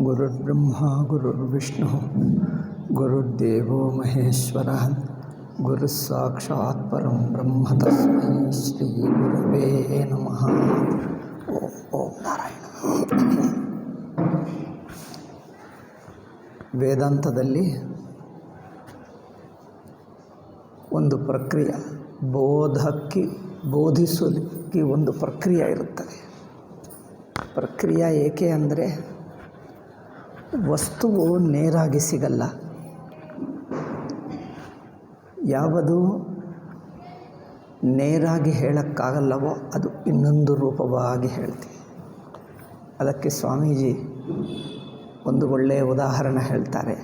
ಗುರುರ್ಬ್ರಹ್ಮ ಗುರುರ್ವಿಷ್ಣು ಗುರುರ್ದೇವೋ ಮಹೇಶ್ವರ ಗುರುಸ್ಸಾಕ್ಷಾತ್ ಪರಂ ಬ್ರಹ್ಮ ತಸ್ಮೈ ಶ್ರೀ ಗುರವೇ ನಮಃ. ಓಂ ನಾರಾಯಣ. ವೇದಾಂತದಲ್ಲಿ ಒಂದು ಪ್ರಕ್ರಿಯೆ, ಬೋಧಿಸಲಿಕ್ಕೆ ಒಂದು ಪ್ರಕ್ರಿಯೆ ಇರುತ್ತದೆ. ಪ್ರಕ್ರಿಯೆ ಏಕೆ ಅಂದರೆ ವಸ್ತುವು ನೇರಾಗಿ ಸಿಗಲ್ಲ. ಯಾವುದು ನೇರಾಗಿ ಹೇಳೋಕ್ಕಾಗಲ್ಲವೋ ಅದು ಇನ್ನೊಂದು ರೂಪವಾಗಿ ಹೇಳ್ತೀವಿ. ಅದಕ್ಕೆ ಸ್ವಾಮೀಜಿ ಒಂದು ಒಳ್ಳೆಯ ಉದಾಹರಣೆ ಹೇಳ್ತಾರೆ.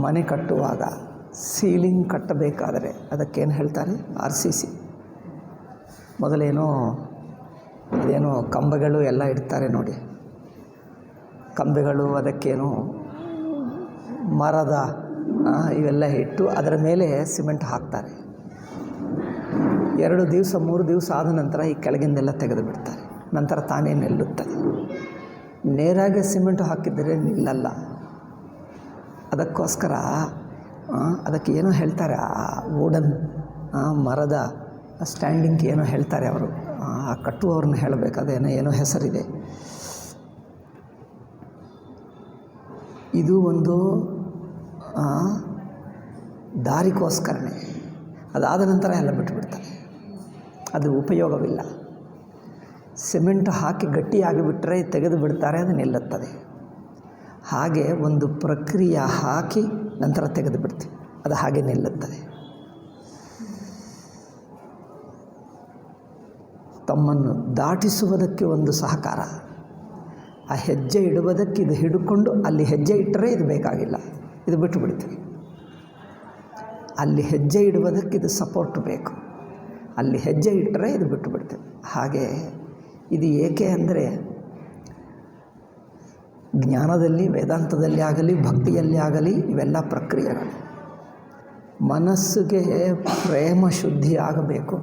ಮನೆ ಕಟ್ಟುವಾಗ ಸೀಲಿಂಗ್ ಕಟ್ಟಬೇಕಾದರೆ ಅದಕ್ಕೇನು ಹೇಳ್ತಾರೆ? RCC. ಮೊದಲೇನೋ ಅದೇನೋ ಕಂಬಗಳು ಎಲ್ಲ ಇಡ್ತಾರೆ ನೋಡಿ, ಕಂಬಗಳು ಅದಕ್ಕೇನು ಮರದ ಇವೆಲ್ಲ ಇಟ್ಟು ಅದರ ಮೇಲೆ ಸಿಮೆಂಟ್ ಹಾಕ್ತಾರೆ. 2 ದಿವಸ 3 ದಿವಸ ಆದ ನಂತರ ಈ ಕೆಳಗಿಂದೆಲ್ಲ ತೆಗೆದು ಬಿಡ್ತಾರೆ. ನಂತರ ತಾನೇ ನಿಲ್ಲುತ್ತದೆ. ನೇರಾಗಿ ಸಿಮೆಂಟು ಹಾಕಿದರೆ ನಿಲ್ಲಲ್ಲ. ಅದಕ್ಕೋಸ್ಕರ ಅದಕ್ಕೆ ಏನೋ ಹೇಳ್ತಾರೆ, ಆ ವುಡನ್ ಮರದ ಸ್ಟ್ಯಾಂಡಿಂಗ್ ಏನೋ ಹೇಳ್ತಾರೆ ಅವರು, ಆ ಕಟ್ಟುವವ್ರನ್ನ ಹೇಳಬೇಕು. ಏನೋ ಹೆಸರಿದೆ. ಇದು ಒಂದು ದಾರಿಗೋಸ್ಕರನೇ. ಅದಾದ ನಂತರ ಎಲ್ಲ ಬಿಟ್ಟುಬಿಡ್ತಾರೆ, ಅದು ಉಪಯೋಗವಿಲ್ಲ. ಸಿಮೆಂಟ್ ಹಾಕಿ ಗಟ್ಟಿಯಾಗಿಬಿಟ್ರೆ ತೆಗೆದು ಬಿಡ್ತಾರೆ, ಅದು ನಿಲ್ಲುತ್ತದೆ. ಹಾಗೆ ಒಂದು ಪ್ರಕ್ರಿಯೆ ಹಾಕಿ ನಂತರ ತೆಗೆದು ಬಿಡ್ತೀವಿ, ಅದು ಹಾಗೆ ನಿಲ್ಲುತ್ತದೆ. ತಮ್ಮನ್ನು ದಾಟಿಸುವುದಕ್ಕೆ ಒಂದು ಸಹಕಾರ, ಆ ಹೆಜ್ಜೆ ಇಡುವುದಕ್ಕೆ ಇದು ಹಿಡ್ಕೊಂಡು ಅಲ್ಲಿ ಹೆಜ್ಜೆ ಇಟ್ಟರೆ ಇದು ಬೇಕಾಗಿಲ್ಲ, ಇದು ಬಿಟ್ಟು ಬಿಡ್ತೀವಿ. ಅಲ್ಲಿ ಹೆಜ್ಜೆ ಇಡುವುದಕ್ಕೆ ಇದು ಸಪೋರ್ಟ್ ಬೇಕು, ಅಲ್ಲಿ ಹೆಜ್ಜೆ ಇಟ್ಟರೆ ಇದು ಬಿಟ್ಟು ಬಿಡ್ತೀವಿ. ಹಾಗೆ ಇದು ಏಕೆ ಅಂದರೆ ಜ್ಞಾನದಲ್ಲಿ, ವೇದಾಂತದಲ್ಲಿ ಆಗಲಿ, ಭಕ್ತಿಯಲ್ಲಿ ಆಗಲಿ ಇವೆಲ್ಲ ಪ್ರಕ್ರಿಯೆಗಳು. ಮನಸ್ಸಿಗೆ ಪ್ರೇಮ ಶುದ್ಧಿ ಆಗಬೇಕು.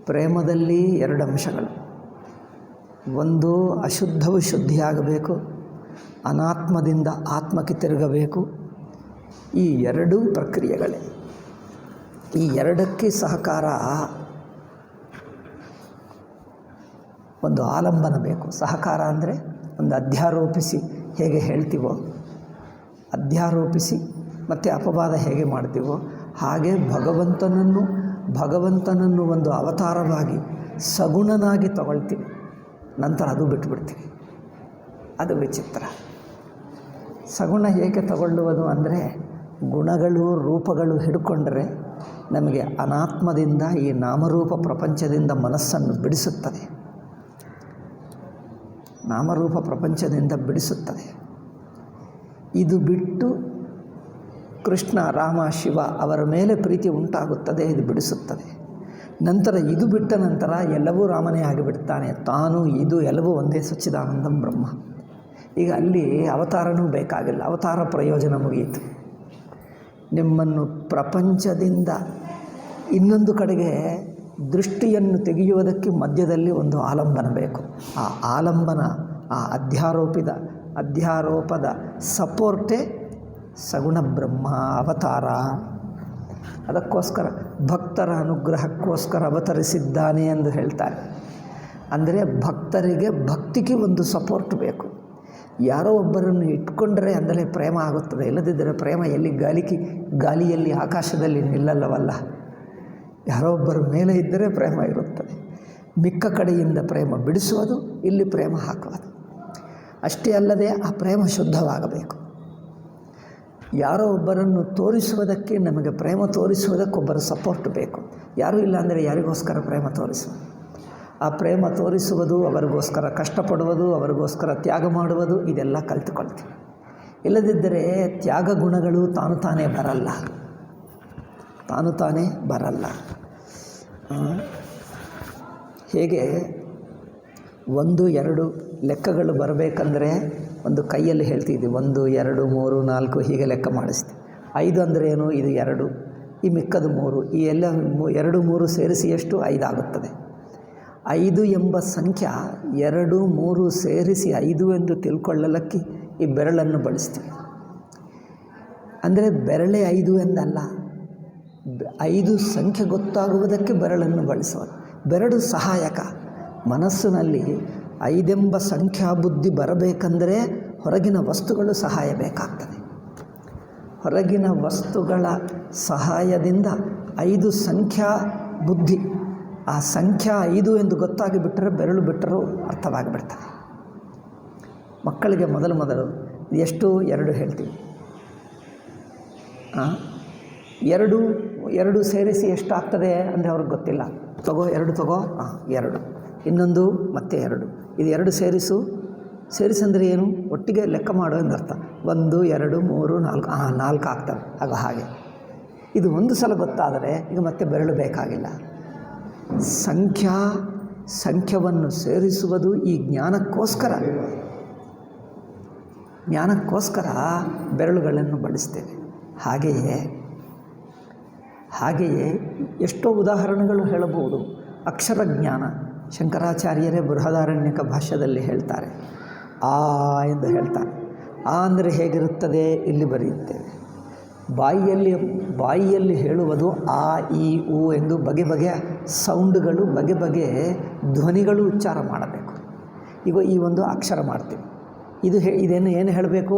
ಪ್ರೇಮದಲ್ಲಿ 2 ಅಂಶಗಳು. ಒಂದು ಅಶುದ್ಧವು ಶುದ್ಧಿಯಾಗಬೇಕು, ಅನಾತ್ಮದಿಂದ ಆತ್ಮಕ್ಕೆ ತಿರುಗಬೇಕು. ಈ 2 ಪ್ರಕ್ರಿಯೆಗಳೇ. ಈ 2ಕ್ಕೆ ಸಹಕಾರ, ಒಂದು ಆಲಂಬನ ಬೇಕು. ಸಹಕಾರ ಅಂದರೆ ಒಂದು ಅಧ್ಯಾರೋಪಿಸಿ ಹೇಗೆ ಹೇಳ್ತೀವೋ, ಅಧ್ಯಾರೋಪಿಸಿ ಮತ್ತು ಅಪವಾದ ಹೇಗೆ ಮಾಡ್ತೀವೋ ಹಾಗೆ ಭಗವಂತನನ್ನು ಒಂದು ಅವತಾರವಾಗಿ ಸಗುಣನಾಗಿ ತಗೊಳ್ತೀವಿ, ನಂತರ ಅದು ಬಿಟ್ಟುಬಿಡ್ತೀವಿ. ಅದು ವಿಚಿತ್ರ. ಸಗುಣ ಏಕೆ ತಗೊಳ್ಳುವುದು ಅಂದರೆ ಗುಣಗಳು ರೂಪಗಳು ಹಿಡ್ಕೊಂಡ್ರೆ ನಮಗೆ ಅನಾತ್ಮದಿಂದ, ಈ ನಾಮರೂಪ ಪ್ರಪಂಚದಿಂದ ಮನಸ್ಸನ್ನು ಬಿಡಿಸುತ್ತದೆ. ನಾಮರೂಪ ಪ್ರಪಂಚದಿಂದ ಬಿಡಿಸುತ್ತದೆ. ಇದು ಬಿಟ್ಟು ಕೃಷ್ಣ, ರಾಮ, ಶಿವ ಅವರ ಮೇಲೆ ಪ್ರೀತಿ ಉಂಟಾಗುತ್ತದೆ, ಇದು ಬಿಡಿಸುತ್ತದೆ. ನಂತರ ಇದು ಬಿಟ್ಟ ನಂತರ ಎಲ್ಲವೂ ರಾಮನೇ ಆಗಿಬಿಡ್ತಾನೆ. ತಾನು ಇದು ಎಲ್ಲವೂ ಒಂದೇ ಸಚ್ಚಿದಾನಂದಂ ಬ್ರಹ್ಮ. ಈಗ ಅಲ್ಲಿ ಅವತಾರನೂ ಬೇಕಾಗಿಲ್ಲ, ಅವತಾರ ಪ್ರಯೋಜನ ಮುಗಿಯಿತು. ನಿಮ್ಮನ್ನು ಪ್ರಪಂಚದಿಂದ ಇನ್ನೊಂದು ಕಡೆಗೆ ದೃಷ್ಟಿಯನ್ನು ತೆಗೆಯುವುದಕ್ಕೆ ಮಧ್ಯದಲ್ಲಿ ಒಂದು ಆಲಂಬನ ಬೇಕು. ಆ ಆಲಂಬನ, ಆ ಅಧ್ಯಾರೋಪದ ಸಪೋರ್ಟೇ ಸಗುಣ ಬ್ರಹ್ಮ ಅವತಾರ. ಅದಕ್ಕೋಸ್ಕರ ಭಕ್ತರ ಅನುಗ್ರಹಕ್ಕೋಸ್ಕರ ಅವತರಿಸಿದ್ದಾನೆ ಎಂದು ಹೇಳ್ತಾರೆ. ಅಂದರೆ ಭಕ್ತರಿಗೆ ಭಕ್ತಿಗೆ ಒಂದು ಸಪೋರ್ಟ್ ಬೇಕು. ಯಾರೋ ಒಬ್ಬರನ್ನು ಇಟ್ಕೊಂಡ್ರೆ ಅಂದಲೇ ಪ್ರೇಮ ಆಗುತ್ತದೆ. ಇಲ್ಲದಿದ್ದರೆ ಪ್ರೇಮ ಎಲ್ಲಿ ಗಾಲಿಯಲ್ಲಿ ಆಕಾಶದಲ್ಲಿ ನಿಲ್ಲಲ್ಲವಲ್ಲ. ಯಾರೋ ಒಬ್ಬರ ಮೇಲೆ ಇದ್ದರೆ ಪ್ರೇಮ ಇರುತ್ತದೆ. ಮಿಕ್ಕ ಕಡೆಯಿಂದ ಪ್ರೇಮ ಬಿಡಿಸುವುದು, ಇಲ್ಲಿ ಪ್ರೇಮ ಹಾಕುವುದು. ಅಷ್ಟೇ ಅಲ್ಲದೆ ಆ ಪ್ರೇಮ ಶುದ್ಧವಾಗಬೇಕು. ಯಾರೋ ಒಬ್ಬರನ್ನು ತೋರಿಸುವುದಕ್ಕೆ, ನಮಗೆ ಪ್ರೇಮ ತೋರಿಸುವುದಕ್ಕೆ ಒಬ್ಬರ ಸಪೋರ್ಟ್ ಬೇಕು. ಯಾರೂ ಇಲ್ಲ ಅಂದರೆ ಯಾರಿಗೋಸ್ಕರ ಪ್ರೇಮ ತೋರಿಸುವುದು? ಆ ಪ್ರೇಮ ತೋರಿಸುವುದು, ಅವರಿಗೋಸ್ಕರ ಕಷ್ಟಪಡುವುದು, ಅವರಿಗೋಸ್ಕರ ತ್ಯಾಗ ಮಾಡುವುದು, ಇದೆಲ್ಲ ಕಲಿತುಕೊಳ್ತೀವಿ. ಇಲ್ಲದಿದ್ದರೆ ತ್ಯಾಗ ಗುಣಗಳು ತಾನು ತಾನೇ ಬರಲ್ಲ. ಹೇಗೆ 1, 2 ಲೆಕ್ಕಗಳು ಬರಬೇಕಂದ್ರೆ ಒಂದು ಕೈಯಲ್ಲಿ ಹೇಳ್ತಿದ್ವಿ, 1, 2, 3, 4 ಹೀಗೆ ಲೆಕ್ಕ ಮಾಡಿಸ್ತೀವಿ. 5 ಅಂದರೆ ಏನು? ಇದು 2, ಈ ಮಿಕ್ಕದು 3, ಈ ಎಲ್ಲ 2, 3 ಸೇರಿಸಿ ಎಷ್ಟು? 5 ಆಗುತ್ತದೆ. 5 ಎಂಬ ಸಂಖ್ಯೆ 2, 3 ಸೇರಿಸಿ 5 ಎಂದು ತಿಳ್ಕೊಳ್ಳಲಕ್ಕೆ ಈ ಬೆರಳನ್ನು ಬಳಸ್ತೀವಿ. ಅಂದರೆ ಬೆರಳೇ 5 ಎಂದಲ್ಲ, 5 ಸಂಖ್ಯೆ ಗೊತ್ತಾಗುವುದಕ್ಕೆ ಬೆರಳನ್ನು ಬಳಸೋದು. ಬೆರಳು ಸಹಾಯಕ. ಮನಸ್ಸಿನಲ್ಲಿ 5 ಎಂಬ ಸಂಖ್ಯಾ ಬುದ್ಧಿ ಬರಬೇಕಂದರೆ ಹೊರಗಿನ ವಸ್ತುಗಳು ಸಹಾಯ ಬೇಕಾಗ್ತದೆ. ಹೊರಗಿನ ವಸ್ತುಗಳ ಸಹಾಯದಿಂದ 5 ಸಂಖ್ಯಾ ಬುದ್ಧಿ, ಆ ಸಂಖ್ಯಾ 5 ಎಂದು ಗೊತ್ತಾಗಿ ಬಿಟ್ಟರೆ ಬೆರಳು ಬಿಟ್ಟರೂ ಅರ್ಥವಾಗಿಬಿಡ್ತದೆ. ಮಕ್ಕಳಿಗೆ ಮೊದಲು ಎಷ್ಟು 2 ಹೇಳ್ತೀವಿ. 2 ಸೇರಿಸಿ ಎಷ್ಟಾಗ್ತದೆ ಅಂದರೆ ಅವ್ರಿಗೆ ಗೊತ್ತಿಲ್ಲ. 2 ತಗೋ 2, ಇನ್ನೊಂದು ಮತ್ತೆ 2, ಇದು 2 ಸೇರಿಸಂದರೆ ಏನು, ಒಟ್ಟಿಗೆ ಲೆಕ್ಕ ಮಾಡೋ ಎಂದರ್ಥ. 1, 2, 3, 4 4 ಆಗ್ತವೆ. ಹಾಗೆ ಇದು ಒಂದು ಸಲ ಗೊತ್ತಾದರೆ ಈಗ ಮತ್ತೆ ಬೆರಳು ಬೇಕಾಗಿಲ್ಲ. ಸಂಖ್ಯವನ್ನು ಸೇರಿಸುವುದು ಈ ಜ್ಞಾನಕ್ಕೋಸ್ಕರ ಬೆರಳುಗಳನ್ನು ಬಳಸ್ತೇವೆ. ಹಾಗೆಯೇ ಎಷ್ಟೋ ಉದಾಹರಣೆಗಳು ಹೇಳಬಹುದು. ಅಕ್ಷರ ಜ್ಞಾನ ಶಂಕರಾಚಾರ್ಯರೇ ಬೃಹದಾರಣ್ಯಕ ಭಾಷ್ಯದಲ್ಲಿ ಹೇಳ್ತಾರೆ. ಆ ಎಂದು ಹೇಳ್ತಾರೆ. ಆ ಅಂದರೆ ಹೇಗಿರುತ್ತದೆ ಇಲ್ಲಿ ಬರೆಯುತ್ತೇವೆ. ಬಾಯಿಯಲ್ಲಿ ಹೇಳುವುದು ಆ, ಈ, ಉ ಎಂದು ಬಗೆಯ ಸೌಂಡ್ಗಳು, ಬಗೆ ಧ್ವನಿಗಳು ಉಚ್ಚಾರ ಮಾಡಬೇಕು. ಈಗ ಈ ಒಂದು ಅಕ್ಷರ ಮಾಡ್ತೀವಿ. ಏನು ಹೇಳಬೇಕು?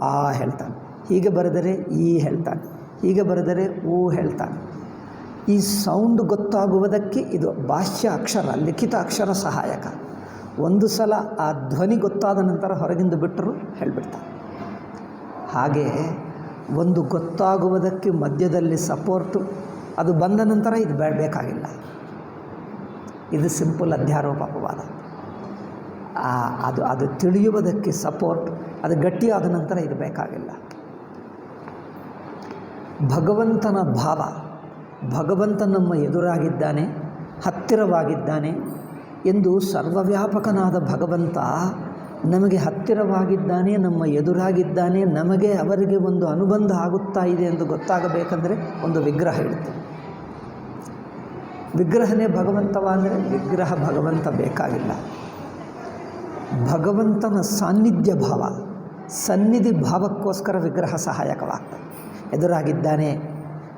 ಆ ಹೇಳ್ತಾನೆ. ಹೀಗೆ ಬರೆದರೆ ಈ ಹೇಳ್ತಾನೆ, ಹೀಗೆ ಬರೆದರೆ ಉ ಹೇಳ್ತಾನೆ. ಈ ಸೌಂಡ್ ಗೊತ್ತಾಗುವುದಕ್ಕೆ ಇದು ಭಾಷ್ಯ ಅಕ್ಷರ, ಲಿಖಿತ ಅಕ್ಷರ ಸಹಾಯಕ. ಒಂದು ಸಲ ಆ ಧ್ವನಿ ಗೊತ್ತಾದ ನಂತರ ಹೊರಗಿಂದ ಬಿಟ್ಟರು ಹೇಳಿಬಿಡ್ತಾರೆ. ಹಾಗೆ ಒಂದು ಗೊತ್ತಾಗುವುದಕ್ಕೆ ಮಧ್ಯದಲ್ಲಿ ಸಪೋರ್ಟು, ಅದು ಬಂದ ನಂತರ ಇದು ಬೇಕಾಗಿಲ್ಲ. ಇದು ಸಿಂಪಲ್ ಅಧ್ಯಾರೋಪ ಅಪವಾದ. ಅದು ತಿಳಿಯುವುದಕ್ಕೆ ಸಪೋರ್ಟ್, ಅದು ಗಟ್ಟಿಯಾದ ನಂತರ ಇದು ಬೇಕಾಗಿಲ್ಲ. ಭಗವಂತನ ಭಾವ, ಭಗವಂತ ನಮ್ಮ ಎದುರಾಗಿದ್ದಾನೆ, ಹತ್ತಿರವಾಗಿದ್ದಾನೆ ಎಂದು ಸರ್ವವ್ಯಾಪಕನಾದ ಭಗವಂತ ನಮಗೆ ಹತ್ತಿರವಾಗಿದ್ದಾನೆ, ನಮ್ಮ ಎದುರಾಗಿದ್ದಾನೆ, ನಮಗೆ ಅವರಿಗೆ ಒಂದು ಅನುಬಂಧ ಆಗುತ್ತಾ ಇದೆ ಎಂದು ಗೊತ್ತಾಗಬೇಕಂದರೆ ಒಂದು ವಿಗ್ರಹ ಇಡ್ತೇವೆ. ವಿಗ್ರಹನೇ ಭಗವಂತವಾದರೆ ವಿಗ್ರಹ ಭಗವಂತ ಬೇಕಾಗಿಲ್ಲ. ಭಗವಂತನ ಸಾನ್ನಿಧ್ಯ ಭಾವ, ಸನ್ನಿಧಿ ಭಾವಕ್ಕೋಸ್ಕರ ವಿಗ್ರಹ ಸಹಾಯಕವಾಗ್ತದೆ. ಎದುರಾಗಿದ್ದಾನೆ,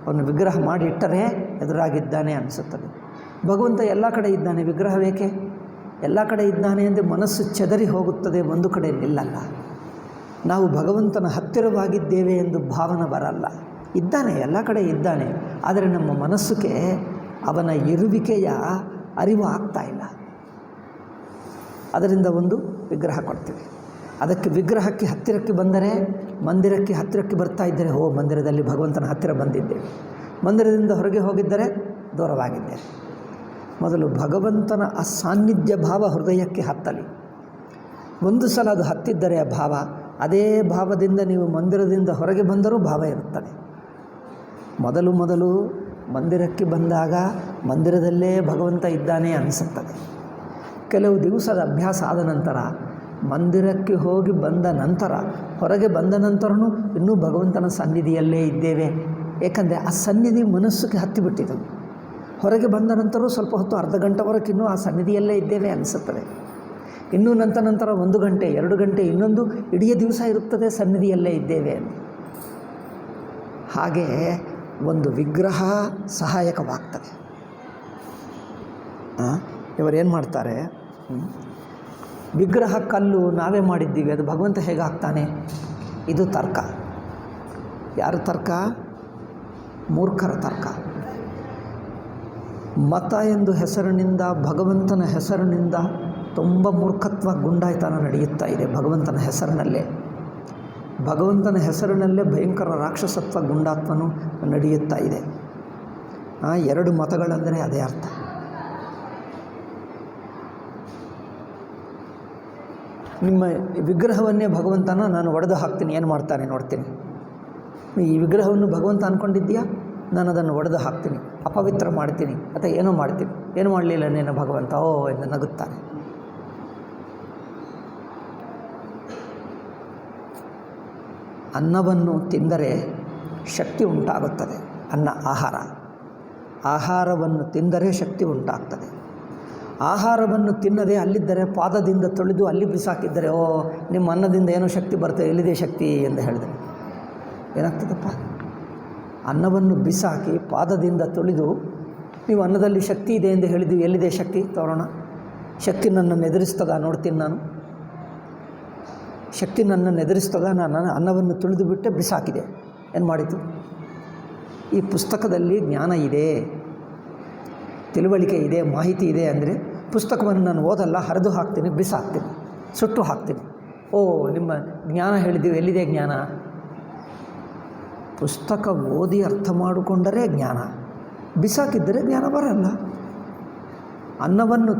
ಅವನು ವಿಗ್ರಹ ಮಾಡಿ ಇಟ್ಟರೆ ಎದುರಾಗಿದ್ದಾನೆ ಅನಿಸುತ್ತದೆ. ಭಗವಂತ ಎಲ್ಲ ಕಡೆ ಇದ್ದಾನೆ, ವಿಗ್ರಹ ಬೇಕೆ? ಎಲ್ಲ ಕಡೆ ಇದ್ದಾನೆ ಅಂದರೆ ಮನಸ್ಸು ಚದರಿ ಹೋಗುತ್ತದೆ, ಒಂದು ಕಡೆ ನಿಲ್ಲಲ್ಲ. ನಾವು ಭಗವಂತನ ಹತ್ತಿರವಾಗಿದ್ದೇವೆ ಎಂದು ಭಾವನೆ ಬರಲ್ಲ. ಇದ್ದಾನೆ, ಎಲ್ಲ ಕಡೆ ಇದ್ದಾನೆ, ಆದರೆ ನಮ್ಮ ಮನಸ್ಸಿಗೆ ಅವನ ಇರುವಿಕೆಯ ಅರಿವು ಆಗ್ತಾ ಇಲ್ಲ. ಅದರಿಂದ ಒಂದು ವಿಗ್ರಹ ಕೊಡ್ತೀವಿ. ಅದಕ್ಕೆ ವಿಗ್ರಹಕ್ಕೆ ಹತ್ತಿರಕ್ಕೆ ಬಂದರೆ, ಮಂದಿರಕ್ಕೆ ಹತ್ತಿರಕ್ಕೆ ಬರ್ತಾ ಇದ್ದರೆ ಮಂದಿರದಲ್ಲಿ ಭಗವಂತನ ಹತ್ತಿರ ಬಂದಿದ್ದೇವೆ, ಮಂದಿರದಿಂದ ಹೊರಗೆ ಹೋಗಿದ್ದರೆ ದೂರವಾಗಿದ್ದೇವೆ. ಮೊದಲು ಭಗವಂತನ ಆ ಸಾನ್ನಿಧ್ಯ ಭಾವ ಹೃದಯಕ್ಕೆ ಹತ್ತಲಿ. ಒಂದು ಸಲ ಅದು ಹತ್ತಿದ್ದರೆ ಆ ಭಾವ, ಅದೇ ಭಾವದಿಂದ ನೀವು ಮಂದಿರದಿಂದ ಹೊರಗೆ ಬಂದರೂ ಭಾವ ಇರುತ್ತದೆ. ಮೊದಲು ಮಂದಿರಕ್ಕೆ ಬಂದಾಗ ಮಂದಿರದಲ್ಲೇ ಭಗವಂತ ಇದ್ದಾನೆ ಅನಿಸುತ್ತದೆ. ಕೆಲವು ದಿವಸದ ಅಭ್ಯಾಸ ಆದ ನಂತರ, ಮಂದಿರಕ್ಕೆ ಹೋಗಿ ಬಂದ ನಂತರ, ಹೊರಗೆ ಬಂದ ನಂತರನೂ ಇನ್ನೂ ಭಗವಂತನ ಸನ್ನಿಧಿಯಲ್ಲೇ ಇದ್ದೇವೆ. ಏಕೆಂದರೆ ಆ ಸನ್ನಿಧಿ ಮನಸ್ಸಿಗೆ ಹತ್ತಿಬಿಟ್ಟಿತು. ಹೊರಗೆ ಬಂದ ನಂತರ ಸ್ವಲ್ಪ ಹೊತ್ತು, ಅರ್ಧ ಗಂಟೆವರೆಗೆ ಇನ್ನೂ ಆ ಸನ್ನಿಧಿಯಲ್ಲೇ ಇದ್ದೇವೆ ಅನಿಸುತ್ತದೆ. ಇನ್ನೂ ನಂತರ 1 ಗಂಟೆ, 2 ಗಂಟೆ, ಇನ್ನೊಂದು ಇಡೀ ದಿವಸ ಇರುತ್ತದೆ ಸನ್ನಿಧಿಯಲ್ಲೇ ಇದ್ದೇವೆ ಅಂತ. ಹಾಗೆ ಒಂದು ವಿಗ್ರಹ ಸಹಾಯಕವಾಗ್ತದೆ. ಇವರೇನು ಮಾಡ್ತಾರೆ, ವಿಗ್ರಹ ಕಲ್ಲು ನಾವೇ ಮಾಡಿದ್ದೀವಿ, ಅದು ಭಗವಂತ ಹೇಗಾಗ್ತಾನೆ? ಇದು ತರ್ಕ. ಯಾರ ತರ್ಕ? ಮೂರ್ಖರ ತರ್ಕ. ಮತ ಎಂದು ಹೆಸರಿನಿಂದ, ಭಗವಂತನ ಹೆಸರಿನಿಂದ ತುಂಬ ಮೂರ್ಖತ್ವ, ಗುಂಡಾಯ್ತನ ನಡೆಯುತ್ತಾ ಇದೆ. ಭಗವಂತನ ಹೆಸರಿನಲ್ಲೇ ಭಯಂಕರ ರಾಕ್ಷಸತ್ವ, ಗುಂಡಾತ್ಮನು ನಡೆಯುತ್ತಾ ಇದೆ. 2 ಮತಗಳಂದರೆ ಅದೇ ಅರ್ಥ. ನಿಮ್ಮ ವಿಗ್ರಹವನ್ನೇ ಭಗವಂತನ ನಾನು ಒಡೆದು ಹಾಕ್ತೀನಿ, ಏನು ಮಾಡ್ತಾನೆ ನೋಡ್ತೀನಿ. ಈ ವಿಗ್ರಹವನ್ನು ಭಗವಂತ ಅಂದ್ಕೊಂಡಿದ್ದೀಯಾ? ನಾನು ಅದನ್ನು ಒಡೆದು ಹಾಕ್ತೀನಿ, ಅಪವಿತ್ರ ಮಾಡ್ತೀನಿ, ಅಥವಾ ಏನೋ ಮಾಡ್ತೀನಿ. ಏನು ಮಾಡಲಿಲ್ಲ ನೀನು ಭಗವಂತ ಎಂದು ನಗುತ್ತಾನೆ. ಅನ್ನವನ್ನು ತಿಂದರೆ ಶಕ್ತಿ ಉಂಟಾಗುತ್ತದೆ. ಆಹಾರವನ್ನು ತಿಂದರೆ ಶಕ್ತಿ ಉಂಟಾಗ್ತದೆ. ಆಹಾರವನ್ನು ತಿನ್ನದೆ ಅಲ್ಲಿದ್ದರೆ ಪಾದದಿಂದ ತೊಳೆದು ಅಲ್ಲಿ ಬಿಸಾಕಿದ್ದರೆ, ಓ ನಿಮ್ಮ ಅನ್ನದಿಂದ ಏನೋ ಶಕ್ತಿ ಬರ್ತದೆ, ಎಲ್ಲಿದೆ ಶಕ್ತಿ ಎಂದು ಹೇಳಿದೆ. ಏನಾಗ್ತದಪ್ಪ? ಅನ್ನವನ್ನು ಬಿಸಾಕಿ ಪಾದದಿಂದ ತೊಳೆದು ನೀವು ಅನ್ನದಲ್ಲಿ ಶಕ್ತಿ ಇದೆ ಎಂದು ಹೇಳಿದ್ವಿ, ಎಲ್ಲಿದೆ ಶಕ್ತಿ ತೋರೋಣ? ಶಕ್ತಿ ನನ್ನನ್ನು ಎದುರಿಸ್ತದ ನೋಡ್ತೀನಿ ನಾನು. ಶಕ್ತಿ ನನ್ನನ್ನು ಎದುರಿಸ್ತದ? ನಾನು ಅನ್ನವನ್ನು ತುಳಿದು ಬಿಟ್ಟೆ ಬಿಸಾಕಿದೆ. ಏನು ಮಾಡಿತು? ಈ ಪುಸ್ತಕದಲ್ಲಿ ಜ್ಞಾನ ಇದೆ, ತಿಳುವಳಿಕೆ ಇದೆ, ಮಾಹಿತಿ ಇದೆ ಅಂದರೆ ಪುಸ್ತಕವನ್ನು ನಾನು ಓದಲ್ಲ, ಹರಿದು ಹಾಕ್ತೀನಿ, ಬಿಸಾಕ್ತೀನಿ, ಸುಟ್ಟು ಹಾಕ್ತೀನಿ. ಓ ನಿಮ್ಮ ಜ್ಞಾನ ಹೇಳಿದ್ದೀವಿ, ಎಲ್ಲಿದೆ ಜ್ಞಾನ? ಪುಸ್ತಕ ಓದಿ ಅರ್ಥ ಮಾಡಿಕೊಂಡರೆ ಜ್ಞಾನ, ಬಿಸಾಕಿದ್ದರೆ ಜ್ಞಾನ ಬರಲ್ಲ. ಅನ್ನವನ್ನು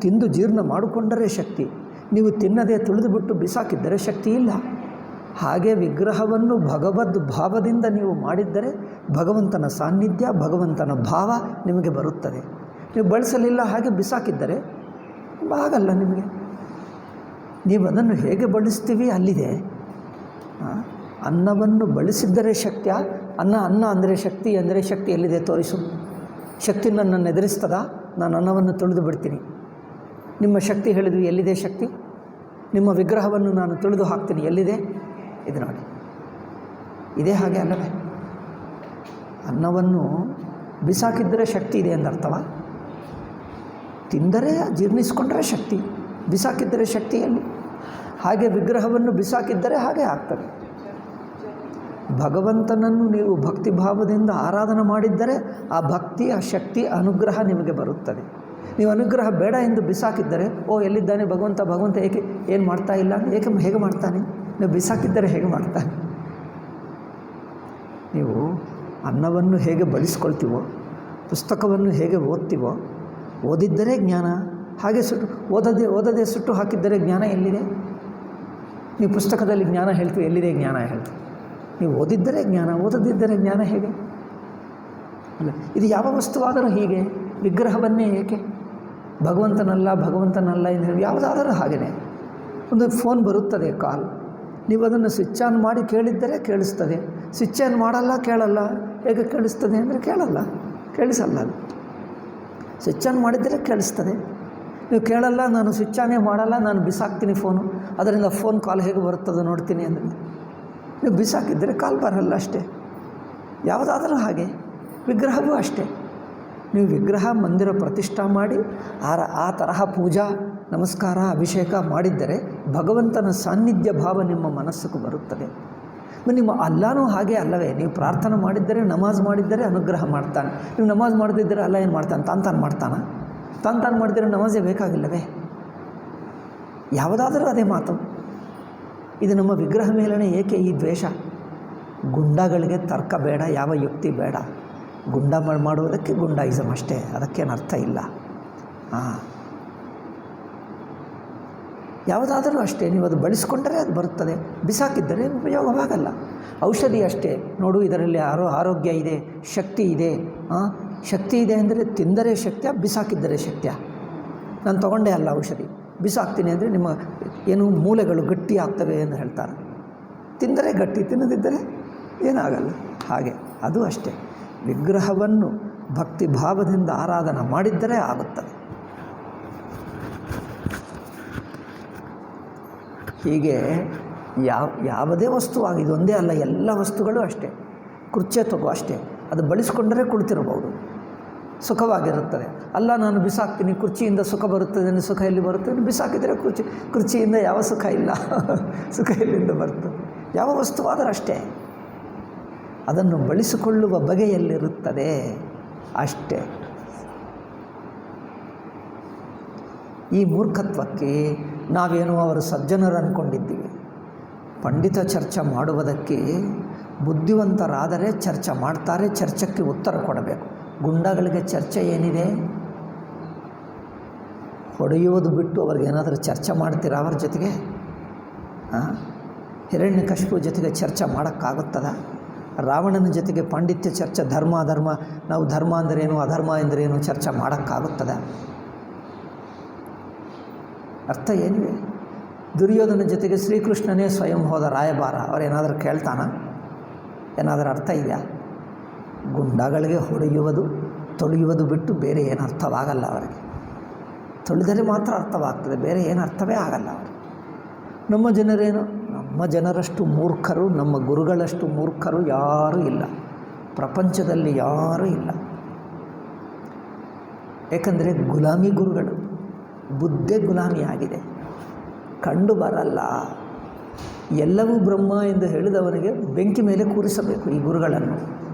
ತಿಂದು ಜೀರ್ಣ ಮಾಡಿಕೊಂಡರೆ ಶಕ್ತಿ, ನೀವು ತಿನ್ನದೇ ತುಳಿದುಬಿಟ್ಟು ಬಿಸಾಕಿದ್ದರೆ ಶಕ್ತಿ ಇಲ್ಲ. ಹಾಗೆ ವಿಗ್ರಹವನ್ನು ಭಗವದ್ ಭಾವದಿಂದ ನೀವು ಮಾಡಿದ್ದರೆ ಭಗವಂತನ ಸಾನ್ನಿಧ್ಯ, ಭಗವಂತನ ಭಾವ ನಿಮಗೆ ಬರುತ್ತದೆ. ನೀವು ಬಳಸಲಿಲ್ಲ, ಹಾಗೆ ಬಿಸಾಕಿದ್ದರೆ ಆಗಲ್ಲ ನಿಮಗೆ. ನೀವು ಅದನ್ನು ಹೇಗೆ ಬಳಸ್ತೀವಿ ಅಲ್ಲಿದೆ. ಅನ್ನವನ್ನು ಬಳಸಿದ್ದರೆ ಶಕ್ತಿಯ ಅನ್ನ ಅಂದರೆ ಶಕ್ತಿ ಅಂದರೆ ಶಕ್ತಿ ಎಲ್ಲಿದೆ ತೋರಿಸು. ಶಕ್ತಿ ನನ್ನನ್ನು ಎದುರಿಸ್ತದ? ನಾನು ಅನ್ನವನ್ನು ತುಳಿದು ಬಿಡ್ತೀನಿ. ನಿಮ್ಮ ಶಕ್ತಿ ಹೇಳಿದ್ವಿ, ಎಲ್ಲಿದೆ ಶಕ್ತಿ? ನಿಮ್ಮ ವಿಗ್ರಹವನ್ನು ನಾನು ತುಳಿದು ಹಾಕ್ತೀನಿ, ಎಲ್ಲಿದೆ? ಇದು ನೋಡಿ, ಇದೇ ಹಾಗೆ ಅಲ್ಲವೇ? ಅನ್ನವನ್ನು ಬಿಸಾಕಿದ್ದರೆ ಶಕ್ತಿ ಇದೆ ಎಂದರ್ಥವ? ತಿಂದರೆ ಜೀರ್ಣಿಸ್ಕೊಂಡ್ರೆ ಶಕ್ತಿ, ಬಿಸಾಕಿದ್ದರೆ ಶಕ್ತಿಯಲ್ಲಿ. ಹಾಗೆ ವಿಗ್ರಹವನ್ನು ಬಿಸಾಕಿದ್ದರೆ ಹಾಗೆ ಆಗ್ತದೆ. ಭಗವಂತನನ್ನು ನೀವು ಭಕ್ತಿಭಾವದಿಂದ ಆರಾಧನೆ ಮಾಡಿದ್ದರೆ ಆ ಭಕ್ತಿ, ಆ ಶಕ್ತಿ, ಅನುಗ್ರಹ ನಿಮಗೆ ಬರುತ್ತದೆ. ನೀವು ಅನುಗ್ರಹ ಬೇಡ ಎಂದು ಬಿಸಾಕಿದ್ದರೆ, ಓ ಎಲ್ಲಿದ್ದಾನೆ ಭಗವಂತ, ಭಗವಂತ ಏಕೆ ಏನು ಮಾಡ್ತಾ ಇಲ್ಲ, ಹೇಗೆ ಮಾಡ್ತಾನೆ? ನೀವು ಬಿಸಾಕಿದ್ದರೆ ಹೇಗೆ ಮಾಡ್ತಾನೆ? ನೀವು ಅನ್ನವನ್ನು ಹೇಗೆ ಬಳಸ್ಕೊಳ್ತೀವೋ, ಪುಸ್ತಕವನ್ನು ಹೇಗೆ ಓದ್ತೀವೋ, ಓದಿದ್ದರೆ ಜ್ಞಾನ. ಹಾಗೆ ಓದದೆ ಸುಟ್ಟು ಹಾಕಿದ್ದರೆ ಜ್ಞಾನ ಎಲ್ಲಿದೆ? ನೀವು ಪುಸ್ತಕದಲ್ಲಿ ಜ್ಞಾನ ಹೇಳ್ತೀವಿ, ಎಲ್ಲಿದೆ ಜ್ಞಾನ ಹೇಳ್ತೀವಿ? ನೀವು ಓದಿದ್ದರೆ ಜ್ಞಾನ, ಓದದಿದ್ದರೆ ಜ್ಞಾನ ಹೇಗೆ? ಅಲ್ಲ, ಇದು ಯಾವ ವಸ್ತುವಾದರೂ ಹೀಗೆ. ವಿಗ್ರಹವನ್ನೇ ಏಕೆ ಭಗವಂತನಲ್ಲ ಎಂದು ಹೇಳಿ ಯಾವುದಾದರೂ ಹಾಗೆಯೇ. ಒಂದು ಫೋನ್ ಬರುತ್ತದೆ, ಕಾಲ್, ನೀವು ಅದನ್ನು ಸ್ವಿಚ್ ಆನ್ ಮಾಡಿ ಕೇಳಿದ್ದರೆ ಕೇಳಿಸ್ತದೆ. ಸ್ವಿಚ್ ಆನ್ ಮಾಡಲ್ಲ, ಕೇಳಲ್ಲ. ಹೇಗೆ ಕೇಳಿಸ್ತದೆ ಅಂದರೆ ಕೇಳಿಸಲ್ಲ. ಅದು ಸ್ವಿಚ್ ಆನ್ ಮಾಡಿದ್ದರೆ ಕೇಳಿಸ್ತದೆ. ನೀವು ಕೇಳಲ್ಲ, ನಾನು ಸ್ವಿಚ್ ಆನೇ ಮಾಡಲ್ಲ, ನಾನು ಬಿಸಾಕ್ತೀನಿ ಫೋನು, ಅದರಿಂದ ಫೋನ್ ಕಾಲ್ ಹೇಗೆ ಬರುತ್ತದೋ ನೋಡ್ತೀನಿ ಅಂದರೆ ನೀವು ಬಿಸಾಕಿದ್ದರೆ ಕಾಲ್ ಬರಲ್ಲ ಅಷ್ಟೇ. ಯಾವುದಾದರೂ ಹಾಗೆ ವಿಗ್ರಹವೂ ಅಷ್ಟೇ. ನೀವು ವಿಗ್ರಹ ಮಂದಿರ ಪ್ರತಿಷ್ಠಾ ಮಾಡಿ ಆ ತರಹ ಪೂಜಾ ನಮಸ್ಕಾರ ಅಭಿಷೇಕ ಮಾಡಿದ್ದರೆ ಭಗವಂತನ ಸಾನ್ನಿಧ್ಯ ಭಾವ ನಿಮ್ಮ ಮನಸ್ಸಿಗೆ ಬರುತ್ತದೆ. ನಿಮ್ಮ ಅಲ್ಲಾನೂ ಹಾಗೆ ಅಲ್ಲವೇ? ನೀವು ಪ್ರಾರ್ಥನೆ ಮಾಡಿದ್ದರೆ, ನಮಾಜ್ ಮಾಡಿದ್ದರೆ ಅನುಗ್ರಹ ಮಾಡ್ತಾನೆ. ನೀವು ನಮಾಜ್ ಮಾಡದಿದ್ದರೆ ಅಲ್ಲ ಏನು ಮಾಡ್ತಾನೆ? ತಾನು ಮಾಡ್ತಾನೆ. ತಾನು ಮಾಡಿದರೆ ನಮಾಜೇ ಬೇಕಾಗಿಲ್ಲವೇ? ಯಾವುದಾದರೂ ಅದೇ ಮಾತು. ಇದು ನಮ್ಮ ವಿಗ್ರಹ ಮೇಲೇ ಏಕೆ ಈ ದ್ವೇಷ? ಗುಂಡಗಳಿಗೆ ತರ್ಕ ಬೇಡ, ಯಾವ ಯುಕ್ತಿ ಬೇಡ. ಗುಂಡ ಮಾಡುವುದಕ್ಕೆ ಗುಂಡಾಯಿಸಮ್ ಅಷ್ಟೇ, ಅದಕ್ಕೇನು ಅರ್ಥ ಇಲ್ಲ. ಯಾವುದಾದರೂ ಅಷ್ಟೇ, ನೀವು ಅದು ಬಳಸಿಕೊಂಡರೆ ಅದು ಬರುತ್ತದೆ, ಬಿಸಾಕಿದ್ದರೆ ಉಪಯೋಗವಾಗಲ್ಲ. ಔಷಧಿ ಅಷ್ಟೇ. ನೋಡು, ಇದರಲ್ಲಿ ಆರೋಗ್ಯ ಇದೆ, ಶಕ್ತಿ ಇದೆ. ಶಕ್ತಿ ಇದೆ ಅಂದರೆ ತಿಂದರೆ ಶಕ್ತಿಯ, ಬಿಸಾಕಿದ್ದರೆ ಶಕ್ತಿಯ? ನಾನು ತೊಗೊಂಡೇ ಅಲ್ಲ ಔಷಧಿ, ಬಿಸಾಕ್ತೀನಿ ಅಂದರೆ ನಿಮ್ಮ ಏನು ಮೂಳೆಗಳು ಗಟ್ಟಿ ಆಗ್ತವೆ ಎಂದು ಹೇಳ್ತಾರೆ. ತಿಂದರೆ ಗಟ್ಟಿ, ತಿನ್ನದಿದ್ದರೆ ಏನಾಗಲ್ಲ. ಹಾಗೆ ಅದು ಅಷ್ಟೇ. ವಿಗ್ರಹವನ್ನು ಭಕ್ತಿ ಭಾವದಿಂದ ಆರಾಧನೆ ಮಾಡಿದ್ದರೆ ಆಗುತ್ತದೆ. ಹೀಗೆ ಯಾವುದೇ ವಸ್ತುವಾಗಿ, ಇದೊಂದೇ ಅಲ್ಲ, ಎಲ್ಲ ವಸ್ತುಗಳು ಅಷ್ಟೇ. ಕುರ್ಚಿ ತಗೋ ಅಷ್ಟೇ, ಅದು ಬಳಸಿಕೊಂಡರೆ ಕುಳಿತಿರಬಹುದು, ಸುಖವಾಗಿರುತ್ತದೆ. ಅಲ್ಲ, ನಾನು ಬಿಸಾಕ್ತೀನಿ, ಕುರ್ಚಿಯಿಂದ ಸುಖ ಬರುತ್ತದೆ ಅಂದರೆ ಸುಖ ಎಲ್ಲಿ ಬರುತ್ತದೆ? ಬಿಸಾಕಿದರೆ ಕುರ್ಚಿಯಿಂದ ಯಾವ ಸುಖ ಇಲ್ಲ. ಸುಖ ಎಲ್ಲಿಂದ ಬರ್ತದೆ? ಯಾವ ವಸ್ತುವಾದರೂ ಅಷ್ಟೇ, ಅದನ್ನು ಬಳಸಿಕೊಳ್ಳುವ ಬಗೆಯಲ್ಲಿರುತ್ತದೆ ಅಷ್ಟೇ. ಈ ಮೂರ್ಖತ್ವಕ್ಕೆ ನಾವೇನೋ ಅವರು ಸಜ್ಜನರು ಅಂದ್ಕೊಂಡಿದ್ದೀವಿ. ಪಂಡಿತ ಚರ್ಚೆ ಮಾಡುವುದಕ್ಕೆ ಬುದ್ಧಿವಂತರಾದರೆ ಚರ್ಚೆ ಮಾಡ್ತಾರೆ, ಚರ್ಚೆಗೆ ಉತ್ತರ ಕೊಡಬೇಕು. ಗುಂಡಗಳಿಗೆ ಚರ್ಚೆ ಏನಿದೆ? ಹೊಡೆಯುವುದು ಬಿಟ್ಟು ಅವ್ರಿಗೇನಾದರೂ ಚರ್ಚೆ ಮಾಡ್ತೀರಾ ಅವ್ರ ಜೊತೆಗೆ? ಹಿರಣ್ಯಕಶಿಪು ಜೊತೆಗೆ ಚರ್ಚೆ ಮಾಡೋಕ್ಕಾಗುತ್ತದ? ರಾವಣನ ಜೊತೆಗೆ ಪಾಂಡಿತ್ಯ ಚರ್ಚೆ, ಧರ್ಮ ನಾವು ಧರ್ಮ ಅಂದರೇನು, ಅಧರ್ಮ ಎಂದರೇನು ಚರ್ಚೆ ಮಾಡೋಕ್ಕಾಗುತ್ತದ? ಅರ್ಥ ಏನಿದೆ? ದುರ್ಯೋಧನ ಜೊತೆಗೆ ಶ್ರೀಕೃಷ್ಣನೇ ಸ್ವಯಂ ಹೋದ ರಾಯಭಾರ, ಅವರೇನಾದರೂ ಕೇಳ್ತಾನ? ಏನಾದರೂ ಅರ್ಥ ಇದೆಯಾ? ಗುಂಡಗಳಿಗೆ ಹೊಡೆಯುವುದು ತೊಳೆಯುವುದು ಬಿಟ್ಟು ಬೇರೆ ಏನು ಅರ್ಥವಾಗಲ್ಲ ಅವರಿಗೆ. ತೊಳೆದರೆ ಮಾತ್ರ ಅರ್ಥವಾಗ್ತದೆ, ಬೇರೆ ಏನು ಅರ್ಥವೇ ಆಗಲ್ಲ ಅವರು. ನಮ್ಮ ಜನರೇನು, ನಮ್ಮ ಜನರಷ್ಟು ಮೂರ್ಖರು, ನಮ್ಮ ಗುರುಗಳಷ್ಟು ಮೂರ್ಖರು ಯಾರೂ ಇಲ್ಲ, ಪ್ರಪಂಚದಲ್ಲಿ ಯಾರೂ ಇಲ್ಲ. ಏಕೆಂದರೆ ಗುಲಾಮಿ ಗುರುಗಳು, ಬುದ್ಧೇ ಗುಲಾಮಿಯಾಗಿದೆ, ಕಂಡು ಬರಲ್ಲ. ಎಲ್ಲವೂ ಬ್ರಹ್ಮ ಎಂದು ಹೇಳಿದವನಿಗೆ ಬೆಂಕಿ ಮೇಲೆ ಕೂರಿಸಬೇಕು ಈ ಗುರುಗಳನ್ನು.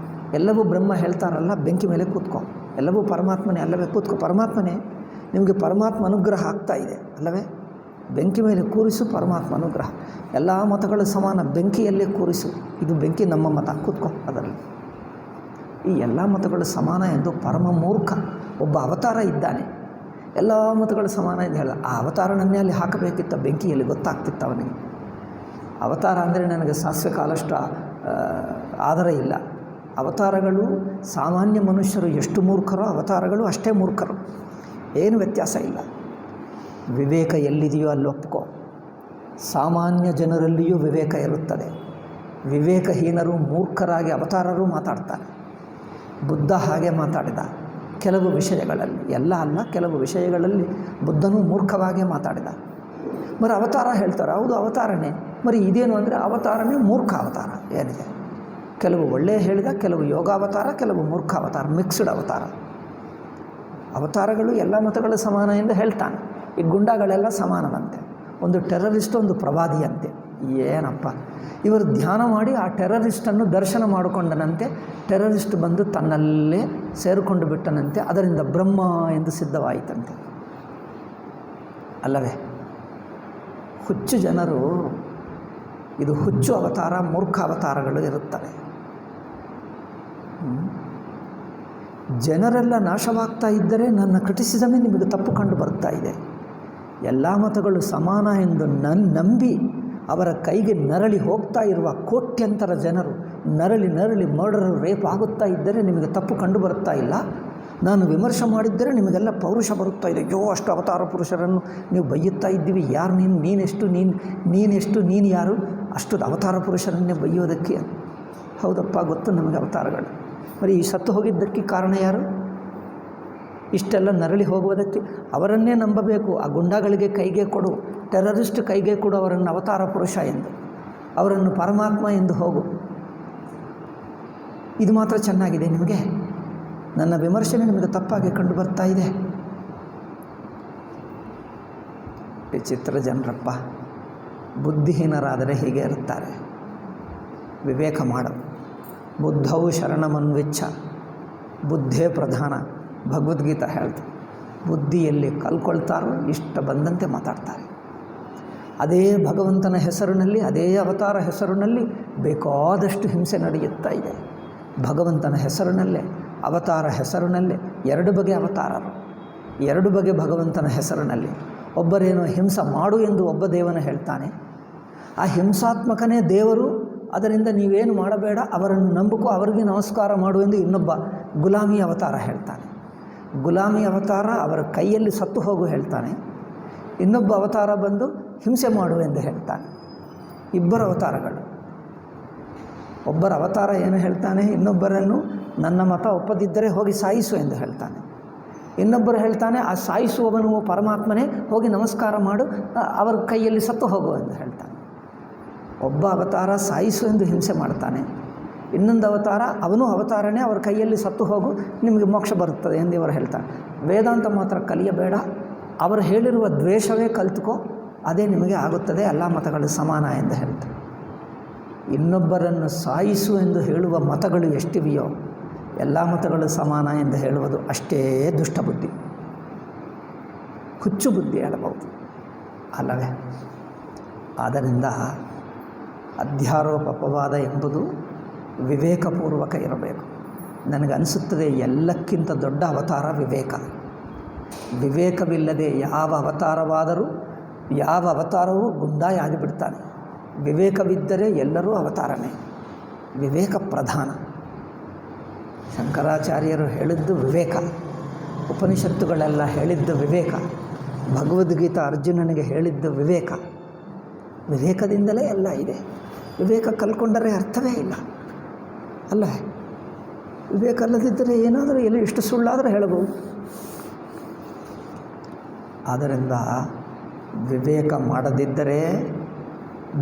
ಎಲ್ಲವೂ ಬ್ರಹ್ಮ ಹೇಳ್ತಾರಲ್ಲ, ಬೆಂಕಿ ಮೇಲೆ ಕೂತ್ಕೋ, ಎಲ್ಲವೂ ಪರಮಾತ್ಮನೇ ಅಲ್ಲವೇ, ಕೂತ್ಕೋ, ಪರಮಾತ್ಮನೇ, ನಿಮಗೆ ಪರಮಾತ್ಮ ಅನುಗ್ರಹ ಆಗ್ತಾ ಇದೆ ಅಲ್ಲವೇ, ಬೆಂಕಿ ಮೇಲೆ ಕೂರಿಸು, ಪರಮಾತ್ಮ ಅನುಗ್ರಹ. ಎಲ್ಲ ಮತಗಳು ಸಮಾನ, ಬೆಂಕಿಯಲ್ಲೇ ಕೂರಿಸು, ಇದು ಬೆಂಕಿ ನಮ್ಮ ಮತ, ಕೂತ್ಕೋ ಅದರಲ್ಲಿ. ಈ ಎಲ್ಲ ಮತಗಳು ಸಮಾನ ಎಂದು ಪರಮ ಮೂರ್ಖ ಒಬ್ಬ ಅವತಾರ ಇದ್ದಾನೆ. ಎಲ್ಲ ಮತಗಳು ಸಮಾನ ಎಂದು ಹೇಳ, ಆ ಅವತಾರನನ್ನೇ ಅಲ್ಲಿ ಹಾಕಬೇಕಿತ್ತ ಬೆಂಕಿಯಲ್ಲಿ, ಗೊತ್ತಾಗ್ತಿತ್ತು ಅವನಿಗೆ. ಅವತಾರ ಅಂದರೆ ನನಗೆ ಸಾಸಿವೆ ಕಾಲಷ್ಟು ಆಧಾರ ಇಲ್ಲ. ಅವತಾರಗಳು ಸಾಮಾನ್ಯ ಮನುಷ್ಯರು ಎಷ್ಟು ಮೂರ್ಖರೋ ಅವತಾರಗಳು ಅಷ್ಟೇ ಮೂರ್ಖರು, ಏನು ವ್ಯತ್ಯಾಸ ಇಲ್ಲ. ವಿವೇಕ ಎಲ್ಲಿದೆಯೋ ಅಲ್ಲಿ ಒಪ್ಕೋ. ಸಾಮಾನ್ಯ ಜನರಲ್ಲಿಯೂ ವಿವೇಕ ಇರುತ್ತದೆ. ವಿವೇಕಹೀನರು ಮೂರ್ಖರಾಗಿ ಅವತಾರರು ಮಾತಾಡ್ತಾರೆ. ಬುದ್ಧ ಹಾಗೆ ಮಾತಾಡಿದ ಕೆಲವು ವಿಷಯಗಳಲ್ಲಿ, ಎಲ್ಲ ಅಲ್ಲ, ಕೆಲವು ವಿಷಯಗಳಲ್ಲಿ ಬುದ್ಧನೂ ಮೂರ್ಖವಾಗೇ ಮಾತಾಡಿದ. మరి ಅವತಾರ ಹೇಳ್ತಾರೆ, ಹೌದು ಅವತಾರನೇ, మరి ಇದೇನು ಅಂದರೆ ಅವತಾರನೇ ಮೂರ್ಖ ಅವತಾರ ಏನಿದೆ. ಕೆಲವು ಒಳ್ಳೆಯ ಹೇಳಿದ, ಕೆಲವು ಯೋಗಾವತಾರ, ಕೆಲವು ಮೂರ್ಖ ಅವತಾರ, ಮಿಕ್ಸ್ಡ್ ಅವತಾರ. ಅವತಾರಗಳು ಎಲ್ಲ ಮತಗಳು ಸಮಾನ ಎಂದು ಹೇಳ್ತಾನೆ. ಈ ಗುಂಡಾಗಳೆಲ್ಲ ಸಮಾನವಂತೆ, ಒಂದು ಟೆರರಿಸ್ಟ್, ಒಂದು ಪ್ರವಾದಿಯಂತೆ. ಏನಪ್ಪ, ಇವರು ಧ್ಯಾನ ಮಾಡಿ ಆ ಟೆರರಿಸ್ಟನ್ನು ದರ್ಶನ ಮಾಡಿಕೊಂಡನಂತೆ, ಟೆರರಿಸ್ಟ್ ಬಂದು ತನ್ನಲ್ಲೇ ಸೇರಿಕೊಂಡು ಬಿಟ್ಟನಂತೆ, ಅದರಿಂದ ಬ್ರಹ್ಮ ಎಂದು ಸಿದ್ಧವಾಯಿತಂತೆ ಅಲ್ಲವೇ. ಹುಚ್ಚು ಜನರು, ಇದು ಹುಚ್ಚು ಅವತಾರ, ಮೂರ್ಖ ಅವತಾರಗಳು ಇರುತ್ತವೆ. ಜನರೆಲ್ಲ ನಾಶವಾಗ್ತಾ ಇದ್ದರೆ ನನ್ನ ಕ್ರಿಟಿಸಿಸಮೇ ನಿಮಗೆ ತಪ್ಪು ಕಂಡು ಬರ್ತಾ ಇದೆ. ಎಲ್ಲ ಮತಗಳು ಸಮಾನ ಎಂದು ನಂಬಿ ಅವರ ಕೈಗೆ ನರಳಿ ಹೋಗ್ತಾ ಇರುವ ಕೋಟ್ಯಂತರ ಜನರು ನರಳಿ ಮರ್ಡರ್, ರೇಪ್ ಆಗುತ್ತಾ ಇದ್ದರೆ ನಿಮಗೆ ತಪ್ಪು ಕಂಡು ಬರುತ್ತಾ ಇಲ್ಲ. ನಾನು ವಿಮರ್ಶೆ ಮಾಡಿದ್ದರೆ ನಿಮಗೆಲ್ಲ ಪೌರುಷ ಬರುತ್ತಾ ಇದೆ. ಅಯ್ಯೋ, ಅಷ್ಟು ಅವತಾರ ಪುರುಷರನ್ನು ನೀವು ಬೈಯುತ್ತಾ ಇದ್ದೀವಿ, ಯಾರು ನೀನು ಯಾರು ಅಷ್ಟು ಅವತಾರ ಪುರುಷರನ್ನೇ ಬೈಯೋದಕ್ಕೆ? ಹೌದಪ್ಪ, ಗೊತ್ತು ನಮಗೆ ಅವತಾರಗಳು. మరి ಈ ಸತ್ತು ಹೋಗಿದ್ದಕ್ಕೆ ಕಾರಣ ಯಾರು? ಇಷ್ಟೆಲ್ಲ ನರಳಿ ಹೋಗುವುದಕ್ಕೆ ಅವರನ್ನೇ ನಂಬಬೇಕು. ಆ ಗುಂಡಾಗಳಿಗೆ ಕೈಗೆ ಕೊಡು, ಟೆರರಿಸ್ಟ್ ಕೈಗೆ ಕೊಡು ಅವರನ್ನು ಅವತಾರ ಪುರುಷ ಎಂದು, ಅವರನ್ನು ಪರಮಾತ್ಮ ಎಂದು ಹೋಗು. ಇದು ಮಾತ್ರ ಚೆನ್ನಾಗಿದೆ ನಿಮಗೆ. ನನ್ನ ವಿಮರ್ಶನೆ ನಿಮಗೆ ತಪ್ಪಾಗಿ ಕಂಡು ಬರ್ತಾ ಇದೆ. ವಿಚಿತ್ರ ಜನರಪ್ಪ, ಬುದ್ಧಿಹೀನರಾದರೆ ಹೀಗೆ ಇರುತ್ತಾರೆ. ವಿವೇಕ ಮಾಡು. ಬುದ್ಧವು ಶರಣಮನ್ವಿಚ್ಛ, ಬುದ್ಧೇ ಪ್ರಧಾನ. ಭಗವದ್ಗೀತಾ ಹೇಳ್ತಾರೆ, ಬುದ್ಧಿಯಲ್ಲಿ ಕಲ್ಕೊಳ್ತಾರೋ ಇಷ್ಟ ಬಂದಂತೆ ಮಾತಾಡ್ತಾರೆ. ಅದೇ ಭಗವಂತನ ಹೆಸರಿನಲ್ಲಿ, ಅದೇ ಅವತಾರ ಹೆಸರಿನಲ್ಲಿ ಬೇಕಾದಷ್ಟು ಹಿಂಸೆ ನಡೆಯುತ್ತಾ ಇದೆ. ಭಗವಂತನ ಹೆಸರಿನಲ್ಲೇ, ಅವತಾರ ಹೆಸರಿನಲ್ಲೇ ಎರಡು ಬಗೆ ಅವತಾರರು, ಎರಡು ಬಗೆ ಭಗವಂತನ ಹೆಸರಿನಲ್ಲಿ. ಒಬ್ಬರೇನೋ ಹಿಂಸೆ ಮಾಡು ಎಂದು ಒಬ್ಬ ದೇವನ ಹೇಳ್ತಾನೆ, ಆ ಹಿಂಸಾತ್ಮಕನೇ ದೇವರು. ಅದರಿಂದ ನೀವೇನು ಮಾಡಬೇಡ, ಅವರನ್ನು ನಂಬಿಕೋ, ಅವರಿಗೆ ನಮಸ್ಕಾರ ಮಾಡು ಎಂದು ಇನ್ನೊಬ್ಬ ಗುಲಾಮಿ ಅವತಾರ ಹೇಳ್ತಾನೆ. ಗುಲಾಮಿ ಅವತಾರ ಅವರ ಕೈಯಲ್ಲಿ ಸತ್ತು ಹೋಗು ಹೇಳ್ತಾನೆ. ಇನ್ನೊಬ್ಬ ಅವತಾರ ಬಂದು ಹಿಂಸೆ ಮಾಡು ಎಂದು ಹೇಳ್ತಾನೆ. ಇಬ್ಬರು ಅವತಾರಗಳು. ಒಬ್ಬರ ಅವತಾರ ಏನು ಹೇಳ್ತಾನೆ, ಇನ್ನೊಬ್ಬರನ್ನು ನನ್ನ ಮತ ಒಪ್ಪದಿದ್ದರೆ ಹೋಗಿ ಸಾಯಿಸು ಎಂದು ಹೇಳ್ತಾನೆ. ಇನ್ನೊಬ್ಬರು ಹೇಳ್ತಾನೆ, ಆ ಸಾಯಿಸುವವನು ಪರಮಾತ್ಮನೇ, ಹೋಗಿ ನಮಸ್ಕಾರ ಮಾಡು, ಅವರ ಕೈಯಲ್ಲಿ ಸತ್ತು ಹೋಗು ಎಂದು ಹೇಳ್ತಾನೆ. ಒಬ್ಬ ಅವತಾರ ಸಾಯಿಸು ಎಂದು ಹಿಂಸೆ ಮಾಡ್ತಾನೆ, ಇನ್ನೊಂದು ಅವತಾರ ಅವನು ಅವತಾರನೇ, ಅವರ ಕೈಯಲ್ಲಿ ಸತ್ತು ಹೋಗು, ನಿಮಗೆ ಮೋಕ್ಷ ಬರುತ್ತದೆ ಎಂದು ಇವರು ಹೇಳ್ತಾನೆ. ವೇದಾಂತ ಮಾತ್ರ ಕಲಿಯಬೇಡ, ಅವರು ಹೇಳಿರುವ ದ್ವೇಷವೇ ಕಲಿತುಕೋ, ಅದೇ ನಿಮಗೆ ಆಗುತ್ತದೆ, ಎಲ್ಲ ಮತಗಳು ಸಮಾನ ಎಂದು ಹೇಳ್ತಾರೆ. ಇನ್ನೊಬ್ಬರನ್ನು ಸಾಯಿಸು ಎಂದು ಹೇಳುವ ಮತಗಳು ಎಷ್ಟಿವೆಯೋ ಎಲ್ಲ ಮತಗಳು ಸಮಾನ ಎಂದು ಹೇಳುವುದು ಅಷ್ಟೇ ದುಷ್ಟಬುದ್ಧಿ, ಹುಚ್ಚು ಬುದ್ಧಿ ಹೇಳಬಹುದು ಅಲ್ಲವೇ. ಆದ್ದರಿಂದ ಅಧ್ಯಾರೋಪ ಅಪವಾದ ಎಂಬುದು ವಿವೇಕಪೂರ್ವಕ ಇರಬೇಕು. ನನಗನ್ನಿಸುತ್ತದೆ ಎಲ್ಲಕ್ಕಿಂತ ದೊಡ್ಡ ಅವತಾರ ವಿವೇಕ. ವಿವೇಕವಿಲ್ಲದೆ ಯಾವ ಅವತಾರವೂ ಗುಂಡಾಯಿ ಆಗಿಬಿಡ್ತಾನೆ. ವಿವೇಕವಿದ್ದರೆ ಎಲ್ಲರೂ ಅವತಾರನೇ. ವಿವೇಕ ಪ್ರಧಾನ. ಶಂಕರಾಚಾರ್ಯರು ಹೇಳಿದ್ದು ವಿವೇಕ, ಉಪನಿಷತ್ತುಗಳೆಲ್ಲ ಹೇಳಿದ್ದು ವಿವೇಕ, ಭಗವದ್ಗೀತಾ ಅರ್ಜುನನಿಗೆ ಹೇಳಿದ್ದು ವಿವೇಕ. ವಿವೇಕದಿಂದಲೇ ಎಲ್ಲ ಇದೆ. ವಿವೇಕ ಕಲ್ಕೊಂಡರೆ ಅರ್ಥವೇ ಇಲ್ಲ ಅಲ್ಲ. ವಿವೇಕ ಅಲ್ಲದಿದ್ದರೆ ಏನಾದರೂ ಎಲ್ಲಿ ಇಷ್ಟು ಸುಳ್ಳಾದರೂ ಹೇಳಬಹುದು. ಆದ್ದರಿಂದ ವಿವೇಕ ಮಾಡದಿದ್ದರೆ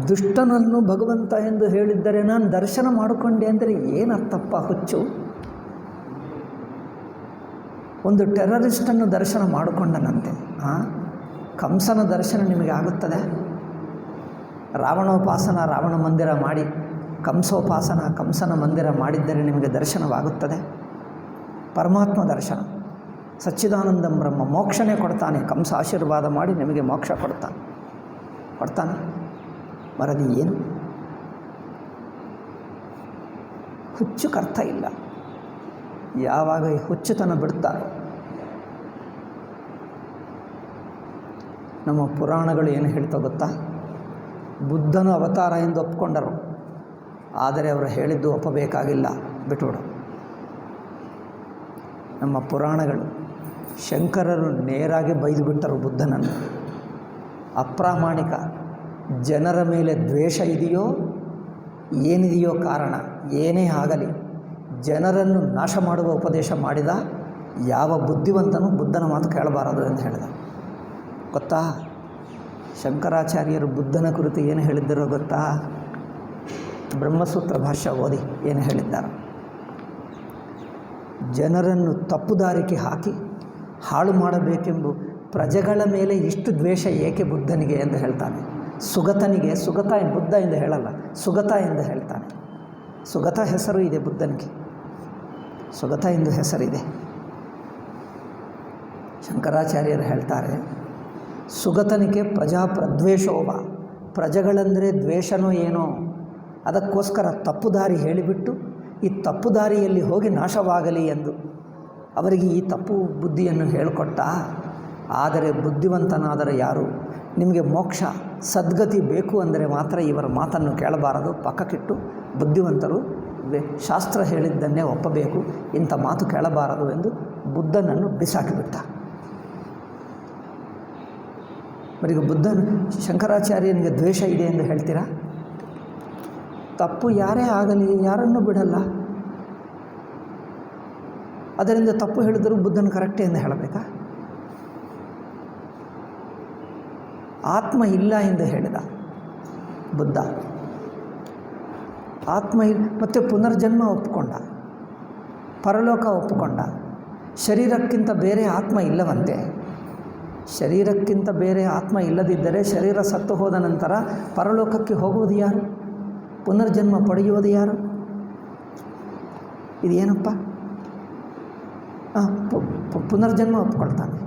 ದುಷ್ಟನನ್ನು ಭಗವಂತ ಎಂದು ಹೇಳಿದ್ದರೆ ನಾನು ದರ್ಶನ ಮಾಡಿಕೊಂಡೆ ಅಂದರೆ ಏನರ್ಥಪ್ಪ ಹುಚ್ಚು? ಒಂದು ಟೆರರಿಸ್ಟನ್ನು ದರ್ಶನ ಮಾಡಿಕೊಂಡನಂತೆ. ಕಂಸನ ದರ್ಶನ ನಿಮಗೆ ಆಗುತ್ತದೆ? ರಾವಣೋಪಾಸನ ರಾವಣ ಮಂದಿರ ಮಾಡಿ ಕಂಸೋಪಾಸನ ಕಂಸನ ಮಂದಿರ ಮಾಡಿದ್ದರೆ ನಿಮಗೆ ದರ್ಶನವಾಗುತ್ತದೆ? ಪರಮಾತ್ಮ ದರ್ಶನ, ಸಚ್ಚಿದಾನಂದಂ ಬ್ರಹ್ಮ ಮೋಕ್ಷನೇ ಕೊಡ್ತಾನೆ. ಕಂಸ ಆಶೀರ್ವಾದ ಮಾಡಿ ನಿಮಗೆ ಮೋಕ್ಷ ಕೊಡ್ತಾನೆ. ಮರದಿ ಏನು? ಹುಚ್ಚಕ್ಕೆ ಅರ್ಥ ಇಲ್ಲ. ಯಾವಾಗ ಈ ಹುಚ್ಚುತನ ಬಿಡ್ತಾರೋ, ನಮ್ಮ ಪುರಾಣಗಳು ಏನು ಹೇಳ್ತಾ ಗೊತ್ತಾ? ಬುದ್ಧನು ಅವತಾರ ಎಂದು ಒಪ್ಪಿಕೊಂಡರು, ಆದರೆ ಅವರು ಹೇಳಿದ್ದು ಒಪ್ಪಬೇಕಾಗಿಲ್ಲ, ಬಿಟ್ಟುಬಿಡು. ನಮ್ಮ ಪುರಾಣಗಳು ಶಂಕರರು ನೇರಾಗಿ ಬೈದು ಬಿಟ್ಟರು ಬುದ್ಧನನ್ನು. ಅಪ್ರಾಮಾಣಿಕ, ಜನರ ಮೇಲೆ ದ್ವೇಷ ಇದೆಯೋ ಏನಿದೆಯೋ ಕಾರಣ, ಏನೇ ಆಗಲಿ ಜನರನ್ನು ನಾಶ ಮಾಡುವ ಉಪದೇಶ ಮಾಡಿದ ಯಾವ ಬುದ್ಧಿವಂತನೂ ಬುದ್ಧನ ಮಾತು ಕೇಳಬಾರದು ಎಂದು ಹೇಳಿದ. ಗೊತ್ತಾ? ಶಂಕರಾಚಾರ್ಯರು ಬುದ್ಧನ ಕುರಿತು ಏನು ಹೇಳಿದ್ದರೋ ಗೊತ್ತಾ? ಬ್ರಹ್ಮಸೂತ್ರ ಭಾಷ್ಯ ಓದಿ ಏನು ಹೇಳಿದ್ದಾರೆ. ಜನರನ್ನು ತಪ್ಪುದಾರಿಗೆ ಹಾಕಿ ಹಾಳು ಮಾಡಬೇಕೆಂಬ ಪ್ರಜೆಗಳ ಮೇಲೆ ಇಷ್ಟು ದ್ವೇಷ ಏಕೆ ಬುದ್ಧನಿಗೆ ಎಂದು ಹೇಳ್ತಾನೆ. ಸುಗತನಿಗೆ, ಸುಗತ ಬುದ್ಧ ಎಂದು ಹೇಳಲ್ಲ, ಸುಗತ ಎಂದು ಹೇಳ್ತಾನೆ. ಸುಗತ ಹೆಸರು ಇದೆ ಬುದ್ಧನಿಗೆ, ಸುಗತ ಎಂದು ಹೆಸರಿದೆ. ಶಂಕರಾಚಾರ್ಯರು ಹೇಳ್ತಾರೆ, ಸುಗತನಿಗೆ ಪ್ರಜಾಪ್ರದ್ವೇಷೋವ, ಪ್ರಜೆಗಳಂದರೆ ದ್ವೇಷನೋ ಏನೋ, ಅದಕ್ಕೋಸ್ಕರ ತಪ್ಪು ದಾರಿ ಹೇಳಿಬಿಟ್ಟು ಈ ತಪ್ಪು ದಾರಿಯಲ್ಲಿ ಹೋಗಿ ನಾಶವಾಗಲಿ ಎಂದು ಅವರಿಗೆ ಈ ತಪ್ಪು ಬುದ್ಧಿಯನ್ನು ಹೇಳಿಕೊಟ್ಟ. ಆದರೆ ಬುದ್ಧಿವಂತನಾದರೆ ಯಾರು? ನಿಮಗೆ ಮೋಕ್ಷ ಸದ್ಗತಿ ಬೇಕು ಅಂದರೆ ಮಾತ್ರ ಇವರ ಮಾತನ್ನು ಕೇಳಬಾರದು, ಪಕ್ಕಕ್ಕಿಟ್ಟು ಬುದ್ಧಿವಂತರು ಶಾಸ್ತ್ರ ಹೇಳಿದ್ದನ್ನೇ ಒಪ್ಪಬೇಕು, ಇಂಥ ಮಾತು ಕೇಳಬಾರದು ಎಂದು ಬುದ್ಧನನ್ನು ಬಿಸಾಕಿಬಿಟ್ಟ. ಮರೀಗ ಬುದ್ಧನು ಶಂಕರಾಚಾರ್ಯನಿಗೆ ದ್ವೇಷ ಇದೆ ಎಂದು ಹೇಳ್ತೀರಾ? ತಪ್ಪು ಯಾರೇ ಆಗಲಿ ಯಾರನ್ನೂ ಬಿಡಲ್ಲ. ಅದರಿಂದ ತಪ್ಪು ಹೇಳಿದರೂ ಬುದ್ಧನ ಕರೆಕ್ಟೇ ಎಂದು ಹೇಳಬೇಕಾ? ಆತ್ಮ ಇಲ್ಲ ಎಂದು ಹೇಳಿದ ಬುದ್ಧ. ಆತ್ಮ ಮತ್ತು ಪುನರ್ಜನ್ಮ ಒಪ್ಪಿಕೊಂಡ, ಪರಲೋಕ ಒಪ್ಪಿಕೊಂಡ. ಶರೀರಕ್ಕಿಂತ ಬೇರೆ ಆತ್ಮ ಇಲ್ಲವಂತೆ. ಶರೀರಕ್ಕಿಂತ ಬೇರೆ ಆತ್ಮ ಇಲ್ಲದಿದ್ದರೆ ಶರೀರ ಸತ್ತು ಹೋದ ನಂತರ ಪರಲೋಕಕ್ಕೆ ಹೋಗುವುದು ಯಾರು? ಪುನರ್ಜನ್ಮ ಪಡೆಯುವುದು ಯಾರು? ಇದೇನಪ್ಪ? ಪುನರ್ಜನ್ಮ ಒಪ್ಕೊಳ್ತಾನೆ,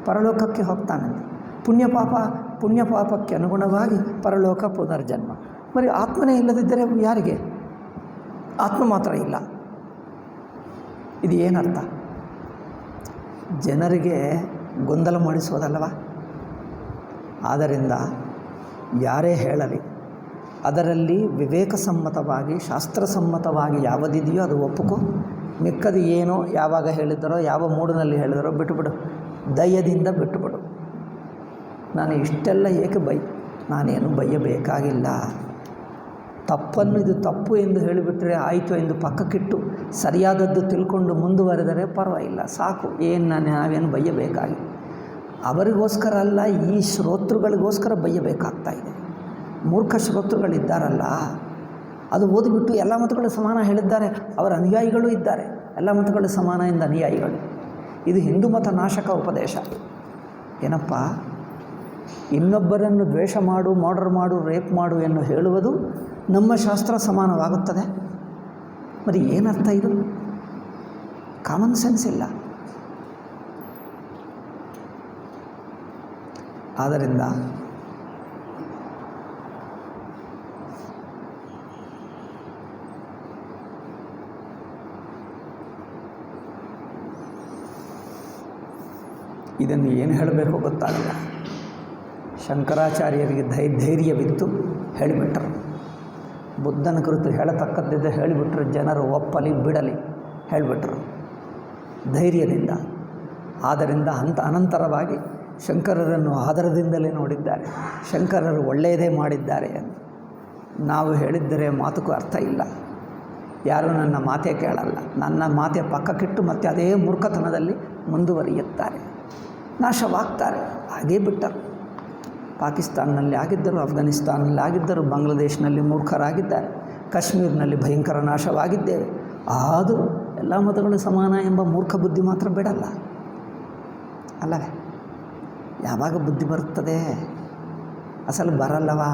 ಪರಲೋಕಕ್ಕೆ ಹೋಗ್ತಾನೆ. ಪುಣ್ಯ ಪಾಪಕ್ಕೆ ಅನುಗುಣವಾಗಿ ಪರಲೋಕ ಪುನರ್ಜನ್ಮ. మరి ಆತ್ಮನೇ ಇಲ್ಲದಿದ್ದರೆ ಯಾರಿಗೆ? ಆತ್ಮ ಮಾತ್ರ ಇಲ್ಲ. ಇದು ಏನರ್ಥ? ಜನರಿಗೆ ಗೊಂದಲ ಮಾಡಿಸೋದಲ್ಲವ. ಆದ್ದರಿಂದ ಯಾರೇ ಹೇಳಲಿ ಅದರಲ್ಲಿ ವಿವೇಕಸಮ್ಮತವಾಗಿ ಶಾಸ್ತ್ರಸಮ್ಮತವಾಗಿ ಯಾವುದಿದೆಯೋ ಅದು ಒಪ್ಪುಕೋ. ಮಿಕ್ಕದು ಏನೋ ಯಾವಾಗ ಹೇಳಿದರೋ ಯಾವ ಮೂಡಿನಲ್ಲಿ ಹೇಳಿದರೋ ಬಿಟ್ಟುಬಿಡು, ದಯದಿಂದ ಬಿಟ್ಟುಬಿಡು. ನಾನು ಇಷ್ಟೆಲ್ಲ ಏಕೆ ನಾನೇನು ಬಯ್ಯಬೇಕಾಗಿಲ್ಲ. ತಪ್ಪನ್ನು ಇದು ತಪ್ಪು ಎಂದು ಹೇಳಿಬಿಟ್ರೆ ಆಯಿತು ಎಂದು ಪಕ್ಕಕ್ಕಿಟ್ಟು ಸರಿಯಾದದ್ದು ತಿಳ್ಕೊಂಡು ಮುಂದುವರೆದರೆ ಪರವಾಗಿಲ್ಲ, ಸಾಕು. ನಾವೇನು ಬಯ್ಯಬೇಕಾಗಿಲ್ಲ. ಅವರಿಗೋಸ್ಕರ ಅಲ್ಲ, ಈ ಶ್ರೋತೃಗಳಿಗೋಸ್ಕರ ಬಯ್ಯಬೇಕಾಗ್ತಾ ಇದೆ. ಮೂರ್ಖ ಶ್ರೋತೃಗಳಿದ್ದಾರಲ್ಲ, ಅದು ಓದಿಬಿಟ್ಟು ಎಲ್ಲ ಮತಗಳು ಸಮಾನ ಹೇಳಿದ್ದಾರೆ, ಅವರ ಅನುಯಾಯಿಗಳು ಇದ್ದಾರೆ. ಎಲ್ಲ ಮತಗಳು ಸಮಾನ ಎಂದು ಅನುಯಾಯಿಗಳು. ಇದು ಹಿಂದೂ ಮತ ನಾಶಕ ಉಪದೇಶ. ಏನಪ್ಪ? ಇನ್ನೊಬ್ಬರನ್ನು ದ್ವೇಷ ಮಾಡು, ಮರ್ಡರ್ ಮಾಡು, ರೇಪ್ ಮಾಡು ಎಂದು ಹೇಳುವುದು ನಮ್ಮ ಶಾಸ್ತ್ರ ಸಮಾನವಾಗುತ್ತದೆ? మరి ಏನರ್ಥ ಇದು? ಕಾಮನ್ ಸೆನ್ಸ್ ಇಲ್ಲ. ಆದ್ದರಿಂದ ಇದನ್ನು ಏನು ಹೇಳಬೇಕು ಗೊತ್ತಾಗಲ್ಲ. ಶಂಕರಾಚಾರ್ಯರಿಗೆ ಧೈರ್ಯವಿತ್ತು, ಹೇಳಿಬಿಟ್ಟರು. ಬುದ್ಧನ ಕುರಿತು ಹೇಳತಕ್ಕದ್ದಿದ್ದ ಹೇಳಿಬಿಟ್ರು. ಜನರು ಒಪ್ಪಲಿ ಬಿಡಲಿ ಹೇಳಿಬಿಟ್ರು ಧೈರ್ಯದಿಂದ. ಆದ್ದರಿಂದ ಅನಂತರವಾಗಿ ಶಂಕರರನ್ನು ಆದರದಿಂದಲೇ ನೋಡಿದ್ದಾರೆ. ಶಂಕರರು ಒಳ್ಳೆಯದೇ ಮಾಡಿದ್ದಾರೆ ಎಂದು. ನಾವು ಹೇಳಿದ್ದರೆ ಮಾತುಗೂ ಅರ್ಥ ಇಲ್ಲ. ಯಾರೂ ನನ್ನ ಮಾತೇ ಕೇಳಲ್ಲ, ನನ್ನ ಮಾತೆ ಪಕ್ಕಕ್ಕಿಟ್ಟು ಮತ್ತೆ ಅದೇ ಮೂರ್ಖತನದಲ್ಲಿ ಮುಂದುವರಿಯುತ್ತಾರೆ. ನಾಶವಾಗ್ತಾರೆ. ಹಾಗೇ ಬಿಟ್ಟರು. ಪಾಕಿಸ್ತಾನಲ್ಲಿ ಆಗಿದ್ದರು, ಅಫ್ಘಾನಿಸ್ತಾನಲ್ಲಿ ಆಗಿದ್ದರು, ಬಾಂಗ್ಲಾದೇಶನಲ್ಲಿ ಮೂರ್ಖರಾಗಿದ್ದಾರೆ, ಕಾಶ್ಮೀರ್ನಲ್ಲಿ ಭಯಂಕರ ನಾಶವಾಗಿದ್ದೇವೆ. ಆದರೂ ಎಲ್ಲ ಮತಗಳು ಸಮಾನ ಎಂಬ ಮೂರ್ಖ ಬುದ್ಧಿ ಮಾತ್ರ ಬಿಡಲ್ಲ ಅಲ್ಲವೇ? ಯಾವಾಗ ಬುದ್ಧಿ ಬರುತ್ತದೆ? ಅಸಲು ಬರಲ್ಲವಾ?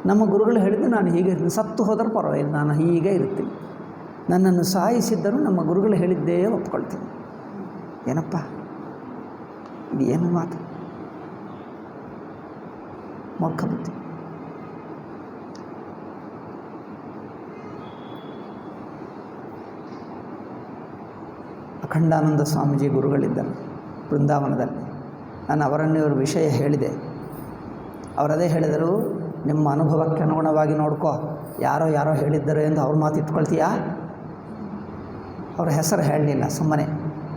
ನಮ್ಮ ಗುರುಗಳು ಹೇಳಿದ್ದು ನಾನು ಹೀಗೆ ಸತ್ತು ಹೋದರೂ ಪರವಾಗಿಲ್ಲ, ನಾನು ಹೀಗೆ ಇರ್ತೀನಿ. ನನ್ನನ್ನು ಸಾಯಿಸಿದ್ದರೂ ನಮ್ಮ ಗುರುಗಳು ಹೇಳಿದ್ದೇ ಒಪ್ಕೊಳ್ತೀನಿ. ಏನಪ್ಪ ಇದು ಏನು ಮಾತು? ಮೂರ್ಖ ಬುದ್ಧಿ. ಅಖಂಡಾನಂದ ಸ್ವಾಮೀಜಿ ಗುರುಗಳಿದ್ದರು ಬೃಂದಾವನದಲ್ಲಿ. ನಾನು ಅವರನ್ನೇ ಅವ್ರ ವಿಷಯ ಹೇಳಿದೆ. ಅವರದೇ ಹೇಳಿದರು, ನಿಮ್ಮ ಅನುಭವಕ್ಕೆ ಅನುಗುಣವಾಗಿ ನೋಡ್ಕೋ, ಯಾರೋ ಹೇಳಿದ್ದರು ಎಂದು ಅವ್ರ ಮಾತು ಇಟ್ಕೊಳ್ತೀಯಾ? ಅವರ ಹೆಸರು ಹೇಳಲಿಲ್ಲ, ಸುಮ್ಮನೆ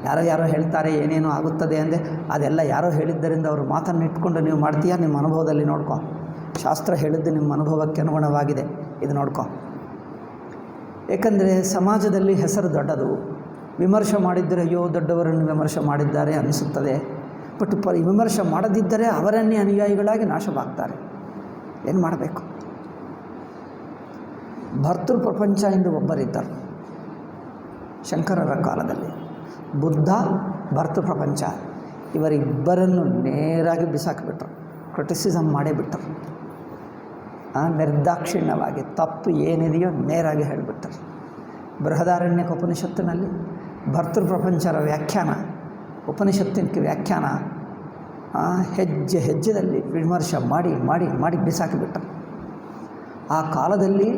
ಯಾರೋ ಹೇಳ್ತಾರೆ ಏನೇನೋ ಆಗುತ್ತದೆ ಅಂದೆ. ಅದೆಲ್ಲ ಯಾರೋ ಹೇಳಿದ್ದರಿಂದ ಅವ್ರ ಮಾತನ್ನು ಇಟ್ಕೊಂಡು ನೀವು ಮಾಡ್ತೀಯಾ? ನಿಮ್ಮ ಅನುಭವದಲ್ಲಿ ನೋಡ್ಕೋ. ಶಾಸ್ತ್ರ ಹೇಳಿದ್ದು ನಿಮ್ಮ ಅನುಭವಕ್ಕೆ ಅನುಗುಣವಾಗಿದೆ, ಇದು ನೋಡ್ಕೋ. ಏಕೆಂದರೆ ಸಮಾಜದಲ್ಲಿ ಹೆಸರು ದೊಡ್ಡದು. ವಿಮರ್ಶೆ ಮಾಡಿದ್ದರೆ ಅಯ್ಯೋ ದೊಡ್ಡವರನ್ನು ವಿಮರ್ಶೆ ಮಾಡಿದ್ದಾರೆ ಅನಿಸುತ್ತದೆ. ಬಟ್ ವಿಮರ್ಶೆ ಮಾಡದಿದ್ದರೆ ಅವರನ್ನೇ ಅನುಯಾಯಿಗಳಾಗಿ ನಾಶವಾಗ್ತಾರೆ. ಏನು ಮಾಡಬೇಕು? ಭರ್ತೃ ಪ್ರಪಂಚ ಎಂದು ಒಬ್ಬರಿದ್ದರು ಶಂಕರರ ಕಾಲದಲ್ಲಿ. ಬುದ್ಧ, ಭರ್ತೃ ಪ್ರಪಂಚ ಇವರಿಬ್ಬರನ್ನು ನೇರಾಗಿ ಬಿಸಾಕಿಬಿಟ್ರು. ಕ್ರಿಟಿಸಿಸಮ್ ಮಾಡೇ ಬಿಟ್ಟರು. ನಿರ್ದಾಕ್ಷಿಣ್ಯವಾಗಿ ತಪ್ಪು ಏನಿದೆಯೋ ನೇರಾಗಿ ಹೇಳಿಬಿಟ್ಟರು. ಬೃಹದಾರಣ್ಯಕ ಉಪನಿಷತ್ತಿನಲ್ಲಿ ಭರ್ತೃ ಪ್ರಪಂಚರ ವ್ಯಾಖ್ಯಾನ, ಉಪನಿಷತ್ತಿನ ವ್ಯಾಖ್ಯಾನ ಹೆಜ್ಜೆದಲ್ಲಿ ವಿಮರ್ಶೆ ಮಾಡಿ ಬಿಸಾಕಿಬಿಟ್ಟರು. ಆ ಕಾಲದಲ್ಲಿ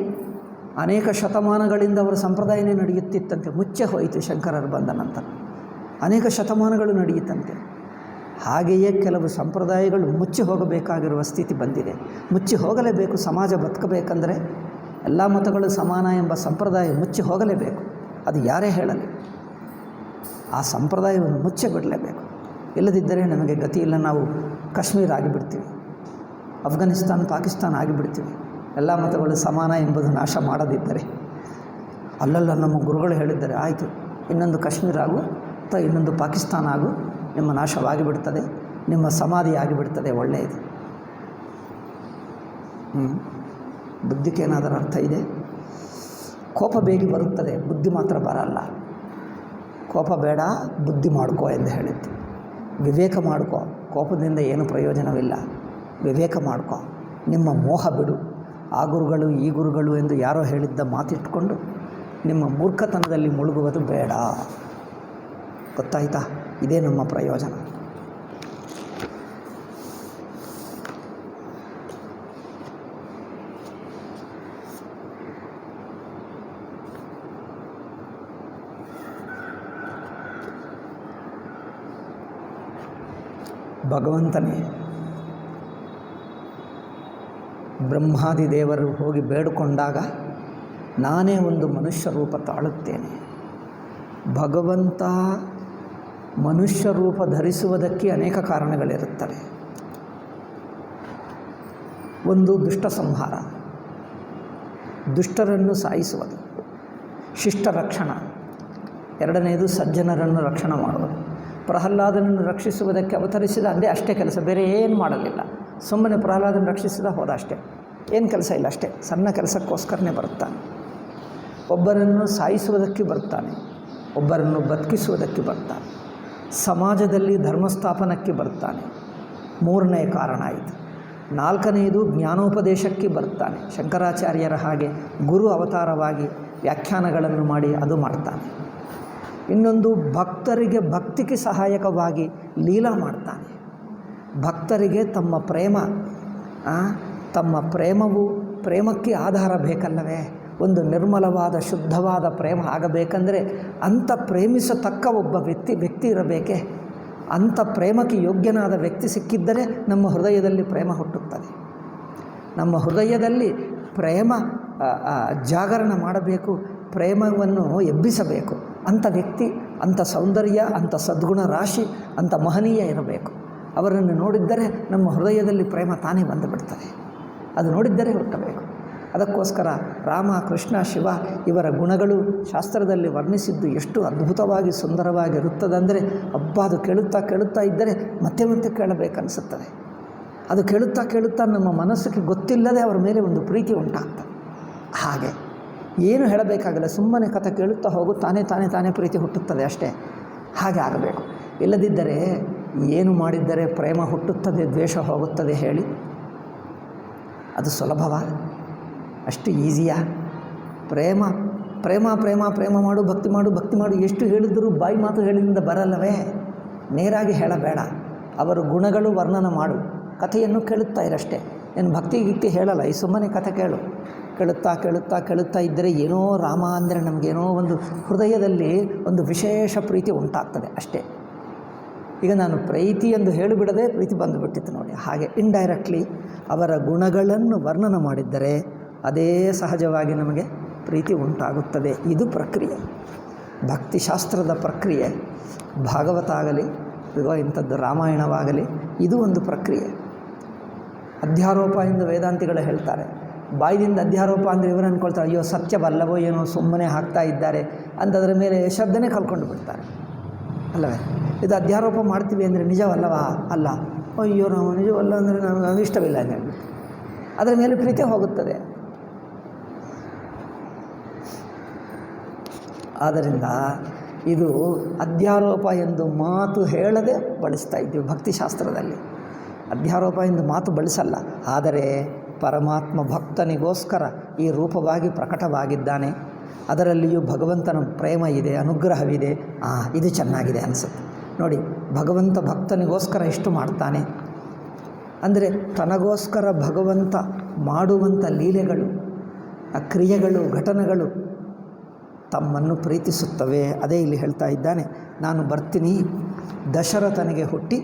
ಅನೇಕ ಶತಮಾನಗಳಿಂದ ಅವರ ಸಂಪ್ರದಾಯನೇ ನಡೆಯುತ್ತಿತ್ತಂತೆ. ಮುಚ್ಚೆ ಹೋಯಿತು ಶಂಕರರು ಬಂದ ನಂತರ. ಅನೇಕ ಶತಮಾನಗಳು ನಡೆಯುತ್ತಂತೆ. ಹಾಗೆಯೇ ಕೆಲವು ಸಂಪ್ರದಾಯಗಳು ಮುಚ್ಚಿ ಹೋಗಬೇಕಾಗಿರುವ ಸ್ಥಿತಿ ಬಂದಿದೆ. ಮುಚ್ಚಿ ಹೋಗಲೇಬೇಕು. ಸಮಾಜ ಬದುಕಬೇಕಂದರೆ ಎಲ್ಲ ಮತಗಳು ಸಮಾನ ಎಂಬ ಸಂಪ್ರದಾಯ ಮುಚ್ಚಿ ಹೋಗಲೇಬೇಕು. ಅದು ಯಾರೇ ಹೇಳಲಿ, ಆ ಸಂಪ್ರದಾಯವನ್ನು ಮುಚ್ಚೆ ಬಿಡಲೇಬೇಕು. ಇಲ್ಲದಿದ್ದರೆ ನಮಗೆ ಗತಿ ಇಲ್ಲ. ನಾವು ಕಾಶ್ಮೀರ ಆಗಿಬಿಡ್ತೀವಿ, ಅಫ್ಘಾನಿಸ್ತಾನ, ಪಾಕಿಸ್ತಾನ ಆಗಿಬಿಡ್ತೀವಿ. ಎಲ್ಲ ಮತಗಳು ಸಮಾನ ಎಂಬುದು ನಾಶ ಮಾಡದಿದ್ದರೆ. ಅಲ್ಲಲ್ಲ ನಮ್ಮ ಗುರುಗಳು ಹೇಳಿದ್ದಾರೆ, ಆಯಿತು ಇನ್ನೊಂದು ಕಾಶ್ಮೀರ ಆಗು ಅಥವಾ ಇನ್ನೊಂದು ಪಾಕಿಸ್ತಾನ ಆಗು, ನಿಮ್ಮ ನಾಶವಾಗಿಬಿಡ್ತದೆ, ನಿಮ್ಮ ಸಮಾಧಿ ಆಗಿಬಿಡ್ತದೆ. ಒಳ್ಳೆಯದು. ಬುದ್ಧಿಗೆ ಏನಾದರೂ ಅರ್ಥ ಇದೆ? ಕೋಪ ಬೇಗ ಬರುತ್ತದೆ, ಬುದ್ಧಿ ಮಾತ್ರ ಬರಲ್ಲ. ಕೋಪ ಬೇಡ, ಬುದ್ಧಿ ಮಾಡ್ಕೋ ಎಂದು ಹೇಳಿದ್ದು. ವಿವೇಕ ಮಾಡ್ಕೋ. ಕೋಪದಿಂದ ಏನು ಪ್ರಯೋಜನವಿಲ್ಲ. ವಿವೇಕ ಮಾಡ್ಕೋ. ನಿಮ್ಮ ಮೋಹ ಬಿಡು. ಆ ಗುರುಗಳು ಈ ಗುರುಗಳು ಎಂದು ಯಾರೋ ಹೇಳಿದ್ದ ಮಾತಿಟ್ಕೊಂಡು ನಿಮ್ಮ ಮೂರ್ಖತನದಲ್ಲಿ ಮುಳುಗುವುದು ಬೇಡ. ಗೊತ್ತಾಯ್ತಾ? ಇದೇ ನಮ್ಮ ಪ್ರಯೋಜನ. ಭಗವಂತನೇ ಬ್ರಹ್ಮಾದಿ ದೇವರು ಹೋಗಿ ಬೇಡಿಕೊಂಡಾಗ ನಾನೇ ಒಂದು ಮನುಷ್ಯ ರೂಪ ತಾಳುತ್ತೇನೆ. ಭಗವಂತ ಮನುಷ್ಯ ರೂಪ ಧರಿಸುವುದಕ್ಕೆ ಅನೇಕ ಕಾರಣಗಳಿರುತ್ತವೆ. ಒಂದು ದುಷ್ಟ ಸಂಹಾರ, ದುಷ್ಟರನ್ನು ಸಾಯಿಸುವುದು, ಶಿಷ್ಟ ರಕ್ಷಣ. ಎರಡನೆಯದು ಸಜ್ಜನರನ್ನು ರಕ್ಷಣೆ ಮಾಡುವುದು. ಪ್ರಹ್ಲಾದನನ್ನು ರಕ್ಷಿಸುವುದಕ್ಕೆ ಅವತರಿಸಿದ ಅಂದೇ ಅಷ್ಟೇ ಕೆಲಸ, ಬೇರೆ ಏನು ಮಾಡಲಿಲ್ಲ. ಸುಮ್ಮನೆ ಪ್ರಹ್ಲಾದನ ರಕ್ಷಿಸಿದ ಹೋದ ಅಷ್ಟೇ, ಏನು ಕೆಲಸ ಇಲ್ಲ, ಅಷ್ಟೇ. ಸಣ್ಣ ಕೆಲಸಕ್ಕೋಸ್ಕರನೇ ಬರುತ್ತಾನೆ. ಒಬ್ಬರನ್ನು ಸಾಯಿಸುವುದಕ್ಕೆ ಬರ್ತಾನೆ, ಒಬ್ಬರನ್ನು ಬದುಕಿಸುವುದಕ್ಕೆ ಬರ್ತಾನೆ, ಸಮಾಜದಲ್ಲಿ ಧರ್ಮಸ್ಥಾಪನಕ್ಕೆ ಬರ್ತಾನೆ. ಮೂರನೇ ಕಾರಣ ಇದು. ನಾಲ್ಕನೆಯದು ಜ್ಞಾನೋಪದೇಶಕ್ಕೆ ಬರ್ತಾನೆ. ಶಂಕರಾಚಾರ್ಯರ ಹಾಗೆ ಗುರು ಅವತಾರವಾಗಿ ವ್ಯಾಖ್ಯಾನಗಳನ್ನು ಮಾಡಿ ಅದು ಮಾಡ್ತಾನೆ. ಇನ್ನೊಂದು ಭಕ್ತರಿಗೆ ಭಕ್ತಿಗೆ ಸಹಾಯಕವಾಗಿ ಲೀಲಾ ಮಾಡ್ತಾನೆ. ಭಕ್ತರಿಗೆ ತಮ್ಮ ಪ್ರೇಮಕ್ಕೆ ಆಧಾರ ಬೇಕಲ್ಲವೇ? ಒಂದು ನಿರ್ಮಲವಾದ ಶುದ್ಧವಾದ ಪ್ರೇಮ ಆಗಬೇಕಂದರೆ ಅಂಥ ಪ್ರೇಮಿಸತಕ್ಕ ಒಬ್ಬ ವ್ಯಕ್ತಿ ಇರಬೇಕೆ? ಅಂಥ ಪ್ರೇಮಕ್ಕೆ ಯೋಗ್ಯನಾದ ವ್ಯಕ್ತಿ ಸಿಕ್ಕಿದ್ದರೆ ನಮ್ಮ ಹೃದಯದಲ್ಲಿ ಪ್ರೇಮ ಹುಟ್ಟುತ್ತದೆ. ನಮ್ಮ ಹೃದಯದಲ್ಲಿ ಪ್ರೇಮ ಜಾಗರಣ ಮಾಡಬೇಕು, ಪ್ರೇಮವನ್ನು ಎಬ್ಬಿಸಬೇಕು. ಅಂಥ ವ್ಯಕ್ತಿ, ಅಂಥ ಸೌಂದರ್ಯ, ಅಂಥ ಸದ್ಗುಣ ರಾಶಿ, ಅಂಥ ಮಹನೀಯ ಇರಬೇಕು. ಅವರನ್ನು ನೋಡಿದ್ದರೆ ನಮ್ಮ ಹೃದಯದಲ್ಲಿ ಪ್ರೇಮ ತಾನೇ ಬಂದುಬಿಡ್ತದೆ. ಅದು ನೋಡಿದ್ದರೆ ಹುಟ್ಟಬೇಕು. ಅದಕ್ಕೋಸ್ಕರ ರಾಮ, ಕೃಷ್ಣ, ಶಿವ ಇವರ ಗುಣಗಳು ಶಾಸ್ತ್ರದಲ್ಲಿ ವರ್ಣಿಸಿದ್ದು ಎಷ್ಟು ಅದ್ಭುತವಾಗಿ ಸುಂದರವಾಗಿರುತ್ತದಂದರೆ ಅದು ಕೇಳುತ್ತಾ ಇದ್ದರೆ ಮತ್ತೆ ಮತ್ತೆ ಕೇಳಬೇಕನ್ನಿಸುತ್ತದೆ. ಅದು ಕೇಳುತ್ತಾ ನಮ್ಮ ಮನಸ್ಸಿಗೆ ಗೊತ್ತಿಲ್ಲದೆ ಅವರ ಮೇಲೆ ಒಂದು ಪ್ರೀತಿ ಉಂಟಾಗ್ತದೆ. ಹಾಗೆ ಏನು ಹೇಳಬೇಕಾಗಲ್ಲ, ಸುಮ್ಮನೆ ಕಥೆ ಕೇಳುತ್ತಾ ಹೋಗು, ತಾನೇ ಪ್ರೀತಿ ಹುಟ್ಟುತ್ತದೆ ಅಷ್ಟೇ. ಹಾಗೆ ಆಗಬೇಕು. ಇಲ್ಲದಿದ್ದರೆ ಏನು ಮಾಡಿದ್ದರೆ ಪ್ರೇಮ ಹುಟ್ಟುತ್ತದೆ, ದ್ವೇಷ ಹೋಗುತ್ತದೆ ಹೇಳಿ? ಅದು ಸುಲಭವ? ಅಷ್ಟು ಈಸಿಯಾ? ಪ್ರೇಮ ಪ್ರೇಮ ಪ್ರೇಮ ಪ್ರೇಮ ಮಾಡು, ಭಕ್ತಿ ಮಾಡು ಎಷ್ಟು ಹೇಳಿದರೂ ಬಾಯಿ ಮಾತು ಹೇಳಿದಿಂದ ಬರಲ್ಲವೇ? ನೇರಾಗಿ ಹೇಳಬೇಡ. ಅವರ ಗುಣಗಳು ವರ್ಣನ ಮಾಡು, ಕಥೆಯನ್ನು ಕೇಳುತ್ತಾ ಇರಷ್ಟೇ. ಏನು ಭಕ್ತಿ ಹೇಳಲ್ಲ, ಈ ಸುಮ್ಮನೆ ಕಥೆ ಕೇಳುತ್ತಾ ಇದ್ದರೆ ಏನೋ ರಾಮ ಅಂದರೆ ನಮಗೇನೋ ಒಂದು ಹೃದಯದಲ್ಲಿ ಒಂದು ವಿಶೇಷ ಪ್ರೀತಿ ಉಂಟಾಗ್ತದೆ ಅಷ್ಟೇ. ಈಗ ನಾನು ಪ್ರೀತಿ ಎಂದು ಹೇಳಿಬಿಡದೆ ಪ್ರೀತಿ ಬಂದುಬಿಟ್ಟಿತ್ತು ನೋಡಿ. ಹಾಗೆ ಇಂಡೈರೆಕ್ಟ್ಲಿ ಅವರ ಗುಣಗಳನ್ನು ವರ್ಣನ ಮಾಡಿದ್ದರೆ ಅದೇ ಸಹಜವಾಗಿ ನಮಗೆ ಪ್ರೀತಿ ಉಂಟಾಗುತ್ತದೆ. ಇದು ಪ್ರಕ್ರಿಯೆ, ಭಕ್ತಿಶಾಸ್ತ್ರದ ಪ್ರಕ್ರಿಯೆ. ಭಾಗವತ ಆಗಲಿ, ಇಂಥದ್ದು ರಾಮಾಯಣವಾಗಲಿ, ಇದು ಒಂದು ಪ್ರಕ್ರಿಯೆ. ಅಧ್ಯಾರೋಪ ಎಂದು ವೇದಾಂತಿಗಳು ಹೇಳ್ತಾರೆ. ಬಾಯಿದಿಂದ ಅಧ್ಯಾರೋಪ ಅಂದರೆ ಇವರು ಅಂದ್ಕೊಳ್ತಾರೆ, ಅಯ್ಯೋ ಸತ್ಯವಲ್ಲವೋ ಏನೋ ಸುಮ್ಮನೆ ಹಾಕ್ತಾ ಇದ್ದಾರೆ ಅಂತದರ ಮೇಲೆ ಶ್ರದ್ಧೆನೇ ಕಲ್ಕೊಂಡು ಬಿಡ್ತಾರೆ ಅಲ್ಲವೇ? ಇದು ಅಧ್ಯಾರೋಪ ಮಾಡ್ತೀವಿ ಅಂದರೆ ನಿಜವಲ್ಲವಾ? ಅಲ್ಲ. ಅಯ್ಯೋ ನಾವು ನಿಜವಲ್ಲ ಅಂದರೆ ನಮಗೆ ಇಷ್ಟವಿಲ್ಲ ಅಂತ ಹೇಳ್ಬಿಟ್ಟು ಅದರ ಮೇಲೆ ಪ್ರೀತಿ ಹೋಗುತ್ತದೆ. ಆದ್ದರಿಂದ ಇದು ಅಧ್ಯಾರೋಪ ಎಂದು ಮಾತು ಹೇಳದೆ ಬಳಸ್ತಾ ಇದ್ದೀವಿ ಭಕ್ತಿಶಾಸ್ತ್ರದಲ್ಲಿ. ಅಧ್ಯಾರೋಪ ಎಂದು ಮಾತು ಬಳಸಲ್ಲ. ಆದರೆ ಪರಮಾತ್ಮ ಭಕ್ತನಿಗೋಸ್ಕರ ಈ ರೂಪವಾಗಿ ಪ್ರಕಟವಾಗಿದ್ದಾನೆ. ಅದರಲ್ಲಿಯೂ ಭಗವಂತನ ಪ್ರೇಮ ಇದೆ, ಅನುಗ್ರಹವಿದೆ. ಇದು ಚೆನ್ನಾಗಿದೆ ಅನಿಸುತ್ತೆ ನೋಡಿ. ಭಗವಂತ ಭಕ್ತನಿಗೋಸ್ಕರ ಎಷ್ಟು ಮಾಡ್ತಾನೆ ಅಂದರೆ ತನಗೋಸ್ಕರ ಭಗವಂತ ಮಾಡುವಂಥ ಲೀಲೆಗಳು, ಆ ಕ್ರಿಯೆಗಳು, ಘಟನೆಗಳು ತಮ್ಮನ್ನು ಪ್ರೀತಿಸುತ್ತವೆ. ಅದೇ ಇಲ್ಲಿ ಹೇಳ್ತಾ ಇದ್ದಾನೆ, ನಾನು ಬರ್ತೀನಿ, ದಶರಥನಿಗೆ ಹುಟ್ಟಿ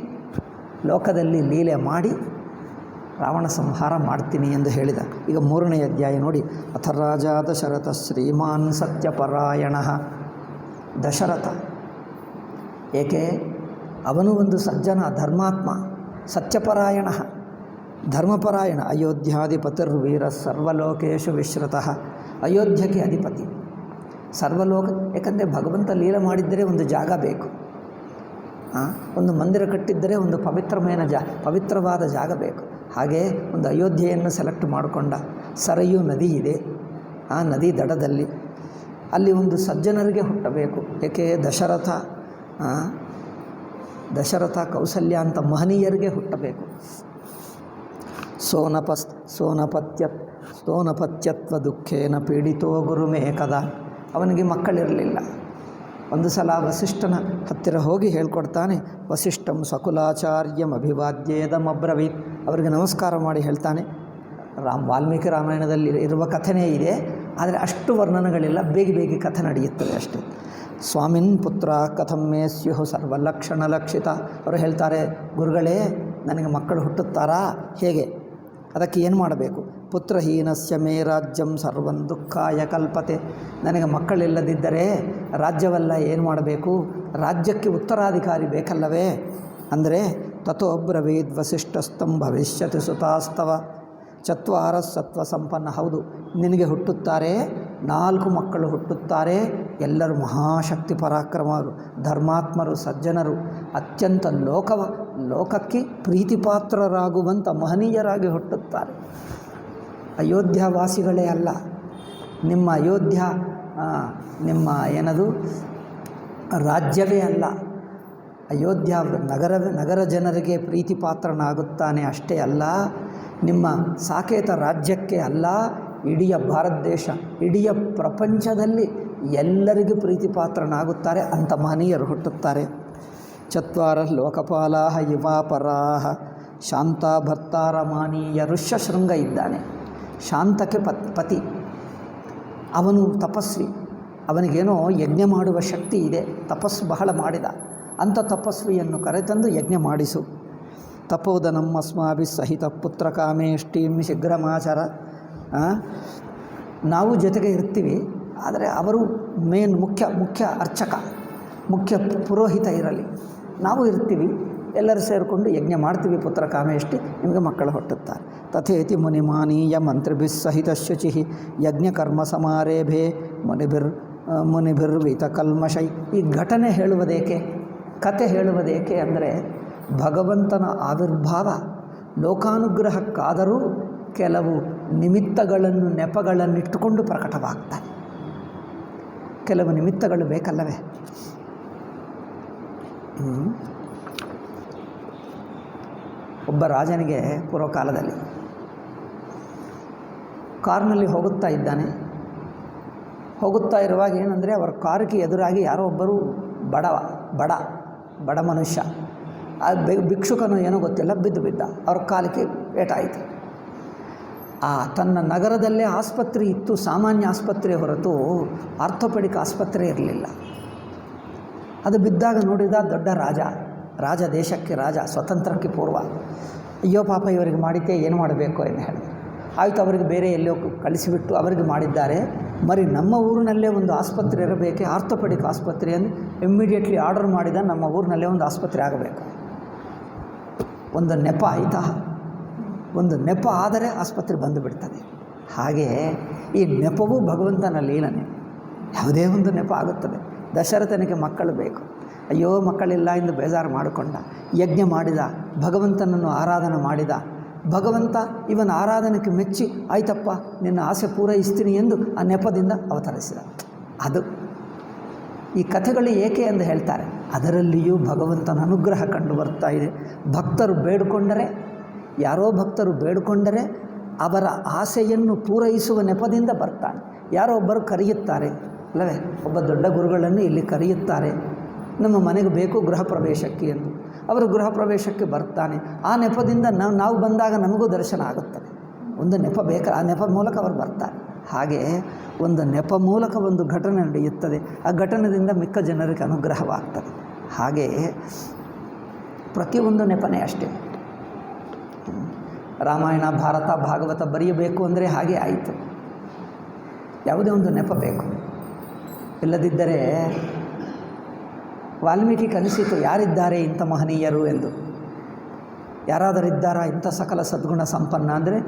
ಲೋಕದಲ್ಲಿ ಲೀಲೆ ಮಾಡಿ ರಾವಣ ಸಂಹಾರ ಮಾಡ್ತೀನಿ ಎಂದು ಹೇಳಿದ. ಈಗ 3ನೇ ಅಧ್ಯಾಯ ನೋಡಿ. ಅಥ ರಾಜ ದಶರಥ ಶ್ರೀಮಾನ್ ಸತ್ಯಪರಾಯಣ. ದಶರಥ ಏಕೆ? ಅವನು ಒಂದು ಸಜ್ಜನ, ಧರ್ಮಾತ್ಮ, ಸತ್ಯಪರಾಯಣ, ಧರ್ಮಪರಾಯಣ. ಅಯೋಧ್ಯಾಧಿಪತಿರ್ವೀರ ಸರ್ವಲೋಕೇಶು ವಿಶ್ರುತಃ. ಅಯೋಧ್ಯಕ್ಕೆ ಅಧಿಪತಿ, ಸರ್ವಲೋಕ. ಏಕೆಂದರೆ ಭಗವಂತ ಲೀಲೆ ಮಾಡಿದ್ದರೆ ಒಂದು ಜಾಗ ಬೇಕು, ಒಂದು ಮಂದಿರ ಕಟ್ಟಿದ್ದರೆ ಒಂದು ಪವಿತ್ರವಾದ ಜಾಗ ಬೇಕು. ಹಾಗೆ ಒಂದು ಅಯೋಧ್ಯೆಯನ್ನು ಸೆಲೆಕ್ಟ್ ಮಾಡಿಕೊಂಡ. ಸರಯೂ ನದಿ ಇದೆ, ಆ ನದಿ ದಡದಲ್ಲಿ ಅಲ್ಲಿ ಒಂದು ಸಜ್ಜನರಿಗೆ ಹುಟ್ಟಬೇಕು. ಏಕೆ? ದಶರಥ ಕೌಸಲ್ಯ ಅಂತ ಮಹನೀಯರಿಗೆ ಹುಟ್ಟಬೇಕು. ಸೋನಪತ್ಯತ್ವ ದುಃಖೇನ ಪೀಡಿತೋ ಗುರುಮೇಕದ. ಅವನಿಗೆ ಮಕ್ಕಳಿರಲಿಲ್ಲ. ಒಂದು ಸಲ ವಸಿಷ್ಠನ ಹತ್ತಿರ ಹೋಗಿ ಹೇಳ್ಕೊಡ್ತಾನೆ. ವಸಿಷ್ಠಂ ಸಕುಲಾಚಾರ್ಯಂ ಅಭಿವಾದ್ಯೇದಮಬ್ರವೀತ್. ಅವರಿಗೆ ನಮಸ್ಕಾರ ಮಾಡಿ ಹೇಳ್ತಾನೆ. ವಾಲ್ಮೀಕಿ ರಾಮಾಯಣದಲ್ಲಿ ಇರುವ ಕಥೆನೇ ಇದೆ, ಆದರೆ ಅಷ್ಟು ವರ್ಣನೆಗಳಿಲ್ಲ, ಬೇಗ ಕಥೆ ನಡೆಯುತ್ತದೆ ಅಷ್ಟೇ. ಸ್ವಾಮಿನ್ ಪುತ್ರ ಕಥಂ ಮೇ ಸ್ಯುಃ ಸರ್ವಲಕ್ಷಣ ಲಕ್ಷಿತ. ಅವರು ಹೇಳ್ತಾರೆ, ಗುರುಗಳೇ ನನಗೆ ಮಕ್ಕಳು ಹುಟ್ಟುತ್ತಾರಾ? ಹೇಗೆ? ಅದಕ್ಕೆ ಏನು ಮಾಡಬೇಕು? ಪುತ್ರಹೀನಸ್ಯ ಮೇ ರಾಜ್ಯಂ ಸರ್ವಂ ದುಃಖಾಯ ಕಲ್ಪತೆ. ನನಗೆ ಮಕ್ಕಳಿಲ್ಲದಿದ್ದರೆ ರಾಜ್ಯವೆಲ್ಲ ಏನು ಮಾಡಬೇಕು? ರಾಜ್ಯಕ್ಕೆ ಉತ್ತರಾಧಿಕಾರಿ ಬೇಕಲ್ಲವೇ? ಅಂದರೆ ತಥೋ ಬ್ರವೀದ್ ವಸಿಷ್ಠಸ್ತಂ ಭವಿಷ್ಯತಿ ಸುತಾಸ್ತವ ಚತ್ವಾರ ಸತ್ವ ಸಂಪನ್ನ. ಹೌದು, ನಿನಗೆ ಹುಟ್ಟುತ್ತಾರೆ 4 ಮಕ್ಕಳು ಹುಟ್ಟುತ್ತಾರೆ. ಎಲ್ಲರೂ ಮಹಾಶಕ್ತಿ ಪರಾಕ್ರಮರು, ಧರ್ಮಾತ್ಮರು, ಸಜ್ಜನರು, ಅತ್ಯಂತ ಲೋಕಕ್ಕೆ ಪ್ರೀತಿಪಾತ್ರರಾಗುವಂಥ ಮಹನೀಯರಾಗಿ ಹುಟ್ಟುತ್ತಾರೆ. ಅಯೋಧ್ಯಾವಾಸಿಗಳೇ ಅಲ್ಲ, ನಿಮ್ಮ ಅಯೋಧ್ಯ ನಿಮ್ಮ ರಾಜ್ಯವೇ ಅಲ್ಲ, ಅಯೋಧ್ಯ ನಗರ ಜನರಿಗೆ ಪ್ರೀತಿಪಾತ್ರನಾಗುತ್ತಾನೆ. ಅಷ್ಟೇ ಅಲ್ಲ, ನಿಮ್ಮ ಸಾಕೇತ ರಾಜ್ಯಕ್ಕೆ ಅಲ್ಲ, ಇಡೀ ಭಾರತ ದೇಶ, ಇಡೀ ಪ್ರಪಂಚದಲ್ಲಿ ಎಲ್ಲರಿಗೂ ಪ್ರೀತಿಪಾತ್ರನಾಗುತ್ತಾರೆ. ಅಂಥ ಮಹನೀಯರು ಹುಟ್ಟುತ್ತಾರೆ. ಚತ್ವಾರ ಲೋಕಪಾಲಾಹ ಯುವಾಪರಾಹ ಶಾಂತ ಭರ್ತಾರ ಮಾನೀಯ. ಋಷ್ಯಶೃಂಗ ಇದ್ದಾನೆ, ಶಾಂತಕ್ಕೆ ಪತಿ. ಅವನು ತಪಸ್ವಿ, ಅವನಿಗೇನೋ ಯಜ್ಞ ಮಾಡುವ ಶಕ್ತಿ ಇದೆ, ತಪಸ್ಸು ಬಹಳ ಮಾಡಿದ. ಅಂಥ ತಪಸ್ವಿಯನ್ನು ಕರೆತಂದು ಯಜ್ಞ ಮಾಡಿಸು. ತಪೋದನಂ ಅಸ್ಮಾಭಿ ಸಹಿತ ಪುತ್ರ ಕಾಮೇಷ್ಟೀಂ ಶೀಘ್ರಮಾಚರ. ನಾವು ಜೊತೆಗೆ ಇರ್ತೀವಿ, ಆದರೆ ಅವರು ಮುಖ್ಯ ಅರ್ಚಕ, ಮುಖ್ಯ ಪುರೋಹಿತ ಇರಲಿ. ನಾವು ಇರ್ತೀವಿ, ಎಲ್ಲರೂ ಸೇರಿಕೊಂಡು ಯಜ್ಞ ಮಾಡ್ತೀವಿ, ಪುತ್ರ ಕಾಮೇಷ್ಟಿ, ನಿಮಗೆ ಮಕ್ಕಳು ಹುಟ್ಟುತ್ತಾರೆ. ತಥೇತಿ ಮುನಿಮಾನೀಯ ಮಂತ್ರಿಭಿಸ್ಸಹಿತ ಶುಚಿ ಯಜ್ಞಕರ್ಮ ಸಮಾರೇಭೆ ಮುನಿಭಿರ್ವಿತಕಲ್ಮಷೈ. ಈ ಘಟನೆ ಹೇಳುವುದೇಕೆ, ಕತೆ ಹೇಳುವುದೇಕೆ ಅಂದರೆ ಭಗವಂತನ ಆವಿರ್ಭಾವ ಲೋಕಾನುಗ್ರಹಕ್ಕಾದರೂ ಕೆಲವು ನಿಮಿತ್ತಗಳನ್ನು, ನೆಪಗಳನ್ನಿಟ್ಟುಕೊಂಡು ಪ್ರಕಟವಾಗ್ತಾನೆ. ಕೆಲವು ನಿಮಿತ್ತಗಳು ಬೇಕಲ್ಲವೇ? ಒಬ್ಬ ರಾಜನಿಗೆ ಪೂರ್ವಕಾಲದಲ್ಲಿ ಕಾರ್ನಲ್ಲಿ ಹೋಗುತ್ತಾ ಇದ್ದಾನೆ. ಹೋಗುತ್ತಾ ಇರುವಾಗ ಏನಂದರೆ ಅವರ ಕಾರಿಗೆ ಎದುರಾಗಿ ಯಾರೋ ಒಬ್ಬರು ಬಡ ಮನುಷ್ಯ, ಆ ಭಿಕ್ಷುಕನು ಏನೋ ಗೊತ್ತಿಲ್ಲ, ಬಿದ್ದ ಅವ್ರ ಕಾಲಿಗೆ ಏಟಾಯಿತು. ತನ್ನ ನಗರದಲ್ಲೇ ಆಸ್ಪತ್ರೆ ಇತ್ತು, ಸಾಮಾನ್ಯ ಆಸ್ಪತ್ರೆ ಹೊರತು ಆರ್ಥೋಪೆಡಿಕ್ ಆಸ್ಪತ್ರೆ ಇರಲಿಲ್ಲ. ಅದು ಬಿದ್ದಾಗ ನೋಡಿದ ದೊಡ್ಡ ರಾಜ, ದೇಶಕ್ಕೆ ರಾಜ, ಸ್ವತಂತ್ರಕ್ಕೆ ಪೂರ್ವ. ಅಯ್ಯೋ ಪಾಪ ಇವರಿಗೆ ಮಾಡಿದ್ದೆ, ಏನು ಮಾಡಬೇಕು ಎಂದು ಹೇಳಿದೆ. ಆಯಿತು, ಅವರಿಗೆ ಬೇರೆ ಎಲ್ಲೋ ಕಳಿಸಿಬಿಟ್ಟು ಅವರಿಗೆ ಮಾಡಿದ್ದಾರೆ. ಮರಿ ನಮ್ಮ ಊರಿನಲ್ಲೇ ಒಂದು ಆಸ್ಪತ್ರೆ ಇರಬೇಕೆ, ಆರ್ಥೋಪೆಡಿಕ್ ಆಸ್ಪತ್ರೆ ಎಂದು ಇಮ್ಮಿಡಿಯೇಟ್ಲಿ ಆರ್ಡರ್ ಮಾಡಿದ. ನಮ್ಮ ಊರಿನಲ್ಲೇ ಒಂದು ಆಸ್ಪತ್ರೆ ಆಗಬೇಕು. ಒಂದು ನೆಪ ಆಯಿತಾ? ಒಂದು ನೆಪ ಆದರೆ ಆಸ್ಪತ್ರೆ ಬಂದು ಬಿಡ್ತದೆ. ಹಾಗೆ ಈ ನೆಪವೂ ಭಗವಂತನ ಲೀಲನೆ. ಯಾವುದೇ ಒಂದು ನೆಪ ಆಗುತ್ತದೆ. ದಶರಥನಿಗೆ ಮಕ್ಕಳು ಬೇಕು, ಅಯ್ಯೋ ಮಕ್ಕಳಿಲ್ಲ ಎಂದು ಬೇಜಾರು ಮಾಡಿಕೊಂಡ. ಯಜ್ಞ ಮಾಡಿದ, ಭಗವಂತನನ್ನು ಆರಾಧನೆ ಮಾಡಿದ. ಭಗವಂತ ಇವನ ಆರಾಧನೆಗೆ ಮೆಚ್ಚಿ, ಆಯ್ತಪ್ಪ ನಿನ್ನ ಆಸೆ ಪೂರೈಸ್ತೀನಿ ಎಂದು ಆ ನೆಪದಿಂದ ಅವತರಿಸಿದ. ಅದು ಈ ಕಥೆಗಳು ಏಕೆ ಎಂದು ಹೇಳ್ತಾರೆ. ಅದರಲ್ಲಿಯೂ ಭಗವಂತನ ಅನುಗ್ರಹ ಕಂಡು ಬರ್ತಾ ಇದೆ. ಭಕ್ತರು ಬೇಡಿಕೊಂಡರೆ, ಯಾರೋ ಭಕ್ತರು ಬೇಡಿಕೊಂಡರೆ ಅವರ ಆಸೆಯನ್ನು ಪೂರೈಸುವ ನೆಪದಿಂದ ಬರ್ತಾನೆ. ಯಾರೋ ಒಬ್ಬರು ಕರೆಯುತ್ತಾರೆ ಅಲ್ಲವೇ, ಒಬ್ಬ ದೊಡ್ಡ ಗುರುಗಳನ್ನು ಇಲ್ಲಿ ಕರೆಯುತ್ತಾರೆ, ನಮ್ಮ ಮನೆಗೆ ಬೇಕು ಗೃಹ ಪ್ರವೇಶಕ್ಕೆ ಎಂದು. ಅವರು ಗೃಹ ಪ್ರವೇಶಕ್ಕೆ ಬರ್ತಾನೆ. ಆ ನೆಪದಿಂದ ನಾವು ಬಂದಾಗ ನಮಗೂ ದರ್ಶನ ಆಗುತ್ತದೆ. ಒಂದು ನೆಪ ಬೇಕು, ಆ ನೆಪ ಮೂಲಕ ಅವರು ಬರ್ತಾರೆ. ಹಾಗೆ ಒಂದು ನೆಪ ಮೂಲಕ ಒಂದು ಘಟನೆ ನಡೆಯುತ್ತದೆ. ಆ ಘಟನೆಯಿಂದ ಮಿಕ್ಕ ಜನರಿಗೆ ಅನುಗ್ರಹವಾಗ್ತದೆ. ಹಾಗೆ ಪ್ರತಿಯೊಂದು ನೆಪನೇ ಅಷ್ಟೇ. ರಾಮಾಯಣ, ಭಾರತ, ಭಾಗವತ ಬರೆಯಬೇಕು ಅಂದರೆ ಹಾಗೆ ಆಯಿತು. ಯಾವುದೇ ಒಂದು ನೆಪ ಬೇಕು. ಇಲ್ಲದಿದ್ದರೆ ವಾಲ್ಮೀಕಿ ಕನಸಿತು, ಯಾರಿದ್ದಾರೆ ಇಂಥ ಮಹನೀಯರು ಎಂದು. ಯಾರಾದರಿದ್ದಾರಾ ಇಂಥ ಸಕಲ ಸದ್ಗುಣ ಸಂಪನ್ನ ಅಂದರೆ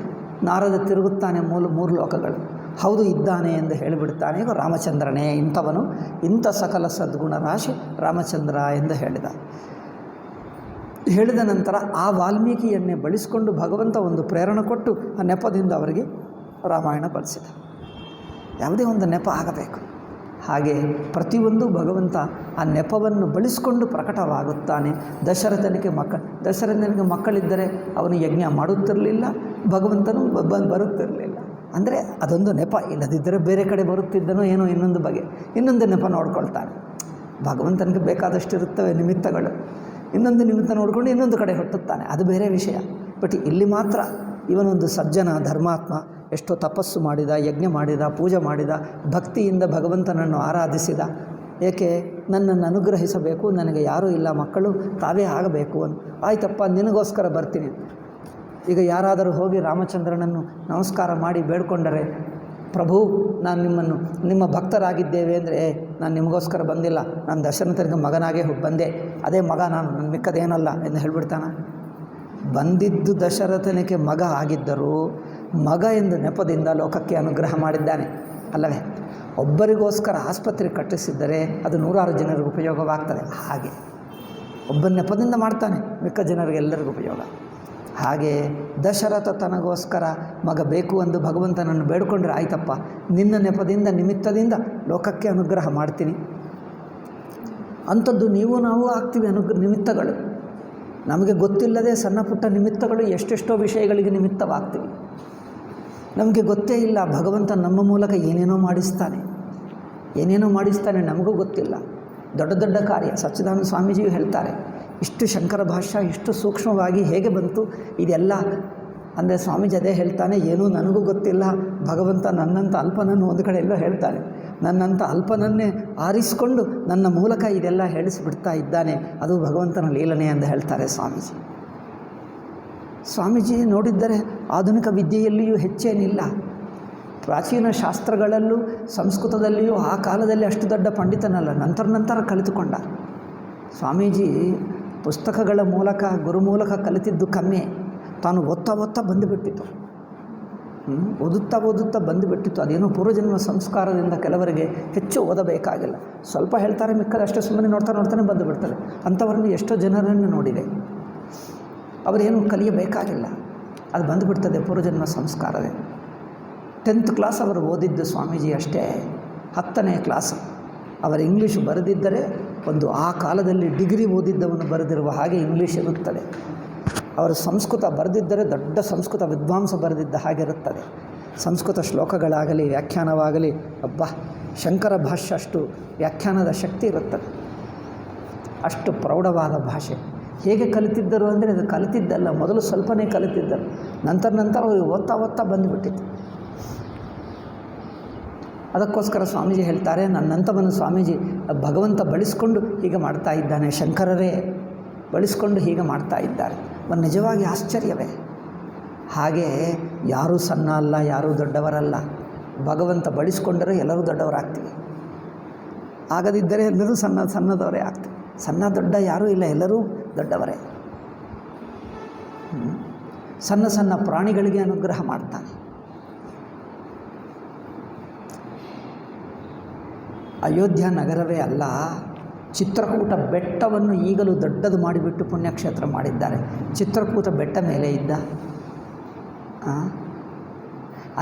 ನಾರದ ತಿರುಗುತ್ತಾನೆ ಮೂರು ಲೋಕಗಳು. ಹೌದು ಇದ್ದಾನೆ ಎಂದು ಹೇಳಿಬಿಡ್ತಾನೆ. ಈಗ ರಾಮಚಂದ್ರನೇ ಇಂಥವನು, ಇಂಥ ಸಕಲ ಸದ್ಗುಣ ರಾಶಿ ರಾಮಚಂದ್ರ ಎಂದು ಹೇಳಿದ ನಂತರ ಆ ವಾಲ್ಮೀಕಿಯನ್ನೇ ಬಳಸಿಕೊಂಡು ಭಗವಂತ ಒಂದು ಪ್ರೇರಣೆ ಕೊಟ್ಟು ಆ ನೆಪದಿಂದ ಅವರಿಗೆ ರಾಮಾಯಣ ಬಳಸಿದ. ಯಾವುದೇ ಒಂದು ನೆಪ ಆಗಬೇಕು. ಹಾಗೆ ಪ್ರತಿಯೊಂದು ಭಗವಂತ ಆ ನೆಪವನ್ನು ಬಳಸಿಕೊಂಡು ಪ್ರಕಟವಾಗುತ್ತಾನೆ. ದಶರಥನಿಗೆ ಮಕ್ಕಳಿದ್ದರೆ ಅವನು ಯಜ್ಞ ಮಾಡುತ್ತಿರಲಿಲ್ಲ, ಭಗವಂತನು ಬರುತ್ತಿರಲಿಲ್ಲ. ಅಂದರೆ ಅದೊಂದು ನೆಪ. ಇಲ್ಲದಿದ್ದರೆ ಬೇರೆ ಕಡೆ ಬರುತ್ತಿದ್ದನೋ ಏನೋ ಇನ್ನೊಂದು ನೆಪ ನೋಡ್ಕೊಳ್ತಾನೆ. ಭಗವಂತನಿಗೆ ಬೇಕಾದಷ್ಟು ಇರುತ್ತವೆ ನಿಮಿತ್ತಗಳು. ಇನ್ನೊಂದು ನಿಮಿತ್ತ ನೋಡಿಕೊಂಡು ಇನ್ನೊಂದು ಕಡೆ ಹುಟ್ಟುತ್ತಾನೆ, ಅದು ಬೇರೆ ವಿಷಯ. ಬಟ್ ಇಲ್ಲಿ ಮಾತ್ರ ಇವನೊಂದು ಸಜ್ಜನ ಧರ್ಮಾತ್ಮ, ಎಷ್ಟೋ ತಪಸ್ಸು ಮಾಡಿದ, ಯಜ್ಞ ಮಾಡಿದ, ಪೂಜೆ ಮಾಡಿದ, ಭಕ್ತಿಯಿಂದ ಭಗವಂತನನ್ನು ಆರಾಧಿಸಿದ. ಏಕೆ? ನನ್ನನ್ನು ಅನುಗ್ರಹಿಸಬೇಕು, ನನಗೆ ಯಾರೂ ಇಲ್ಲ, ಮಕ್ಕಳು ತಾವೇ ಆಗಬೇಕು ಅಂತ. ಆಯ್ತಪ್ಪ ನಿನಗೋಸ್ಕರ ಬರ್ತೀನಿ. ಈಗ ಯಾರಾದರೂ ಹೋಗಿ ರಾಮಚಂದ್ರನನ್ನು ನಮಸ್ಕಾರ ಮಾಡಿ ಬೇಡ್ಕೊಂಡರೆ, ಪ್ರಭು ನಾನು ನಿಮ್ಮ ಭಕ್ತರಾಗಿದ್ದೇವೆ ಅಂದರೆ, ನಾನು ನಿಮಗೋಸ್ಕರ ಬಂದಿಲ್ಲ, ನಾನು ದಶರಥನಿಗೆ ಮಗನಾಗೇ ಬಂದೆ, ಅದೇ ಮಗ ನಾನು, ನನ್ನ ಮಿಕ್ಕದೇನಲ್ಲ ಎಂದು ಹೇಳಿಬಿಡ್ತಾನೆ. ಬಂದಿದ್ದು ದಶರಥನಿಗೆ ಮಗ ಆಗಿದ್ದರೂ ಮಗ ಎಂದು ನೆಪದಿಂದ ಲೋಕಕ್ಕೆ ಅನುಗ್ರಹ ಮಾಡಿದ್ದಾನೆ ಅಲ್ಲವೇ? ಒಬ್ಬರಿಗೋಸ್ಕರ ಆಸ್ಪತ್ರೆ ಕಟ್ಟಿಸಿದ್ದರೆ ಅದು 100 ಜನರಿಗೆ ಉಪಯೋಗವಾಗ್ತದೆ. ಹಾಗೆ ಒಬ್ಬ ನೆಪದಿಂದ ಮಾಡ್ತಾನೆ, ಮಿಕ್ಕ ಜನರಿಗೆಲ್ಲರಿಗೂ ಉಪಯೋಗ. ಹಾಗೆ ದಶರಥ ತನಗೋಸ್ಕರ ಮಗ ಬೇಕು ಎಂದು ಭಗವಂತನನ್ನು ಬೇಡಿಕೊಂಡ್ರೆ, ಆಯ್ತಪ್ಪ ನಿನ್ನ ನೆಪದಿಂದ ನಿಮಿತ್ತದಿಂದ ಲೋಕಕ್ಕೆ ಅನುಗ್ರಹ ಮಾಡ್ತೀನಿ. ಅಂಥದ್ದು ನಾವು ಆಗ್ತೀವಿ ನಿಮಿತ್ತಗಳು. ನಮಗೆ ಗೊತ್ತಿಲ್ಲದೆ ಸಣ್ಣ ಪುಟ್ಟ ನಿಮಿತ್ತಗಳು ಎಷ್ಟೆಷ್ಟೋ ವಿಷಯಗಳಿಗೆ ನಿಮಿತ್ತವಾಗ್ತೀವಿ. ನಮಗೆ ಗೊತ್ತೇ ಇಲ್ಲ ಭಗವಂತ ನಮ್ಮ ಮೂಲಕ ಏನೇನೋ ಮಾಡಿಸ್ತಾನೆ ನಮಗೂ ಗೊತ್ತಿಲ್ಲ. ದೊಡ್ಡ ದೊಡ್ಡ ಕಾರ್ಯ ಸಚ್ಚಿದಾನಂದ ಸ್ವಾಮೀಜಿಯು ಹೇಳ್ತಾರೆ, ಇಷ್ಟು ಶಂಕರ ಭಾಷ್ಯ ಇಷ್ಟು ಸೂಕ್ಷ್ಮವಾಗಿ ಹೇಗೆ ಬಂತು ಇದೆಲ್ಲ ಅಂದರೆ ಸ್ವಾಮೀಜಿ ಅದೇ ಹೇಳ್ತಾನೆ, ಏನೂ ನನಗೂ ಗೊತ್ತಿಲ್ಲ, ಭಗವಂತ ನನ್ನಂಥ ಅಲ್ಪನನ್ನು ಒಂದು ಕಡೆ ಎಲ್ಲೋ ಹೇಳ್ತಾನೆ, ನನ್ನಂಥ ಅಲ್ಪನನ್ನೇ ಆರಿಸಿಕೊಂಡು ನನ್ನ ಮೂಲಕ ಇದೆಲ್ಲ ಹೇಳಿಸಿಬಿಡ್ತಾ ಇದ್ದಾನೆ, ಅದು ಭಗವಂತನ ಲೀಲನೆ ಎಂದು ಹೇಳ್ತಾರೆ ಸ್ವಾಮೀಜಿ. ನೋಡಿದ್ದರೆ ಆಧುನಿಕ ವಿದ್ಯೆಯಲ್ಲಿಯೂ ಹೆಚ್ಚೇನಿಲ್ಲ. ಪ್ರಾಚೀನ ಶಾಸ್ತ್ರಗಳಲ್ಲೂ ಸಂಸ್ಕೃತದಲ್ಲಿಯೂ ಆ ಕಾಲದಲ್ಲಿ ಅಷ್ಟು ದೊಡ್ಡ ಪಂಡಿತನಲ್ಲ, ನಂತರ ಕಲಿತುಕೊಂಡ ಸ್ವಾಮೀಜಿ. ಪುಸ್ತಕಗಳ ಮೂಲಕ ಗುರು ಮೂಲಕ ಕಲಿತಿದ್ದು ಕಮ್ಮಿ, ತಾನು ಓದ್ತಾ ಬಂದುಬಿಟ್ಟಿತ್ತು. ಓದುತ್ತಾ ಬಂದುಬಿಟ್ಟಿತ್ತು. ಅದೇನೋ ಪೂರ್ವಜನ್ಮ ಸಂಸ್ಕಾರದಿಂದ ಕೆಲವರಿಗೆ ಹೆಚ್ಚು ಓದಬೇಕಾಗಿಲ್ಲ, ಸ್ವಲ್ಪ ಹೇಳ್ತಾರೆ, ಮಿಕ್ಕದಷ್ಟೇ ಸುಮ್ಮನೆ ನೋಡ್ತಾನೆ ಬಂದು ಬಿಡ್ತಾರೆ. ಅಂಥವ್ರನ್ನ ಎಷ್ಟೋ ಜನರನ್ನು ನೋಡಿದೆ. ಅವರೇನು ಕಲಿಯಬೇಕಾಗಿಲ್ಲ, ಅದು ಬಂದುಬಿಡ್ತದೆ ಪೂರ್ವಜನ್ಮ ಸಂಸ್ಕಾರವೇ. 10th ಕ್ಲಾಸ್ ಅವರು ಓದಿದ್ದು ಸ್ವಾಮೀಜಿ ಅಷ್ಟೇ, 10ನೇ ಕ್ಲಾಸ್. ಅವರು ಇಂಗ್ಲೀಷ್ ಬರೆದಿದ್ದರೆ ಒಂದು ಆ ಕಾಲದಲ್ಲಿ ಡಿಗ್ರಿ ಓದಿದ್ದವನು ಬರೆದಿರುವ ಹಾಗೆ ಇಂಗ್ಲೀಷ್ ಇರುತ್ತದೆ. ಅವರು ಸಂಸ್ಕೃತ ಬರೆದಿದ್ದರೆ ದೊಡ್ಡ ಸಂಸ್ಕೃತ ವಿದ್ವಾಂಸ ಬರೆದಿದ್ದ ಹಾಗಿರುತ್ತದೆ. ಸಂಸ್ಕೃತ ಶ್ಲೋಕಗಳಾಗಲಿ ವ್ಯಾಖ್ಯಾನವಾಗಲಿ, ಶಂಕರ ಭಾಷ್ಯ ಅಷ್ಟು ವ್ಯಾಖ್ಯಾನದ ಶಕ್ತಿ ಇರುತ್ತದೆ, ಅಷ್ಟು ಪ್ರೌಢವಾದ ಭಾಷೆ. ಹೇಗೆ ಕಲಿತಿದ್ದರು ಅಂದರೆ ಅದು ಕಲಿತಿದ್ದಲ್ಲ, ಮೊದಲು ಸ್ವಲ್ಪನೇ ಕಲಿತಿದ್ದರು, ನಂತರ ಅವರು ಓದ್ತಾ ಬಂದುಬಿಟ್ಟಿತ್ತು. ಅದಕ್ಕೋಸ್ಕರ ಸ್ವಾಮೀಜಿ ಹೇಳ್ತಾರೆ, ನನ್ನಂಥವನು ಸ್ವಾಮೀಜಿ ಭಗವಂತ ಬಳಸ್ಕೊಂಡು ಹೀಗೆ ಮಾಡ್ತಾ ಇದ್ದಾನೆ, ಶಂಕರರೇ ಬಳಸ್ಕೊಂಡು ಹೀಗೆ ಮಾಡ್ತಾ ಇದ್ದಾರೆ. ನಿಜವಾಗಿ ಆಶ್ಚರ್ಯವೇ. ಹಾಗೆ ಯಾರೂ ಸಣ್ಣ ಅಲ್ಲ, ಯಾರೂ ದೊಡ್ಡವರಲ್ಲ. ಭಗವಂತ ಬಳಸ್ಕೊಂಡರೆ ಎಲ್ಲರೂ ದೊಡ್ಡವರಾಗ್ತೀವಿ, ಆಗದಿದ್ದರೆ ಎಲ್ಲರೂ ಸಣ್ಣದವರೇ ಆಗ್ತೀವಿ. ಸಣ್ಣ ದೊಡ್ಡ ಯಾರೂ ಇಲ್ಲ, ಎಲ್ಲರೂ ದೊಡ್ಡವರೇ. ಸಣ್ಣ ಪ್ರಾಣಿಗಳಿಗೆ ಅನುಗ್ರಹ ಮಾಡ್ತಾನೆ. ಅಯೋಧ್ಯ ನಗರವೇ ಅಲ್ಲ, ಚಿತ್ರಕೂಟ ಬೆಟ್ಟವನ್ನು ಈಗಲೂ ದೊಡ್ಡದು ಮಾಡಿಬಿಟ್ಟು ಪುಣ್ಯಕ್ಷೇತ್ರ ಮಾಡಿದ್ದಾರೆ. ಚಿತ್ರಕೂಟ ಬೆಟ್ಟ ಮೇಲೆ ಇದ್ದ,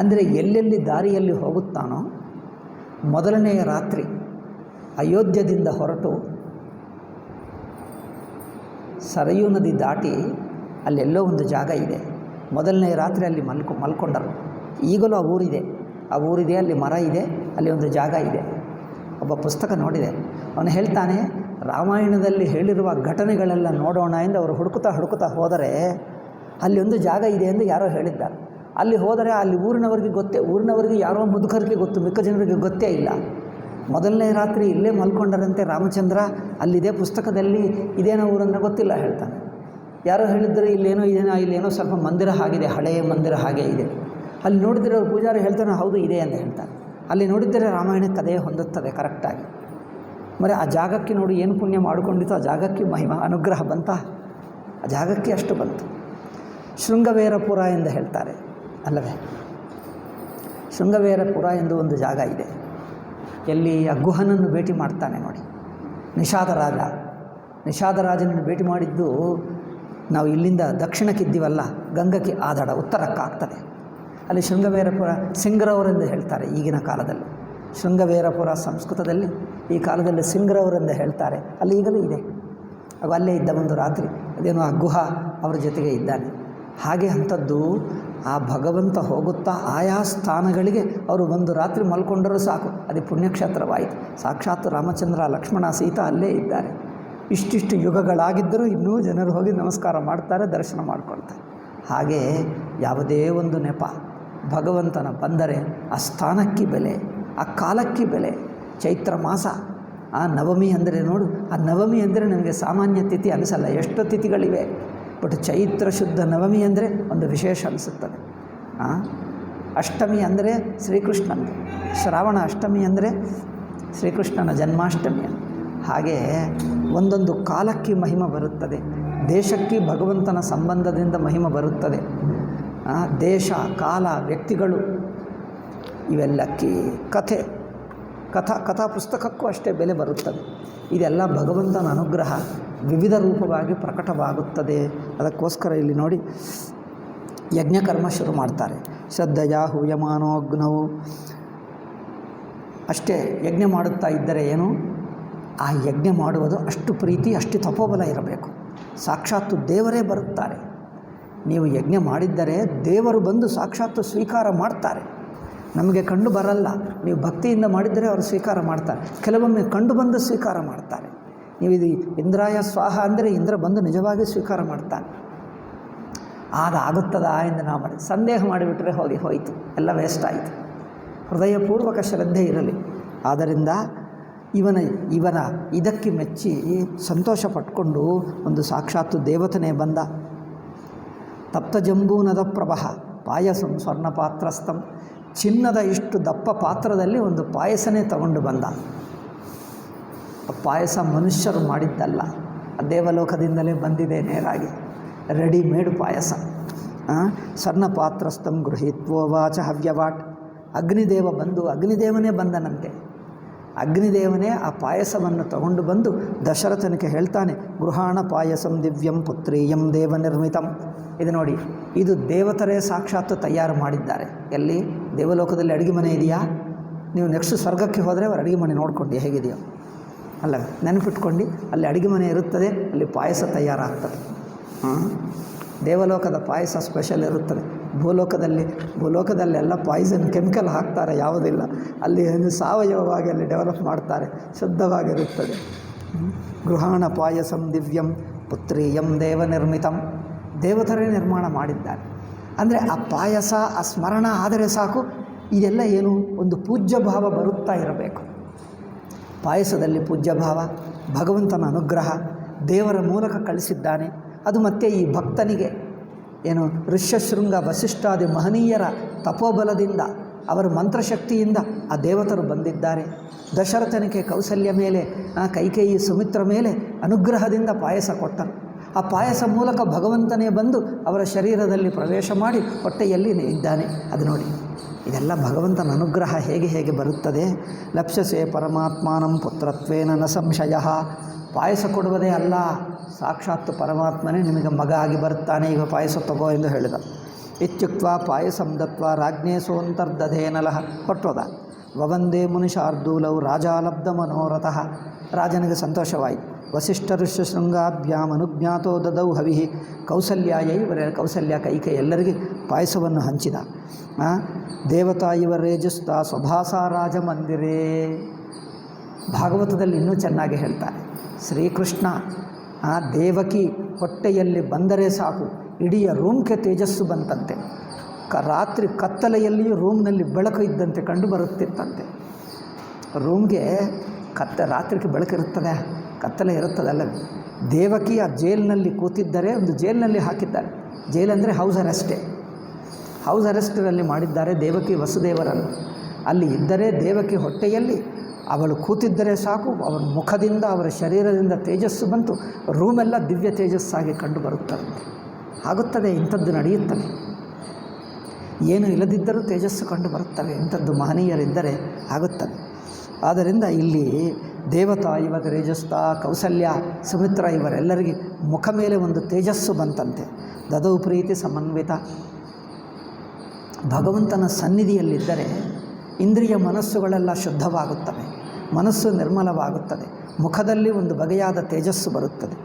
ಅಂದರೆ ಎಲ್ಲೆಲ್ಲಿ ದಾರಿಯಲ್ಲಿ ಹೋಗುತ್ತಾನೋ, ಮೊದಲನೆಯ ರಾತ್ರಿ ಅಯೋಧ್ಯದಿಂದ ಹೊರಟು ಸರಯೂ ನದಿ ದಾಟಿ ಅಲ್ಲೆಲ್ಲೋ ಒಂದು ಜಾಗ ಇದೆ. ಮೊದಲನೇ ರಾತ್ರಿ ಅಲ್ಲಿ ಮಲ್ಕೊಂಡರು. ಈಗಲೂ ಆ ಊರಿದೆ, ಅಲ್ಲಿ ಮರ ಇದೆ, ಅಲ್ಲಿ ಒಂದು ಜಾಗ ಇದೆ. ಒಬ್ಬ ಪುಸ್ತಕ ನೋಡಿದೆ, ಅವನು ಹೇಳ್ತಾನೆ, ರಾಮಾಯಣದಲ್ಲಿ ಹೇಳಿರುವ ಘಟನೆಗಳೆಲ್ಲ ನೋಡೋಣ ಎಂದು ಅವರು ಹುಡುಕುತ್ತಾ ಹೋದರೆ ಅಲ್ಲಿ ಒಂದು ಜಾಗ ಇದೆ ಎಂದು ಯಾರೋ ಹೇಳಿದ್ದಾರೆ. ಅಲ್ಲಿ ಹೋದರೆ ಅಲ್ಲಿ ಊರಿನವರಿಗೆ ಯಾರೋ ಮುದುಕರಿಗೆ ಗೊತ್ತು, ಮಿಕ್ಕ ಜನರಿಗೆ ಗೊತ್ತೇ ಇಲ್ಲ. ಮೊದಲನೇ ರಾತ್ರಿ ಇಲ್ಲೇ ಮಲ್ಕೊಂಡರಂತೆ ರಾಮಚಂದ್ರ, ಅಲ್ಲಿದೆ ಪುಸ್ತಕದಲ್ಲಿ, ಇದೇನೋ ಊರನ್ನು ಗೊತ್ತಿಲ್ಲ ಹೇಳ್ತಾನೆ. ಯಾರೋ ಹೇಳಿದರೆ ಇಲ್ಲೇನೋ ಸ್ವಲ್ಪ ಮಂದಿರ ಆಗಿದೆ, ಹಳೆಯ ಮಂದಿರ ಹಾಗೆ ಇದೆ. ಅಲ್ಲಿ ನೋಡಿದರೆ ಅವ್ರು ಪೂಜಾರಿ ಹೇಳ್ತಾನೆ, ಹೌದು ಇದೆ ಅಂತ ಹೇಳ್ತಾರೆ. ಅಲ್ಲಿ ನೋಡಿದರೆ ರಾಮಾಯಣಕ್ಕೆ ಅದೇ ಹೊಂದುತ್ತದೆ ಕರೆಕ್ಟಾಗಿ. ಮರೆ ಆ ಜಾಗಕ್ಕೆ ನೋಡಿ ಏನು ಪುಣ್ಯ ಮಾಡಿಕೊಂಡಿತ್ತು, ಆ ಜಾಗಕ್ಕೆ ಮಹಿಮಾ ಅನುಗ್ರಹ ಬಂತ, ಆ ಜಾಗಕ್ಕೆ ಅಷ್ಟು ಬಂತು. ಶೃಂಗವೇರಪುರ ಎಂದು ಹೇಳ್ತಾರೆ ಅಲ್ಲವೇ? ಶೃಂಗವೇರಪುರ ಎಂದು ಒಂದು ಜಾಗ ಇದೆ, ಎಲ್ಲಿ ಆ ಗುಹನನ್ನು ಭೇಟಿ ಮಾಡ್ತಾನೆ ನೋಡಿ. ನಿಷಾದರಾಜನನ್ನು ಭೇಟಿ ಮಾಡಿದ್ದು ನಾವು ಇಲ್ಲಿಂದ ದಕ್ಷಿಣಕ್ಕಿದ್ದೀವಲ್ಲ, ಗಂಗಕ್ಕೆ ಆದಡ ಉತ್ತರಕ್ಕಾಗ್ತದೆ. ಅಲ್ಲಿ ಶೃಂಗವೇರಪುರ ಸಿಂಗ್ರವರೆಂದು ಹೇಳ್ತಾರೆ ಈಗಿನ ಕಾಲದಲ್ಲಿ. ಶೃಂಗವೇರಪುರ ಸಂಸ್ಕೃತದಲ್ಲಿ ಈ ಕಾಲದಲ್ಲಿ ಸಿಂಗ್ರವರೆಂದು ಹೇಳ್ತಾರೆ. ಅಲ್ಲಿ ಈಗಲೂ ಇದೆ. ಅಲ್ಲೇ ಇದ್ದ ಒಂದು ರಾತ್ರಿ, ಅದೇನೋ ಆ ಗುಹ ಅವರ ಜೊತೆಗೆ ಇದ್ದಾನೆ. ಹಾಗೆ ಅಂಥದ್ದು ಆ ಭಗವಂತ ಹೋಗುತ್ತಾ ಆಯಾ ಸ್ಥಾನಗಳಿಗೆ ಅವರು ಒಂದು ರಾತ್ರಿ ಮಲ್ಕೊಂಡರೂ ಸಾಕು, ಅದು ಪುಣ್ಯಕ್ಷೇತ್ರವಾಯಿತು. ಸಾಕ್ಷಾತ್ ರಾಮಚಂದ್ರ, ಲಕ್ಷ್ಮಣ, ಸೀತಾ ಅಲ್ಲೇ ಇದ್ದಾರೆ. ಇಷ್ಟಿಷ್ಟು ಯುಗಗಳಾಗಿದ್ದರೂ ಇನ್ನೂ ಜನರು ಹೋಗಿ ನಮಸ್ಕಾರ ಮಾಡ್ತಾರೆ, ದರ್ಶನ ಮಾಡ್ಕೊಳ್ತಾರೆ. ಹಾಗೆ ಯಾವುದೇ ಒಂದು ನೆಪ ಭಗವಂತನ ಬಂದರೆ ಆ ಸ್ಥಾನಕ್ಕೆ ಬೆಲೆ, ಆ ಕಾಲಕ್ಕೆ ಬೆಲೆ. ಚೈತ್ರ ಮಾಸ, ಆ ನವಮಿ ಅಂದರೆ ನೋಡು, ಆ ನವಮಿ ಅಂದರೆ ನಮಗೆ ಸಾಮಾನ್ಯ ತಿಥಿ ಅನಿಸಲ್ಲ, ಎಷ್ಟೋ ತಿಥಿಗಳಿವೆ. ಬಟ್ ಚೈತ್ರ ಶುದ್ಧ ನವಮಿ ಅಂದರೆ ಒಂದು ವಿಶೇಷ ಅನಿಸುತ್ತದೆ. ಅಷ್ಟಮಿ ಅಂದರೆ ಶ್ರೀಕೃಷ್ಣಂದು, ಶ್ರಾವಣ ಅಷ್ಟಮಿ ಅಂದರೆ ಶ್ರೀಕೃಷ್ಣನ ಜನ್ಮಾಷ್ಟಮಿ. ಹಾಗೆ ಒಂದೊಂದು ಕಾಲಕ್ಕೆ ಮಹಿಮೆ ಬರುತ್ತದೆ, ದೇಶಕ್ಕೆ ಭಗವಂತನ ಸಂಬಂಧದಿಂದ ಮಹಿಮೆ ಬರುತ್ತದೆ. ದೇಶ, ಕಾಲ, ವ್ಯಕ್ತಿಗಳು ಇವೆಲ್ಲಕ್ಕೆ ಕಥಾ ಪುಸ್ತಕಕ್ಕೂ ಅಷ್ಟೇ ಬೆಲೆ ಬರುತ್ತದೆ. ಇದೆಲ್ಲ ಭಗವಂತನ ಅನುಗ್ರಹ ವಿವಿಧ ರೂಪವಾಗಿ ಪ್ರಕಟವಾಗುತ್ತದೆ. ಅದಕ್ಕೋಸ್ಕರ ಇಲ್ಲಿ ನೋಡಿ ಯಜ್ಞಕರ್ಮ ಶುರು ಮಾಡ್ತಾರೆ. ಶ್ರದ್ಧೆಯ ಹೂಯಮಾನೋಗ್ನವು ಅಷ್ಟೇ. ಯಜ್ಞ ಮಾಡುತ್ತಾ ಇದ್ದರೆ ಏನು, ಆ ಯಜ್ಞ ಮಾಡುವುದು ಅಷ್ಟು ಪ್ರೀತಿ, ಅಷ್ಟು ತಪೋಬಲ ಇರಬೇಕು. ಸಾಕ್ಷಾತ್ತು ದೇವರೇ ಬರುತ್ತಾರೆ. ನೀವು ಯಜ್ಞ ಮಾಡಿದ್ದರೆ ದೇವರು ಬಂದು ಸಾಕ್ಷಾತ್ತು ಸ್ವೀಕಾರ ಮಾಡ್ತಾರೆ. ನಮಗೆ ಕಂಡು ಬರಲ್ಲ, ನೀವು ಭಕ್ತಿಯಿಂದ ಮಾಡಿದ್ದರೆ ಅವರು ಸ್ವೀಕಾರ ಮಾಡ್ತಾರೆ. ಕೆಲವೊಮ್ಮೆ ಕಂಡು ಬಂದು ಸ್ವೀಕಾರ ಮಾಡ್ತಾರೆ. ನೀವು ಇದು ಇಂದ್ರಾಯ ಸ್ವಾಹ ಅಂದರೆ ಇಂದ್ರ ಬಂದು ನಿಜವಾಗಿ ಸ್ವೀಕಾರ ಮಾಡ್ತಾನೆ. ಆಗುತ್ತದಾ ಎಂದು ನಾವು ಮಾಡಿ ಸಂದೇಹ ಮಾಡಿಬಿಟ್ರೆ ಹೋಯಿತು, ಎಲ್ಲ ವೇಸ್ಟ್ ಆಯಿತು. ಹೃದಯಪೂರ್ವಕ ಶ್ರದ್ಧೆ ಇರಲಿ. ಆದ್ದರಿಂದ ಇವನ ಇದಕ್ಕೆ ಮೆಚ್ಚಿ ಸಂತೋಷ ಪಟ್ಕೊಂಡು ಒಂದು ಸಾಕ್ಷಾತ್ತು ದೇವತನೇ ಬಂದ. ತಪ್ತ ಜಂಬೂನದ ಪ್ರಭಃ ಪಾಯಸಂ ಸ್ವರ್ಣ ಪಾತ್ರಸ್ಥಂ, ಚಿನ್ನದ ಇಷ್ಟು ದಪ್ಪ ಪಾತ್ರದಲ್ಲಿ ಒಂದು ಪಾಯಸನೇ ತಗೊಂಡು ಬಂದ. ಪಾಯಸ ಮನುಷ್ಯರು ಮಾಡಿದ್ದಲ್ಲ, ದೇವಲೋಕದಿಂದಲೇ ಬಂದಿದೆ ನೇರಾಗಿ, ರೆಡಿಮೇಡ್ ಪಾಯಸ. ಸ್ವರ್ಣಪಾತ್ರಸ್ಥಂ ಗೃಹೀತ್ವೋವಾಚ ಹವ್ಯವಾಟ್. ಅಗ್ನಿದೇವ ಬಂದು, ಅಗ್ನಿದೇವನೇ ಬಂದನಂತೆ. ಅಗ್ನಿದೇವನೇ ಆ ಪಾಯಸವನ್ನು ತಗೊಂಡು ಬಂದು ದಶರಥನಿಗೆ ಹೇಳ್ತಾನೆ, ಗೃಹಾಣ ಪಾಯಸಂ ದಿವ್ಯಂ ಪುತ್ರೀಯಂ ದೇವನಿರ್ಮಿತಂ. ಇದು ನೋಡಿ, ಇದು ದೇವತರೇ ಸಾಕ್ಷಾತ್ ತಯಾರು ಮಾಡಿದ್ದಾರೆ. ಎಲ್ಲಿ? ದೇವಲೋಕದಲ್ಲಿ ಅಡುಗೆ ಮನೆ ಇದೆಯಾ? ನೀವು ನೆಕ್ಸ್ಟ್ ಸ್ವರ್ಗಕ್ಕೆ ಹೋದರೆ ಅವ್ರ ಅಡುಗೆ ಮನೆ ನೋಡ್ಕೊಂಡು ಹೇಗಿದೆಯೋ ಅಲ್ಲ, ನೆನಪಿಟ್ಕೊಂಡು ಅಲ್ಲಿ ಅಡುಗೆ ಮನೆ ಇರುತ್ತದೆ, ಅಲ್ಲಿ ಪಾಯಸ ತಯಾರಾಗ್ತದೆ. ದೇವಲೋಕದ ಪಾಯಸ ಸ್ಪೆಷಲ್ ಇರುತ್ತದೆ. ಭೂಲೋಕದಲ್ಲೆಲ್ಲ ಪಾಯ್ಸನ್ ಕೆಮಿಕಲ್ ಹಾಕ್ತಾರೆ, ಯಾವುದಿಲ್ಲ. ಅಲ್ಲಿ ಸಾವಯವವಾಗಿ ಅಲ್ಲಿ ಡೆವಲಪ್ ಮಾಡ್ತಾರೆ, ಶುದ್ಧವಾಗಿರುತ್ತದೆ. ಗೃಹಾಣ ಪಾಯಸಂ ದಿವ್ಯಂ ಪುತ್ರೀಯಂ ದೇವನಿರ್ಮಿತಂ. ದೇವತರೇ ನಿರ್ಮಾಣ ಮಾಡಿದ್ದಾರೆ. ಅಂದರೆ ಆ ಪಾಯಸ, ಆ ಸ್ಮರಣ ಆದರೆ ಸಾಕು, ಇದೆಲ್ಲ ಏನು ಒಂದು ಪೂಜ್ಯ ಭಾವ ಬರುತ್ತಾ ಇರಬೇಕು. ಪಾಯಸದಲ್ಲಿ ಪೂಜ್ಯ ಭಾವ, ಭಗವಂತನ ಅನುಗ್ರಹ ದೇವರ ಮೂಲಕ ಕಳಿಸಿದ್ದಾನೆ. ಅದು ಮತ್ತೆ ಈ ಭಕ್ತನಿಗೆ ಏನು ಋಷ್ಯಶೃಂಗ ವಸಿಷ್ಠಾದಿ ಮಹನೀಯರ ತಪೋಬಲದಿಂದ, ಅವರ ಮಂತ್ರಶಕ್ತಿಯಿಂದ ಆ ದೇವತರು ಬಂದಿದ್ದಾರೆ. ದಶರಥನಿಗೆ ಕೌಸಲ್ಯ ಮೇಲೆ, ಕೈಕೇಯಿ ಸುಮಿತ್ರ ಮೇಲೆ ಅನುಗ್ರಹದಿಂದ ಪಾಯಸ ಕೊಟ್ಟರು. ಆ ಪಾಯಸ ಮೂಲಕ ಭಗವಂತನೇ ಬಂದು ಅವರ ಶರೀರದಲ್ಲಿ ಪ್ರವೇಶ ಮಾಡಿ ಹೊಟ್ಟೆಯಲ್ಲಿ ಇದ್ದಾನೆ. ಅದು ನೋಡಿ, ಇದೆಲ್ಲ ಭಗವಂತನ ಅನುಗ್ರಹ ಹೇಗೆ ಹೇಗೆ ಬರುತ್ತದೆ. ಲಪ್ಸ್ಯಸೆ ಪರಮಾತ್ಮಾನಂ ಪುತ್ರತ್ವೇನ ನ ಸಂಶಯ. ಪಾಯಸ ಕೊಡುವುದೇ ಅಲ್ಲ, ಸಾಕ್ಷಾತ್ ಪರಮಾತ್ಮನೇ ನಿಮಗೆ ಮಗ ಆಗಿ ಬರುತ್ತಾನೆ, ಈಗ ಪಾಯಸ ತಗೋ ಎಂದು ಹೇಳಿದ. ಇತ್ಯುಕ್ತ ಪಾಯಸಂ ದತ್ವಾ ರಾಜ್ಞೇ ಸೋಂತರ್ದಧೇನಲಃ. ಹೊಟ್ಟೋದ. ವವಂದೇ ಮುನಿಶಾರ್ದೂಲವು ರಾಜಾಲಬ್ಧ ಮನೋರಥಃ. ರಾಜನಿಗೆ ಸಂತೋಷವಾಯಿತು. ವಸಿಷ್ಠ ಋಷ್ಯಶೃಂಗಾಭ್ಯಾಮ್ ಅನುಜ್ಞಾತೋ ದದೌ ಹವಿಃ. ಕೌಸಲ್ಯ ಕೈಕೆ ಎಲ್ಲರಿಗೆ ಪಾಯಸವನ್ನು ಹಂಚಿದ. ದೇವತಾ ಇವ ರೇಜಸ್ತಾ ಸ್ವಭಾಸ ರಾಜಮಂದಿರೇ. ಭಾಗವತದಲ್ಲಿ ಇನ್ನೂ ಚೆನ್ನಾಗಿ ಹೇಳ್ತಾರೆ. ಶ್ರೀಕೃಷ್ಣ ದೇವಕಿ ಹೊಟ್ಟೆಯಲ್ಲಿ ಬಂದರೆ ಸಾಕು, ಇಡೀ ರೂಮ್ಗೆ ತೇಜಸ್ಸು ಬಂತಂತೆ. ರಾತ್ರಿ ಕತ್ತಲೆಯಲ್ಲಿಯೂ ರೂಮ್ನಲ್ಲಿ ಬೆಳಕು ಇದ್ದಂತೆ ಕಂಡು ಬರುತ್ತಿತ್ತಂತೆ. ರೂಮ್ಗೆ ರಾತ್ರಿಗೆ ಬೆಳಕಿರುತ್ತದೆ, ಕತ್ತಲೆ ಇರುತ್ತದಲ್ಲ. ದೇವಕಿ ಆ ಜೈಲಿನಲ್ಲಿ ಕೂತಿದ್ದರೆ, ಒಂದು ಜೈಲಿನಲ್ಲಿ ಹಾಕಿದ್ದಾರೆ. ಜೈಲಂದರೆ ಹೌಸ್ ಅರೆಸ್ಟೇ. ಹೌಸ್ ಅರೆಸ್ಟರಲ್ಲಿ ಮಾಡಿದ್ದಾರೆ ದೇವಕಿ ವಸುದೇವರನ್ನು. ಅಲ್ಲಿ ಇದ್ದರೆ ದೇವಕಿ ಹೊಟ್ಟೆಯಲ್ಲಿ ಅವಳು ಕೂತಿದ್ದರೆ ಸಾಕು, ಅವನ ಮುಖದಿಂದ ಅವರ ಶರೀರದಿಂದ ತೇಜಸ್ಸು ಬಂತು. ರೂಮೆಲ್ಲ ದಿವ್ಯ ತೇಜಸ್ಸಾಗಿ ಕಂಡು ಬರುತ್ತದೆ. ಆಗುತ್ತದೆ, ಇಂಥದ್ದು ನಡೆಯುತ್ತದೆ. ಏನು ಇಲ್ಲದಿದ್ದರೂ ತೇಜಸ್ಸು ಕಂಡು ಬರುತ್ತವೆ. ಇಂಥದ್ದು ಮಹನೀಯರಿದ್ದರೆ ಆಗುತ್ತದೆ. ಆದ್ದರಿಂದ ಇಲ್ಲಿ ದೇವತಾ ಇವ ರೇಜಸ್ತಾ ಕೌಸಲ್ಯ ಸುಮಿತ್ರ ಇವರೆಲ್ಲರಿಗೆ ಮುಖ ಮೇಲೆ ಒಂದು ತೇಜಸ್ಸು ಬಂತಂತೆ. ದದೌ ಪ್ರೀತಿ ಸಮನ್ವಿತ. ಭಗವಂತನ ಸನ್ನಿಧಿಯಲ್ಲಿದ್ದರೆ ಇಂದ್ರಿಯ ಮನಸ್ಸುಗಳೆಲ್ಲ ಶುದ್ಧವಾಗುತ್ತವೆ, ಮನಸ್ಸು ನಿರ್ಮಲವಾಗುತ್ತದೆ, ಮುಖದಲ್ಲಿ ಒಂದು ಬಗೆಯಾದ ತೇಜಸ್ಸು ಬರುತ್ತದೆ.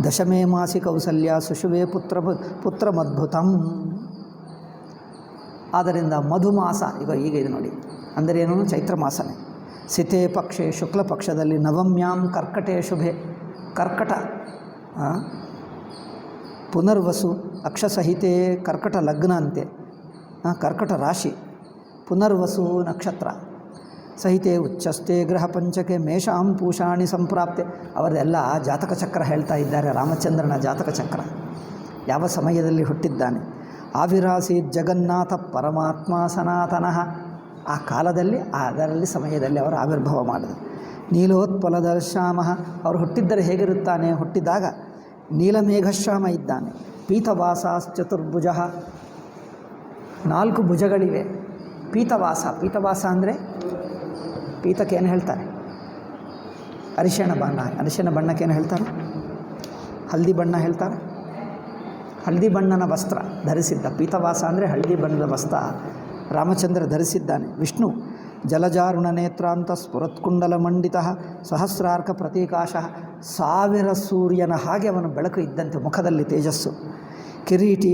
ದಶಮೇ ಮಾಸಿ ಕೌಸಲ್ಯ ಸುಶುವೇ ಪುತ್ರಮದ್ಭುತಂ. ಆದ್ದರಿಂದ ಮಧುಮಾಸ ಈಗ ಇದು ನೋಡಿ, ಅಂದರೆ ಏನು? ಚೈತ್ರ ಮಾಸನೇ. ಸಿತೆ ಪಕ್ಷೆ ಶುಕ್ಲ ಪಕ್ಷದಲ್ಲಿ ನವಮ್ಯಾಂ ಕರ್ಕಟೆ ಶುಭೆ. ಕರ್ಕಟ ಪುನರ್ವಸು ಅಕ್ಷಸಹಿತೆ ಕರ್ಕಟ ಲಗ್ನ ಅಂತೆ. ಕರ್ಕಟ ರಾಶಿ, ಪುನರ್ವಸು ನಕ್ಷತ್ರ ಸಹಿತೆ ಉಚ್ಚಸ್ತೆ ಗ್ರಹ ಪಂಚಕೆ ಮೇಷಾಂ ಪೂಷಾಣಿ ಸಂಪ್ರಾಪ್ತೆ. ಅವರೆಲ್ಲ ಜಾತಕ ಚಕ್ರ ಹೇಳ್ತಾ ಇದ್ದಾರೆ. ರಾಮಚಂದ್ರನ ಜಾತಕ ಚಕ್ರ ಯಾವ ಸಮಯದಲ್ಲಿ ಹುಟ್ಟಿದ್ದಾನೆ. ಆವಿರಾಸೀತ್ ಜಗನ್ನಾಥ ಪರಮಾತ್ಮ ಸನಾತನಃ. ಆ ಕಾಲದಲ್ಲಿ ಅದರಲ್ಲಿ ಸಮಯದಲ್ಲಿ ಅವರು ಆವಿರ್ಭಾವ ಮಾಡಿದರು. ನೀಲೋತ್ಪಲದರ್ಶ್ಯಾಮ. ಅವರು ಹುಟ್ಟಿದ್ದರೆ ಹೇಗಿರುತ್ತಾನೆ? ಹುಟ್ಟಿದಾಗ ನೀಲಮೇಘಶ್ಯಾಮ ಇದ್ದಾನೆ. ಪೀತವಾಸಾಶ್ಚತುರ್ಭುಜ. 4 ಭುಜಗಳಿವೆ. ಪೀತವಾಸ ಅಂದರೆ ಪೀತಕ್ಕೆ ಏನು ಹೇಳ್ತಾರೆ? ಅರಿಶಿಣ ಬಣ್ಣ. ಅರಿಶಿಣ ಬಣ್ಣಕ್ಕೇನು ಹೇಳ್ತಾರೆ? ಹಳದಿ ಬಣ್ಣ ಹೇಳ್ತಾರೆ. ಹಳದಿ ಬಣ್ಣನ ವಸ್ತ್ರ ಧರಿಸಿದ್ದ. ಪೀತವಾಸ ಅಂದರೆ ಹಳದಿ ಬಣ್ಣದ ವಸ್ತ್ರ ರಾಮಚಂದ್ರ ಧರಿಸಿದ್ದಾನೆ. ವಿಷ್ಣು ಜಲಜಾರುಣ ನೇತ್ರಾಂತ ಸ್ಫುರತ್ಕುಂಡಲ ಮಂಡಿತ ಸಹಸ್ರಾರ್ಕ ಪ್ರತೀಕಾಶ. 1000 ಸೂರ್ಯನ ಹಾಗೆ ಅವನ ಬೆಳಕು ಇದ್ದಂತೆ, ಮುಖದಲ್ಲಿ ತೇಜಸ್ಸು. ಕಿರೀಟಿ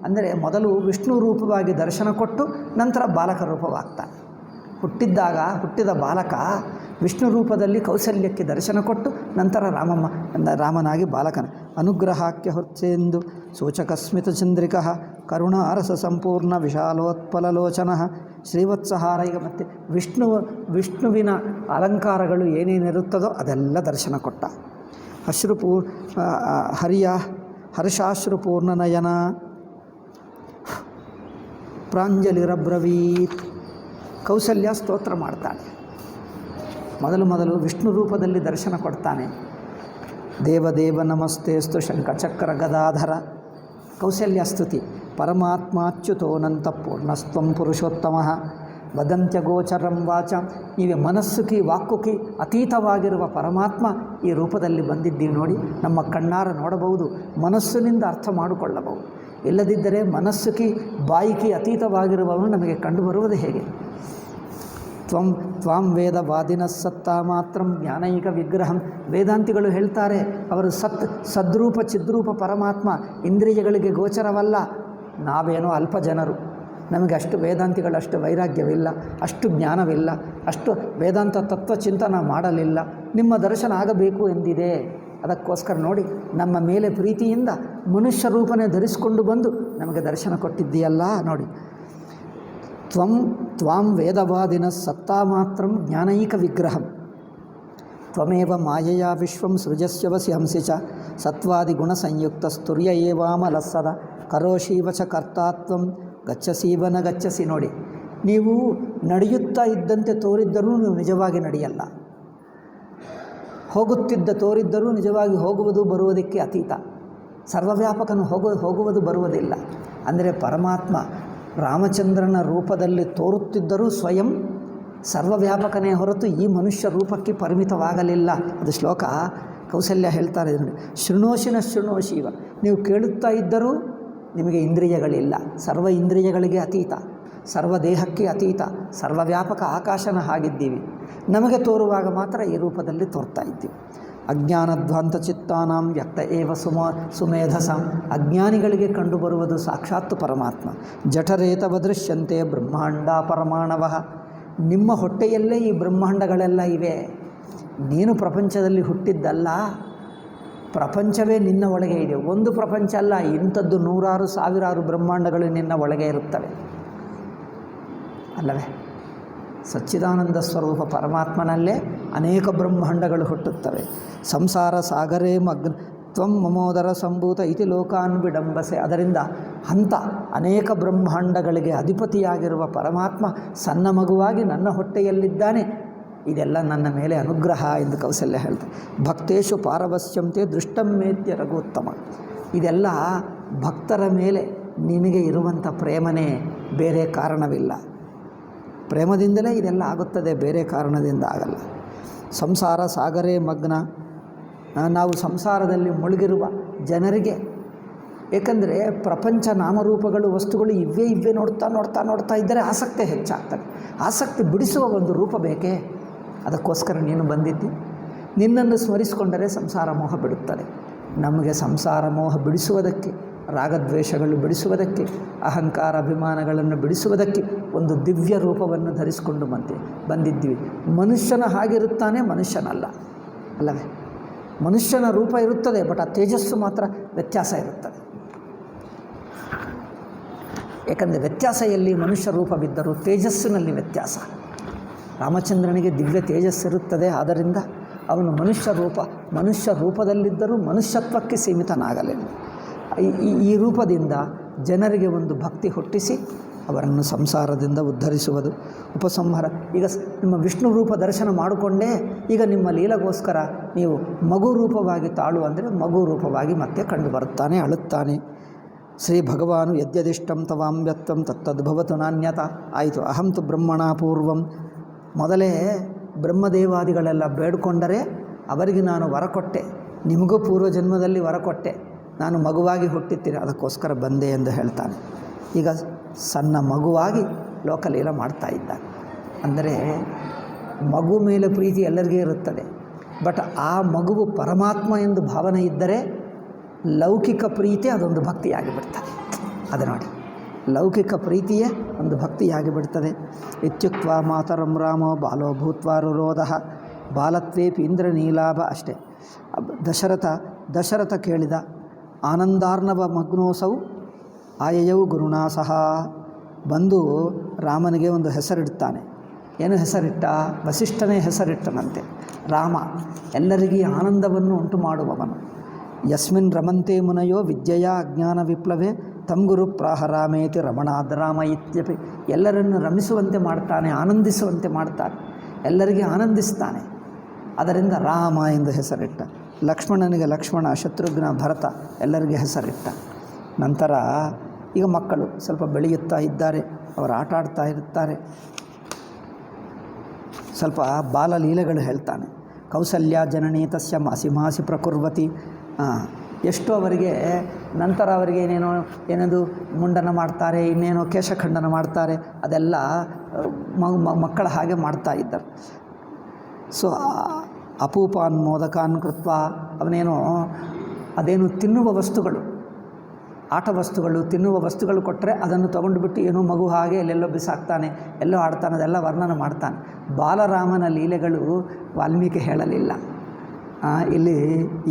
ಅಂದರೆ ಮೊದಲು ವಿಷ್ಣು ರೂಪವಾಗಿ ದರ್ಶನ ಕೊಟ್ಟು ನಂತರ ಬಾಲಕ ರೂಪವಾಗ್ತಾನೆ. ಹುಟ್ಟಿದ ಬಾಲಕ ವಿಷ್ಣು ರೂಪದಲ್ಲಿ ಕೌಸಲ್ಯಕ್ಕೆ ದರ್ಶನ ಕೊಟ್ಟು ನಂತರ ರಾಮನಾಗಿ ಬಾಲಕನ. ಅನುಗ್ರಹಾಖ್ಯ ಹೊತ್ಸೆಂದು ಸೂಚಕಸ್ಮಿತ ಚಂದ್ರಿಕ ಕರುಣಾರಸ ಸಂಪೂರ್ಣ ವಿಶಾಲೋತ್ಪಲಲೋಚನ ಶ್ರೀವತ್ಸಹಾರ. ಈಗ ಮತ್ತೆ ವಿಷ್ಣುವಿನ ಅಲಂಕಾರಗಳು ಏನೇನಿರುತ್ತದೋ ಅದೆಲ್ಲ ದರ್ಶನ ಕೊಟ್ಟ. ಹರ್ಷಾಶ್ರುಪೂರ್ಣ ನಯನ ಪ್ರಾಂಜಲಿರಬ್ರವೀತ್. ಕೌಸಲ್ಯ ಸ್ತೋತ್ರ ಮಾಡ್ತಾನೆ. ಮೊದಲು ವಿಷ್ಣು ರೂಪದಲ್ಲಿ ದರ್ಶನ ಕೊಡ್ತಾನೆ. ದೇವದೇವ ನಮಸ್ತೆಸ್ತು ಶಂಖಚಕ್ರ ಗದಾಧರ. ಕೌಸಲ್ಯ ಸ್ತುತಿ. ಪರಮಾತ್ಮಾಚ್ಯುತೋನಂತ ಪೂರ್ಣಸ್ತ್ವಂ ಪುರುಷೋತ್ತಮಃ ವದಂತ್ಯಗೋಚರಂ ವಾಚ. ನೀವೇ ಮನಸ್ಸುಕಿ ವಾಕ್ಕುಕಿ ಅತೀತವಾಗಿರುವ ಪರಮಾತ್ಮ ಈ ರೂಪದಲ್ಲಿ ಬಂದಿದ್ದೀವಿ ನೋಡಿ. ನಮ್ಮ ಕಣ್ಣಾರ ನೋಡಬಹುದು, ಮನಸ್ಸಿನಿಂದ ಅರ್ಥ ಮಾಡಿಕೊಳ್ಳಬಹುದು. ಇಲ್ಲದಿದ್ದರೆ ಮನಸ್ಸುಕಿ ಬಾಯಿಕಿ ಅತೀತವಾಗಿರುವವನು ನಮಗೆ ಕಂಡುಬರುವುದು ಹೇಗೆ? ತ್ವಾಂ ವೇದವಾದಿನ ಸತ್ತ ಮಾತ್ರಂ ಜ್ಞಾನೈಕ ವಿಗ್ರಹಂ. ವೇದಾಂತಿಗಳು ಹೇಳ್ತಾರೆ, ಅವರು ಸದ್ರೂಪ ಚಿದ್ರೂಪ ಪರಮಾತ್ಮ ಇಂದ್ರಿಯಗಳಿಗೆ ಗೋಚರವಲ್ಲ. ನಾವೇನೋ ಅಲ್ಪ ಜನರು, ನಮಗೆ ಅಷ್ಟು ವೇದಾಂತಿಗಳಷ್ಟು ವೈರಾಗ್ಯವಿಲ್ಲ, ಅಷ್ಟು ಜ್ಞಾನವಿಲ್ಲ, ಅಷ್ಟು ವೇದಾಂತ ತತ್ವಚಿಂತನ ಮಾಡಲಿಲ್ಲ. ನಿಮ್ಮ ದರ್ಶನ ಆಗಬೇಕು ಎಂದಿದೆ. ಅದಕ್ಕೋಸ್ಕರ ನೋಡಿ, ನಮ್ಮ ಮೇಲೆ ಪ್ರೀತಿಯಿಂದ ಮನುಷ್ಯ ರೂಪನೇ ಧರಿಸಿಕೊಂಡು ಬಂದು ನಮಗೆ ದರ್ಶನ ಕೊಟ್ಟಿದ್ದೀಯಲ್ಲ ನೋಡಿ. ತ್ವಾಂ ವೇದವಾದಿನ ಸತ್ತಾ ಮಾತ್ರಂ ಜ್ಞಾನೈಕ ವಿಗ್ರಹಂ ತ್ವಮೇವ ಮಾಯೆಯ ವಿಶ್ವಂ ಸೃಜಸ್ಯವಸಿ ಹಂಸಿ ಚ ಸತ್ವಾದಿಗುಣ ಸಂಯುಕ್ತ ಸ್ತುರ್ಯ ಏವಾಮಲಸ್ಸದ ಕರೋಶೀವ ಚ ಕರ್ತಾತ್ವಂ ಗಚ್ಚಸೀವ ನ ಗಚ್ಚಸಿ. ನೋಡಿ, ನೀವು ನಡೆಯುತ್ತಾ ಇದ್ದಂತೆ ತೋರಿದ್ದರೂ ನೀವು ನಿಜವಾಗಿ ನಡೆಯಲ್ಲ, ಹೋಗುತ್ತಿದ್ದ ತೋರಿದ್ದರೂ ನಿಜವಾಗಿ ಹೋಗುವುದು ಬರುವುದಕ್ಕೆ ಅತೀತ. ಸರ್ವವ್ಯಾಪಕನು ಹೋಗುವುದು ಬರುವುದಿಲ್ಲ. ಅಂದರೆ ಪರಮಾತ್ಮ ರಾಮಚಂದ್ರನ ರೂಪದಲ್ಲಿ ತೋರುತ್ತಿದ್ದರೂ ಸ್ವಯಂ ಸರ್ವವ್ಯಾಪಕನೇ ಹೊರತು ಈ ಮನುಷ್ಯ ರೂಪಕ್ಕೆ ಪರಿಮಿತವಾಗಲಿಲ್ಲ. ಅದು ಶ್ಲೋಕ ಕೌಸಲ್ಯ ಹೇಳ್ತಾರೆ ನೋಡಿ. ಶೃಣೋಶಿವ, ನೀವು ಕೇಳುತ್ತಾ ಇದ್ದರೂ ನಿಮಗೆ ಇಂದ್ರಿಯಗಳಿಲ್ಲ, ಸರ್ವ ಇಂದ್ರಿಯಗಳಿಗೆ ಅತೀತ, ಸರ್ವ ದೇಹಕ್ಕೆ ಅತೀತ, ಸರ್ವವ್ಯಾಪಕ ಆಕಾಶನ ಹಾಗಿದ್ದೀವಿ. ನಮಗೆ ತೋರುವಾಗ ಮಾತ್ರ ಈ ರೂಪದಲ್ಲಿ ತೋರ್ತಾ ಇದ್ದೀವಿ. ಅಜ್ಞಾನಧ್ವಾಂತ ಚಿತ್ತಾನಾಂ ವ್ಯಕ್ತ ಏವ ಸುಮೇಧಸಾಂ. ಅಜ್ಞಾನಿಗಳಿಗೆ ಕಂಡುಬರುವುದು ಸಾಕ್ಷಾತ್ ಪರಮಾತ್ಮ. ಜಠರೇತವ ದೃಶ್ಯಂತೆ ಬ್ರಹ್ಮಾಂಡ ಪರಮಾಣವಃ. ನಿಮ್ಮ ಹೊಟ್ಟೆಯಲ್ಲೇ ಈ ಬ್ರಹ್ಮಾಂಡಗಳೆಲ್ಲ ಇವೆ. ನೀನು ಪ್ರಪಂಚದಲ್ಲಿ ಹುಟ್ಟಿದ್ದಲ್ಲ, ಪ್ರಪಂಚವೇ ನಿನ್ನ ಒಳಗೆ ಇದೆ. ಒಂದು ಪ್ರಪಂಚ ಅಲ್ಲ, ಇಂಥದ್ದು ನೂರಾರು ಸಾವಿರಾರು ಬ್ರಹ್ಮಾಂಡಗಳು ನಿನ್ನ ಒಳಗೆ ಇರುತ್ತವೆ ಅಲ್ಲವೇ? ಸಚ್ಚಿದಾನಂದ ಸ್ವರೂಪ ಪರಮಾತ್ಮನಲ್ಲೇ ಅನೇಕ ಬ್ರಹ್ಮಾಂಡಗಳು ಹುಟ್ಟುತ್ತವೆ. ಸಂಸಾರ ಸಾಗರೇ ಮಗ್ನ ತ್ವಂ ಮಮೋದರ ಸಂಭೂತ ಇತಿ ಲೋಕಾನ್ ವಿಡಂಬಸೆ. ಅದರಿಂದ ಹಂತ ಅನೇಕ ಬ್ರಹ್ಮಾಂಡಗಳಿಗೆ ಅಧಿಪತಿಯಾಗಿರುವ ಪರಮಾತ್ಮ ಸಣ್ಣ ಮಗುವಾಗಿ ನನ್ನ ಹೊಟ್ಟೆಯಲ್ಲಿದ್ದಾನೆ. ಇದೆಲ್ಲ ನನ್ನ ಮೇಲೆ ಅನುಗ್ರಹ ಎಂದು ಕೌಸಲ್ಯ ಹೇಳ್ತಾರೆ. ಭಕ್ತೇಶು ಪಾರವಸ್ಯಂತೆ ದೃಷ್ಟಮೇತ್ಯ ರಘುತ್ತಮ. ಇದೆಲ್ಲ ಭಕ್ತರ ಮೇಲೆ ನಿನಗೆ ಇರುವಂಥ ಪ್ರೇಮನೇ, ಬೇರೆ ಕಾರಣವಿಲ್ಲ. ಪ್ರೇಮದಿಂದಲೇ ಇದೆಲ್ಲ ಆಗುತ್ತದೆ, ಬೇರೆ ಕಾರಣದಿಂದ ಆಗಲ್ಲ. ಸಂಸಾರ ಸಾಗರೇ ಮಗ್ನ. ನಾವು ಸಂಸಾರದಲ್ಲಿ ಮುಳುಗಿರುವ ಜನರಿಗೆ, ಏಕೆಂದರೆ ಪ್ರಪಂಚ ನಾಮರೂಪಗಳು ವಸ್ತುಗಳು ಇವೇ ನೋಡ್ತಾ ಇದ್ದರೆ ಆಸಕ್ತಿ ಹೆಚ್ಚಾಗ್ತದೆ. ಆಸಕ್ತಿ ಬಿಡಿಸುವ ಒಂದು ರೂಪ ಬೇಕೇ? ಅದಕ್ಕೋಸ್ಕರ ನೀನು ಬಂದಿದ್ದಿ. ನಿನ್ನನ್ನು ಸ್ಮರಿಸಿಕೊಂಡರೆ ಸಂಸಾರ ಮೋಹ ಬಿಡುತ್ತದೆ. ನಮಗೆ ಸಂಸಾರ ಮೋಹ ಬಿಡಿಸುವುದಕ್ಕೆ, ರಾಗದ್ವೇಷಗಳು ಬಿಡಿಸುವುದಕ್ಕೆ, ಅಹಂಕಾರ ಅಭಿಮಾನಗಳನ್ನು ಬಿಡಿಸುವುದಕ್ಕೆ ಒಂದು ದಿವ್ಯ ರೂಪವನ್ನು ಧರಿಸಿಕೊಂಡು ಬಂದಿದ್ದೀವಿ. ಮನುಷ್ಯನ ಹಾಗಿರುತ್ತಾನೆ, ಮನುಷ್ಯನಲ್ಲ ಅಲ್ಲವೇ? ಮನುಷ್ಯನ ರೂಪ ಇರುತ್ತದೆ, ಬಟ್ ಆ ತೇಜಸ್ಸು ಮಾತ್ರ ವ್ಯತ್ಯಾಸ ಇರುತ್ತದೆ. ಏಕೆಂದರೆ ವ್ಯತ್ಯಾಸ ಎಲ್ಲಿ ಮನುಷ್ಯ ರೂಪ ಬಿದ್ದರೂ ತೇಜಸ್ಸಿನಲ್ಲಿ ವ್ಯತ್ಯಾಸ. ರಾಮಚಂದ್ರನಿಗೆ ದಿವ್ಯ ತೇಜಸ್ಸಿರುತ್ತದೆ, ಆದ್ದರಿಂದ ಅವನು ಮನುಷ್ಯ ರೂಪದಲ್ಲಿದ್ದರೂ ಮನುಷ್ಯತ್ವಕ್ಕೆ ಸೀಮಿತನಾಗಲಿಲ್ಲ. ಈ ರೂಪದಿಂದ ಜನರಿಗೆ ಒಂದು ಭಕ್ತಿ ಹುಟ್ಟಿಸಿ ಅವರನ್ನು ಸಂಸಾರದಿಂದ ಉದ್ಧರಿಸುವುದು ಉಪಸಂಹಾರ. ಈಗ ನಿಮ್ಮ ವಿಷ್ಣು ರೂಪ ದರ್ಶನ ಮಾಡಿಕೊಂಡೇ ಈಗ ನಿಮ್ಮ ಲೀಲಗೋಸ್ಕರ ನೀವು ಮಗು ರೂಪವಾಗಿ ತಾಳು ಅಂದರೆ ಮಗು ರೂಪವಾಗಿ ಮತ್ತೆ ಕಂಡು ಬರುತ್ತಾನೆ, ಅಳುತ್ತಾನೆ. ಶ್ರೀ ಭಗವಾನು ಯದ್ಯದಿಷ್ಟಂ ತವಾಂಬ್ಯತ್ವಂ ತತ್ತದ್ಭವತು ನಾನ್ಯತ. ಆಯಿತು. ಅಹಂ ತು ಬ್ರಹ್ಮಣ ಪೂರ್ವಂ. ಮೊದಲೇ ಬ್ರಹ್ಮದೇವಾದಿಗಳೆಲ್ಲ ಬೇಡಿಕೊಂಡರೆ ಅವರಿಗೆ ನಾನು ವರ ಕೊಟ್ಟೆ, ನಿಮಗೂ ಪೂರ್ವ ಜನ್ಮದಲ್ಲಿ ವರ ಕೊಟ್ಟೆ, ನಾನು ಮಗುವಾಗಿ ಹುಟ್ಟಿರ್ತೀನಿ, ಅದಕ್ಕೋಸ್ಕರ ಬಂದೆ ಎಂದು ಹೇಳ್ತಾನೆ. ಈಗ ಸಣ್ಣ ಮಗುವಾಗಿ ಲೋಕಲೀಲ ಮಾಡ್ತಾ ಇದ್ದಾನೆ. ಅಂದರೆ ಮಗು ಮೇಲೆ ಪ್ರೀತಿ ಎಲ್ಲರಿಗೂ ಇರುತ್ತದೆ, ಬಟ್ ಆ ಮಗುವು ಪರಮಾತ್ಮ ಎಂದು ಭಾವನೆ ಇದ್ದರೆ ಲೌಕಿಕ ಪ್ರೀತಿ ಅದೊಂದು ಭಕ್ತಿಯಾಗಿಬಿಡ್ತದೆ. ಅದು ನೋಡಿ, ಲೌಕಿಕ ಪ್ರೀತಿಯೇ ಒಂದು ಭಕ್ತಿಯಾಗಿಬಿಡ್ತದೆ. ಇತ್ಯುಕ್ತ ಮಾತರಂ ರಾಮೋ ಬಾಲೋ ಭೂತ್ವಾ ರುರೋಧ ಬಾಲತ್ವೇಪಿ ಇಂದ್ರ ನೀಲಾಭ. ಅಷ್ಟೇ. ದಶರಥ ಕೇಳಿದ. ಆನಂದಾರ್ಣವ ಮಗ್ನೋಸೌ ಆಯಯೌ ಗುರುಣಾ ಸಹ. ಬಂದು ರಾಮನಿಗೆ ಒಂದು ಹೆಸರಿಡ್ತಾನೆ. ಏನು ಹೆಸರಿಟ್ಟ? ವಸಿಷ್ಠನೇ ಹೆಸರಿಟ್ಟನಂತೆ. ರಾಮ ಎಲ್ಲರಿಗೂ ಆನಂದವನ್ನು ಉಂಟು ಮಾಡುವವನು. ಯಸ್ಮಿನ್ ರಮಂತೆ ಮುನಯೋ ವಿದ್ಯೆಯ ಅಜ್ಞಾನ ವಿಪ್ಲವೇ ತಂ ಗುರು ಪ್ರಾಹರಾಮೇತಿ ರಮಣಾದ್ರಾಮ ಇತ್ಯಪಿ. ಎಲ್ಲರನ್ನು ರಮಿಸುವಂತೆ ಮಾಡ್ತಾನೆ, ಆನಂದಿಸುವಂತೆ ಮಾಡ್ತಾನೆ, ಎಲ್ಲರಿಗೆ ಆನಂದಿಸ್ತಾನೆ. ಅದರಿಂದ ರಾಮ ಎಂದು ಹೆಸರಿಟ್ಟ. ಲಕ್ಷ್ಮಣನಿಗೆ ಲಕ್ಷ್ಮಣ, ಶತ್ರುಘ್ನ, ಭರತ ಎಲ್ಲರಿಗೆ ಹೆಸರಿಟ್ಟ. ನಂತರ ಈಗ ಮಕ್ಕಳು ಸ್ವಲ್ಪ ಬೆಳೆಯುತ್ತಾ ಇದ್ದಾರೆ, ಅವರು ಆಟ ಆಡ್ತಾ ಇರುತ್ತಾರೆ. ಸ್ವಲ್ಪ ಬಾಲಲೀಲೆಗಳು ಹೇಳ್ತಾನೆ. ಕೌಸಲ್ಯ ಜನನಿ ತಸ್ಯ ಮಾಸಿ ಮಾಸಿ ಪ್ರಕುರ್ವತಿ. ಎಷ್ಟು ಅವರಿಗೆ ನಂತರ ಅವರಿಗೆ ಏನೇನು ಮುಂಡನ ಮಾಡ್ತಾರೆ, ಇನ್ನೇನೋ ಕೇಶಖಂಡನ ಮಾಡ್ತಾರೆ, ಅದೆಲ್ಲ ಮಕ್ಕಳ ಹಾಗೆ ಮಾಡ್ತಾ ಇದ್ದರು. ಸೊ ಅಪೂಪಾನ್ ಮೋದಕಾನ್ ಕೃತ್ವ, ಅವನೇನೋ ಅದೇನು ತಿನ್ನುವ ವಸ್ತುಗಳು, ಆಟ ವಸ್ತುಗಳು, ತಿನ್ನುವ ವಸ್ತುಗಳು ಕೊಟ್ಟರೆ ಅದನ್ನು ತೊಗೊಂಡುಬಿಟ್ಟು ಏನೋ ಮಗು ಹಾಗೆ ಎಲ್ಲೆಲ್ಲೋ ಬಿಸಾಕ್ತಾನೆ, ಎಲ್ಲೋ ಆಡ್ತಾನೆ, ಅದೆಲ್ಲ ವರ್ಣನೆ ಮಾಡ್ತಾನೆ. ಬಾಲರಾಮನ ಲೀಲೆಗಳು ವಾಲ್ಮೀಕಿ ಹೇಳಲಿಲ್ಲ, ಇಲ್ಲಿ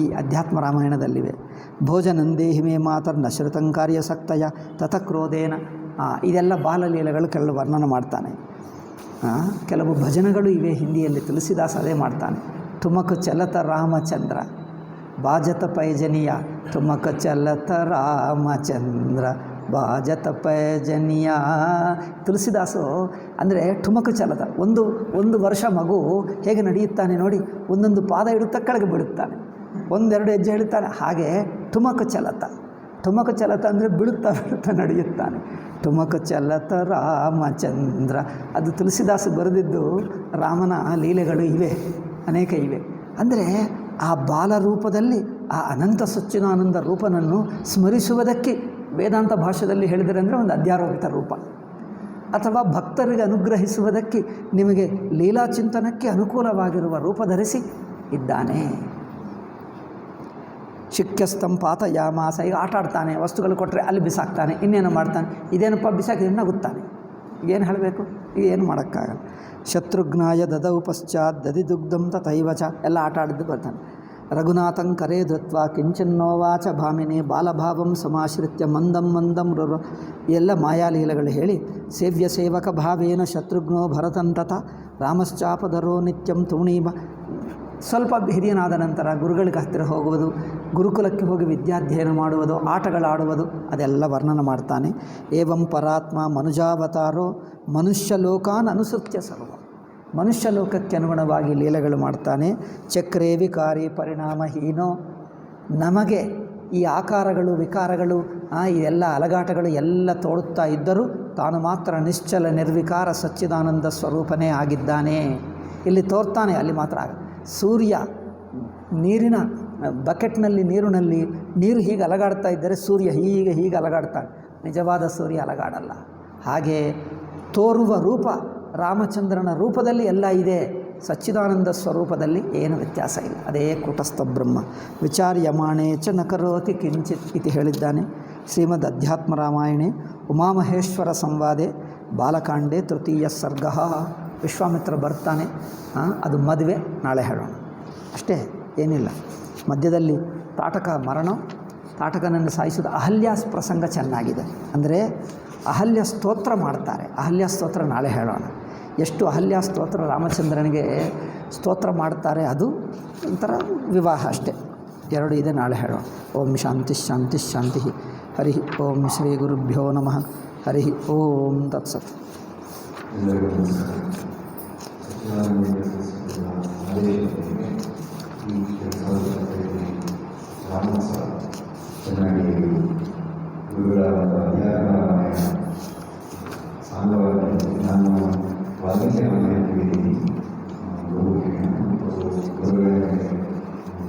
ಈ ಅಧ್ಯಾತ್ಮ ರಾಮಾಯಣದಲ್ಲಿವೆ. ಭೋಜನಂದೇಹಿ ಮೇ ಮಾತರ್ನ ಶ್ರುತಂಕಾರ್ಯಸಕ್ತಯ ತಥ ಕ್ರೋಧೇನ, ಇದೆಲ್ಲ ಬಾಲಲೀಲೆಗಳು ಕೆಲವು ವರ್ಣನೆ ಮಾಡ್ತಾನೆ. ಕೆಲವು ಭಜನೆಗಳು ಇವೆ ಹಿಂದಿಯಲ್ಲಿ, ತುಳಸಿದಾಸ ಅದೇ ಮಾಡ್ತಾನೆ. ತುಮಕು ಚಲತ ರಾಮಚಂದ್ರ ಬಾಜತ ಪೈಜನಿಯ, ತುಮಕ ಚಲತ ರಾಮಚಂದ್ರ ಬಾಜತ ಪೈಜನಿಯ. ತುಳಸಿದಾಸು ಅಂದರೆ ಠುಮಕ ಚಲತ, ಒಂದು ವರ್ಷ ಮಗು ಹೇಗೆ ನಡೆಯುತ್ತಾನೆ ನೋಡಿ, ಒಂದೊಂದು ಪಾದ ಇಡುತ್ತಾ ಕೆಳಗೆ ಬಿಡುತ್ತಾನೆ, ಒಂದೆರಡು ಹೆಜ್ಜೆ ಇಡುತ್ತಾನೆ, ಹಾಗೆ ಠುಮಕ ಚಲತ. ಠುಮಕ ಚಲತ ಅಂದರೆ ಬಿಡುತ್ತಾ ನಡೆಯುತ್ತಾನೆ. ಠುಮಕ ಚಲತ ರಾಮಚಂದ್ರ, ಅದು ತುಳಸಿದಾಸ ಬರೆದಿದ್ದು. ರಾಮನ ಲೀಲೆಗಳು ಇವೆ, ಅನೇಕ ಇವೆ. ಅಂದರೆ ಆ ಬಾಲರೂಪದಲ್ಲಿ ಆ ಅನಂತ ಸಚ್ಚಿದಾನಂದ ರೂಪನನ್ನು ಸ್ಮರಿಸುವುದಕ್ಕೆ ವೇದಾಂತ ಭಾಷೆಯಲ್ಲಿ ಹೇಳಿದರೆ ಅಂದರೆ ಒಂದು ಅಧ್ಯಾರೋಪಿತ ರೂಪ, ಅಥವಾ ಭಕ್ತರಿಗೆ ಅನುಗ್ರಹಿಸುವುದಕ್ಕೆ ನಿಮಗೆ ಲೀಲಾಚಿಂತನಕ್ಕೆ ಅನುಕೂಲವಾಗಿರುವ ರೂಪ ಧರಿಸಿ ಇದ್ದಾನೆ. ಶಿಕ್ಯಸ್ತಂ ಪಾತಯಾಮಾಸ, ಈಗ ಆಟ ಆಡ್ತಾನೆ, ವಸ್ತುಗಳು ಕೊಟ್ಟರೆ ಅಲ್ಲಿ ಬಿಸಾಕ್ತಾನೆ, ಇನ್ನೇನು ಮಾಡ್ತಾನೆ, ಇದೇನಪ್ಪ ಬಿಸಾಕಿ ನಗುತ್ತಾನೆ, ಏನು ಹೇಳಬೇಕು, ಈಗ ಏನು ಮಾಡೋಕ್ಕಾಗಲ್ಲ. ಶತ್ರುಘ್ನಾಯ ದದೌ ಪಶ್ಚಾತ್ ದದಿ ದುಗ್ಧಂ ತಥೈವಚ, ಎಲ್ಲ ಆಟ ಆಡಿದ್ದು ಬರ್ತಾನೆ. ರಘುನಾಥಂ ಕರೇ ಧೃತ್ವ ಕಿಂಚಿನ್ನೋವಾಚ ಭಾಮಿನಿ ಬಾಲಭಾವಂ ಸಮಾಶ್ರಿತ್ಯ ಮಂದಂ ಮಂದಂ ರುರು, ಎಲ್ಲ ಮಾಯಾಲೀಲೆಗಳು ಹೇಳಿ ಸೇವ್ಯ ಸೇವಕ ಭಾವೇನ ಶತ್ರುಘ್ನೋ ಭರತಂತತ ರಾಮಶ್ಚಾಪಧರೋ ನಿತ್ಯಂ ತೂಣೀಮ. ಸ್ವಲ್ಪ ಹಿರಿಯನಾದ ನಂತರ ಗುರುಗಳಿಗೆ ಹತ್ತಿರ ಹೋಗುವುದು, ಗುರುಕುಲಕ್ಕೆ ಹೋಗಿ ವಿದ್ಯಾಧ್ಯಯನ ಮಾಡುವುದು, ಆಟಗಳಾಡುವುದು, ಅದೆಲ್ಲ ವರ್ಣನೆ ಮಾಡ್ತಾನೆ. ಏವಂ ಪರಾತ್ಮ ಮನುಜಾವತಾರೋ ಮನುಷ್ಯ ಲೋಕಾನ್ ಅನುಸೃತ್ಯ ಸರ್ವ, ಮನುಷ್ಯ ಲೋಕಕ್ಕೆ ಅನುಗುಣವಾಗಿ ಲೀಲೆಗಳು ಮಾಡ್ತಾನೆ. ಚಕ್ರೇ ವಿಕಾರಿ ಪರಿಣಾಮಹೀನೋ, ನಮಗೆ ಈ ಆಕಾರಗಳು ವಿಕಾರಗಳು ಇದೆಲ್ಲ ಅಲಗಾಟಗಳು ಎಲ್ಲ ತೋಡುತ್ತಾ ಇದ್ದರೂ ತಾನು ಮಾತ್ರ ನಿಶ್ಚಲ ನಿರ್ವಿಕಾರ ಸಚ್ಚಿದಾನಂದ ಸ್ವರೂಪನೇ ಆಗಿದ್ದಾನೆ. ಇಲ್ಲಿ ತೋರ್ತಾನೆ, ಅಲ್ಲಿ ಮಾತ್ರ ಆಗ. ಸೂರ್ಯ ನೀರಿನ ಬಕೆಟ್ನಲ್ಲಿ ನೀರು ಹೀಗೆ ಅಲಗಾಡ್ತಾ ಇದ್ದರೆ ಸೂರ್ಯ ಹೀಗೆ ಅಲಗಾಡ್ತಾನೆ, ನಿಜವಾದ ಸೂರ್ಯ ಅಲಗಾಡಲ್ಲ. ಹಾಗೆ ತೋರುವ ರೂಪ ರಾಮಚಂದ್ರನ ರೂಪದಲ್ಲಿ ಎಲ್ಲ ಇದೆ, ಸಚ್ಚಿದಾನಂದ ಸ್ವರೂಪದಲ್ಲಿ ಏನು ವ್ಯತ್ಯಾಸ ಇಲ್ಲ. ಅದೇ ಕೂಟಸ್ಥ ಬ್ರಹ್ಮ. ವಿಚಾರ್ಯಮಾಣೇ ಚ ನ ಕರೋತಿ ಕಿಂಚಿತ್ ಇತಿ ಹೇಳಿದ್ದಾನೆ. ಶ್ರೀಮದ್ ಅಧ್ಯಾತ್ಮ ರಾಮಾಯಣೆ ಉಮಾಮಹೇಶ್ವರ ಸಂವಾದೆ ಬಾಲಕಾಂಡೆ ತೃತೀಯ ಸರ್ಗ. ವಿಶ್ವಾಮಿತ್ರ ಬರ್ತಾನೆ, ಅದು ಮದುವೆ, ನಾಳೆ ಹೇಳೋಣ ಅಷ್ಟೇ, ಏನಿಲ್ಲ. ಮಧ್ಯದಲ್ಲಿ ತಾಟಕ ಮರಣ, ತಾಟಕನನ್ನು ಸಾಯಿಸೋದು, ಅಹಲ್ಯ ಪ್ರಸಂಗ ಚೆನ್ನಾಗಿದೆ. ಅಂದರೆ ಅಹಲ್ಯ ಸ್ತೋತ್ರ ಮಾಡ್ತಾರೆ, ಅಹಲ್ಯ ಸ್ತೋತ್ರ ನಾಳೆ ಹೇಳೋಣ. ಎಷ್ಟು ಅಹಲ್ಯ ಸ್ತೋತ್ರ ರಾಮಚಂದ್ರನಿಗೆ ಸ್ತೋತ್ರ ಮಾಡ್ತಾರೆ, ಅದು ಒಂಥರ ವಿವಾಹ ಅಷ್ಟೇ. ಎರಡು ಇದೆ, ನಾಳೆ ಹೇಳೋಣ. ಓಂ ಶಾಂತಿ ಶಾಂತಿ ಶಾಂತಿ. ಹರಿ ಓಂ ಶ್ರೀ ಗುರುಭ್ಯೋ ನಮಃ. ಹರಿ ಓಂ ತತ್ಸತ್. ಚೆನ್ನಾಗಿ ಗುರುಗಳ ಅಧ್ಯಾತ್ಮ ಸಾಂಗವಾಗಿ ನಾನು ವಾಲ್ಮೀಕಿ ರಾಮಾಯಣದಲ್ಲಿ ಗುರುಗಳಿಗೆ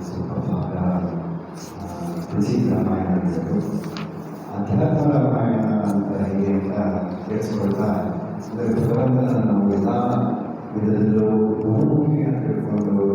ಸ್ವಲ್ಪ ಭಾಗ ತುಳಸಿ ರಾಮಾಯಣ ಅಧ್ಯಾತ್ಮ ರಾಮಾಯಣ ಅಂತ ಹೇಗೆ ಅಂತ ಕೇಳಿಸ್ಕೊಳ್ತಾ, ಅಂದರೆ ಭಗವಂತನ ನಾವು ಎಲ್ಲ ವಿಧದಲ್ಲೂ ಭೂಮಿ ಅಂತ ತಿಳ್ಕೊಂಡು